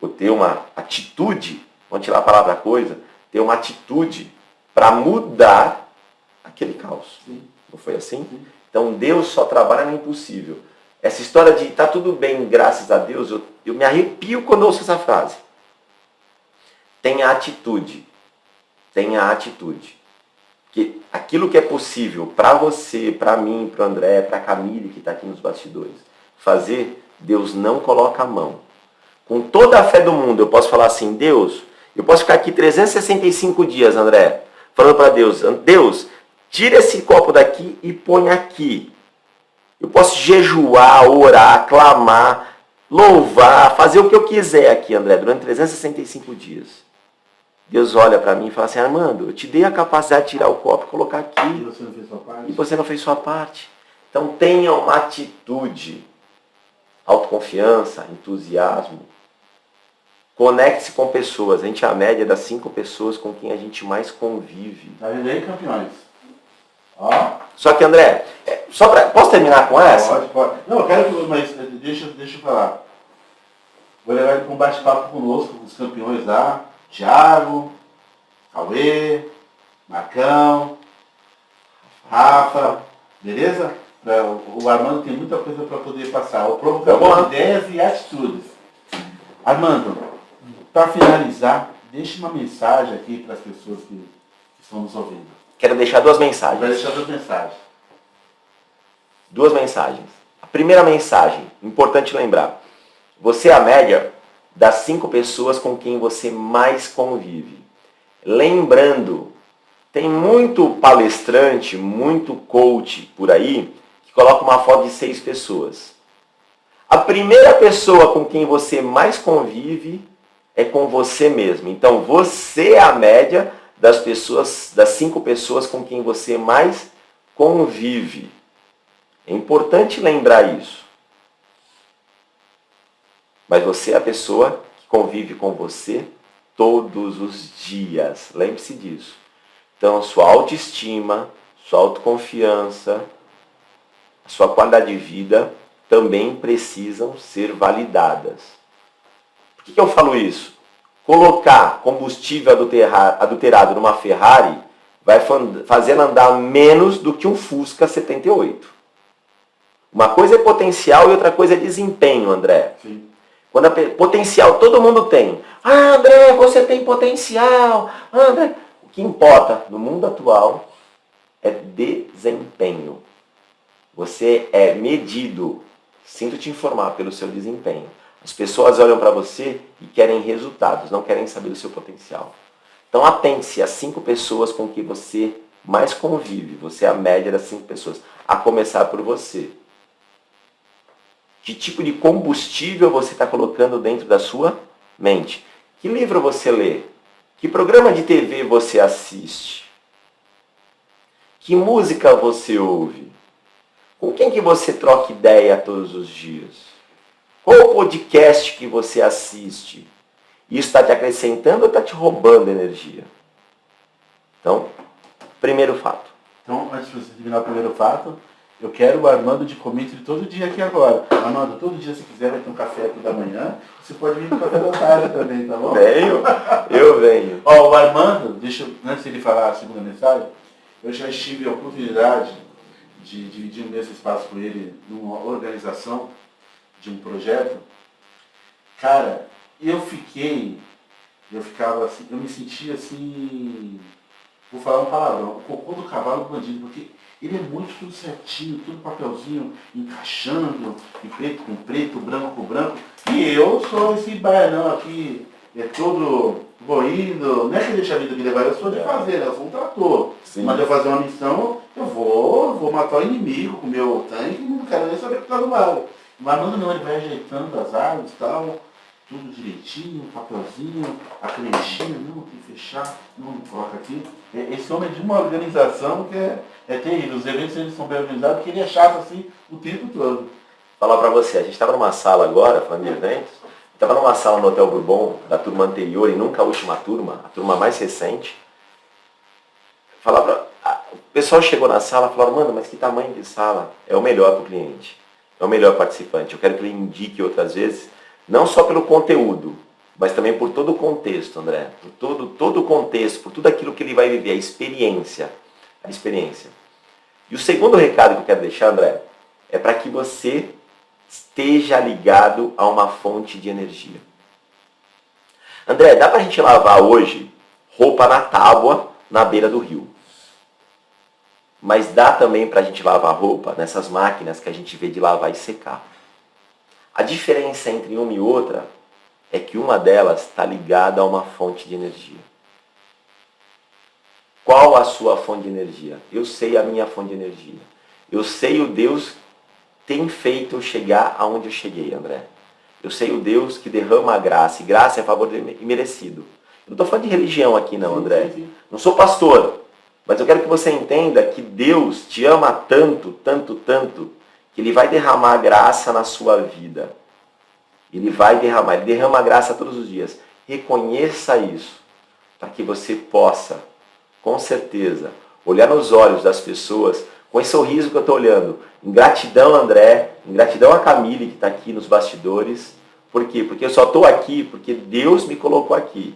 [SPEAKER 3] ou ter uma atitude, vamos tirar a palavra coisa, ter uma atitude para mudar aquele caos.
[SPEAKER 2] Sim.
[SPEAKER 3] Não foi assim?
[SPEAKER 2] Sim.
[SPEAKER 3] Então Deus só trabalha no impossível. Essa história de tá tudo bem, graças a Deus, eu me arrepio quando ouço essa frase. Tenha atitude. Tenha atitude. Porque aquilo que é possível para você, para mim, para o André, para a Camille, que está aqui nos bastidores, fazer, Deus não coloca a mão. Com toda a fé do mundo, eu posso falar assim, Deus, eu posso ficar aqui 365 dias, André, falando para Deus, Deus, tira esse copo daqui e põe aqui. Eu posso jejuar, orar, clamar, louvar, fazer o que eu quiser aqui, André, durante 365 dias. Deus olha para mim e fala assim, Armando, eu te dei a capacidade de tirar o copo e colocar aqui.
[SPEAKER 2] E você não fez sua parte?
[SPEAKER 3] E você não fez sua parte. Então tenha uma atitude. autoconfiança, entusiasmo. Conecte-se com pessoas. A gente é a média das 5 pessoas com quem a gente mais convive.
[SPEAKER 2] Tá vendo aí, campeões? Ó.
[SPEAKER 3] Só que, André, posso terminar com essa?
[SPEAKER 2] Pode. Não, eu quero, mas deixa eu falar. Vou levar ele para um bate-papo conosco, com os campeões lá. Thiago, Cauê, Marcão, Rafa, beleza? O Armando tem muita coisa para poder passar. O provocador de ideias e atitudes. Armando, para finalizar, deixe uma mensagem aqui para as pessoas que estão nos ouvindo.
[SPEAKER 3] Quero deixar 2 mensagens.
[SPEAKER 2] Vai deixar 2 mensagens.
[SPEAKER 3] 2 mensagens. A primeira mensagem, importante lembrar. Você é a média das 5 pessoas com quem você mais convive. Lembrando, tem muito palestrante, muito coach por aí, que coloca uma foto de 6 pessoas. A primeira pessoa com quem você mais convive é com você mesmo. Então, você é a média das 5 pessoas com quem você mais convive. É importante lembrar isso. Mas você é a pessoa que convive com você todos os dias. Lembre-se disso. Então, sua autoestima, sua autoconfiança, a sua qualidade de vida também precisam ser validadas. Por que eu falo isso? Colocar combustível adulterado numa Ferrari vai fazer ela andar menos do que um Fusca 78. Uma coisa é potencial e outra coisa é desempenho, André.
[SPEAKER 2] Sim.
[SPEAKER 3] Potencial todo mundo tem. Ah, André, você tem potencial. Ah, André. O que importa no mundo atual é desempenho. Você é medido, sinto te informar, pelo seu desempenho. As pessoas olham para você e querem resultados, não querem saber do seu potencial. Então atente-se às 5 pessoas com que você mais convive. Você é a média das 5 pessoas. A começar por você. Que tipo de combustível você está colocando dentro da sua mente? Que livro você lê? Que programa de TV você assiste? Que música você ouve? Com quem que você troca ideia todos os dias? Qual o podcast que você assiste? Isso está te acrescentando ou está te roubando energia? Então, primeiro fato.
[SPEAKER 2] Então, antes de você terminar o primeiro fato, eu quero o Armando de comitê todo dia aqui agora. Armando, todo dia se quiser vai ter um café aqui da manhã. Você pode vir no café da tarde também, tá bom?
[SPEAKER 3] Eu venho.
[SPEAKER 2] Ó, o Armando, antes de ele falar a segunda mensagem, eu já tive a oportunidade de dividir o mesmo espaço com ele numa organização de um projeto. Cara, eu ficava assim, eu me sentia assim, vou falar um palavrão, o cocô do cavalo do bandido, porque ele é muito tudo certinho, tudo papelzinho encaixando, de preto com preto, branco com branco. E eu sou esse baianão aqui, é todo boído, não é que deixa a vida me levar, eu sou de fazer, eu sou um trator.
[SPEAKER 3] Sim.
[SPEAKER 2] Mas eu fazer uma missão, eu vou matar o inimigo com o meu tanque e não quero nem saber o que está do lado. Mas não, ele vai ajeitando as árvores e tal, tudo direitinho, papelzinho, a canetinha, não, tem que fechar, não coloca aqui. Esse homem é de uma organização que é terrível. Os eventos eles são bem organizados, porque ele é chato assim o tempo todo.
[SPEAKER 3] Falar para você, a gente estava numa sala agora, falando de eventos, estava numa sala no Hotel Bourbon, da turma anterior e nunca a última turma, a turma mais recente. O pessoal chegou na sala e falou, mano, mas que tamanho de sala? É o melhor para o cliente, é o melhor participante. Eu quero que ele indique outras vezes, não só pelo conteúdo, mas também por todo o contexto, André. Por todo o contexto, por tudo aquilo que ele vai viver, a experiência. E o segundo recado que eu quero deixar, André, é para que você esteja ligado a uma fonte de energia. André, dá para a gente lavar hoje roupa na tábua, na beira do rio. Mas dá também para a gente lavar roupa nessas máquinas que a gente vê de lavar e secar. A diferença entre uma e outra é que uma delas está ligada a uma fonte de energia. Qual a sua fonte de energia? Eu sei a minha fonte de energia. Eu sei o Deus que tem feito eu chegar aonde eu cheguei, André. Eu sei o Deus que derrama a graça, e graça é a favor do imerecido. Eu não estou falando de religião aqui não, André.
[SPEAKER 2] Sim.
[SPEAKER 3] Não sou pastor, mas eu quero que você entenda que Deus te ama tanto, tanto, tanto, que Ele vai derramar graça na sua vida. Ele derrama graça todos os dias. Reconheça isso, para que você possa, com certeza, olhar nos olhos das pessoas com esse sorriso que eu estou olhando. Em gratidão, André, em gratidão a Camille, que está aqui nos bastidores. Por quê? Porque eu só estou aqui porque Deus me colocou aqui.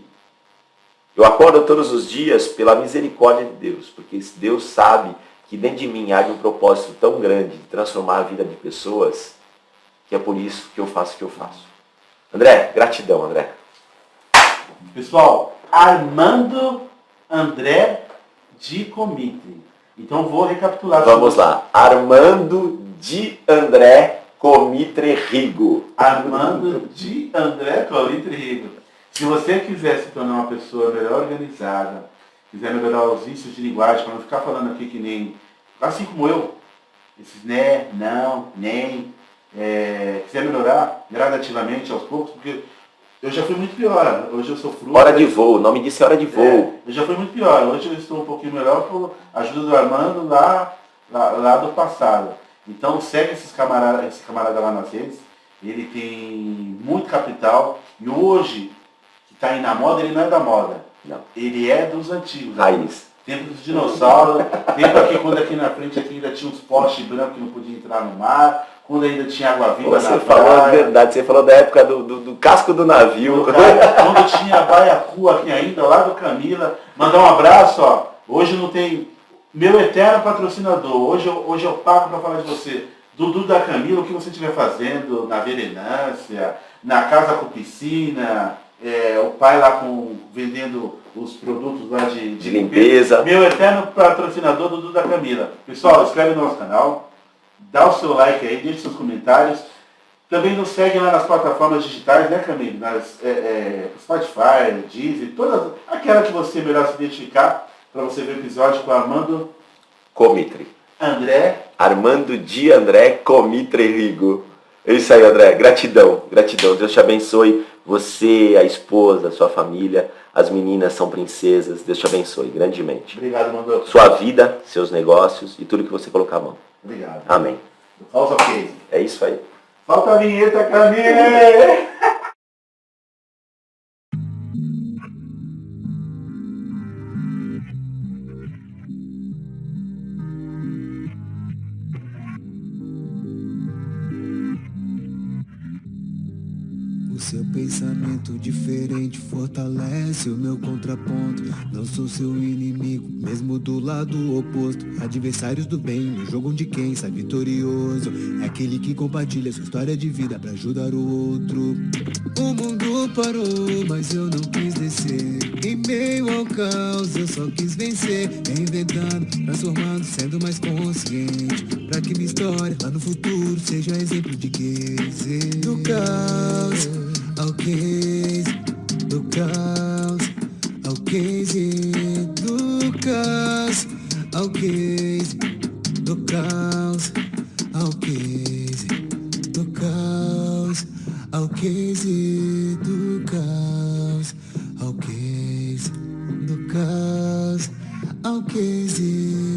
[SPEAKER 3] Eu acordo todos os dias pela misericórdia de Deus, porque Deus sabe que dentro de mim há um propósito tão grande de transformar a vida de pessoas, que é por isso que eu faço o que eu faço. André, gratidão, André.
[SPEAKER 2] Pessoal, Armando André de Comitre. Então vou recapitular.
[SPEAKER 3] Vamos lá. Armando de André Comitre Rigo.
[SPEAKER 2] Armando de André Comitre Rigo. Se você quiser se tornar uma pessoa melhor organizada, quiser melhorar os vícios de linguagem, para não ficar falando aqui que nem, assim como eu, esses né, não, nem, quiser melhorar gradativamente aos poucos, porque eu já fui muito pior, hoje eu sou fruto.
[SPEAKER 3] Hora de voo, o nome disso é hora de voo.
[SPEAKER 2] Eu já fui muito pior, hoje eu estou um pouquinho melhor por ajuda do Armando lá do passado. Então segue esse camarada lá nas redes, ele tem muito capital e hoje, que está aí na moda, ele não é da moda.
[SPEAKER 3] Não.
[SPEAKER 2] Ele é dos antigos.
[SPEAKER 3] Raiz.
[SPEAKER 2] Tempo dos dinossauros, tempo aqui quando aqui na frente aqui ainda tinha uns postes brancos que não podia entrar no mar, quando ainda tinha água viva
[SPEAKER 3] Você
[SPEAKER 2] na
[SPEAKER 3] falou a
[SPEAKER 2] praia.
[SPEAKER 3] verdade, você falou da época do casco do navio.
[SPEAKER 2] Quando tinha baiacu aqui ainda, lá do Camila. Mandar um abraço, ó. Hoje não tem... Meu eterno patrocinador, hoje eu pago para falar de você. Dudu da Camila, o que você estiver fazendo na vereança, na casa com piscina, o pai lá vendendo os produtos lá de
[SPEAKER 3] limpeza.
[SPEAKER 2] Meu eterno patrocinador, Dudu da Camila. Pessoal, inscreve no nosso canal, dá o seu like aí, deixe seus comentários. Também nos segue lá nas plataformas digitais, né, Camila? Nas Spotify, Deezer, todas aquelas que você melhor se identificar, para você ver o episódio com o Armando
[SPEAKER 3] Comitre.
[SPEAKER 2] André.
[SPEAKER 3] Armando de André Comitre Rigo. É isso aí, André. Gratidão, gratidão. Deus te abençoe. Você, a esposa, a sua família, as meninas são princesas. Deus te abençoe grandemente.
[SPEAKER 2] Obrigado, Armando.
[SPEAKER 3] Sua vida, seus negócios e tudo que você colocar a mão.
[SPEAKER 2] Obrigado.
[SPEAKER 3] Amém.
[SPEAKER 2] Falta case.
[SPEAKER 3] É isso aí.
[SPEAKER 2] Falta a vinheta, Camila!
[SPEAKER 1] O seu pensamento diferente fortalece o meu contraponto. Não sou seu inimigo, mesmo do lado oposto. Adversários do bem, no jogo onde quem sai vitorioso é aquele que compartilha sua história de vida pra ajudar o outro. O mundo parou, mas eu não quis descer. Em meio ao caos, eu só quis vencer. Reinventando, transformando, sendo mais consciente, pra que minha história lá no futuro seja exemplo de case. Do caos ao case, do caos ao case, do caos ao case, do caos ao case, do caos ao case, do caos ao case, do caos ao case.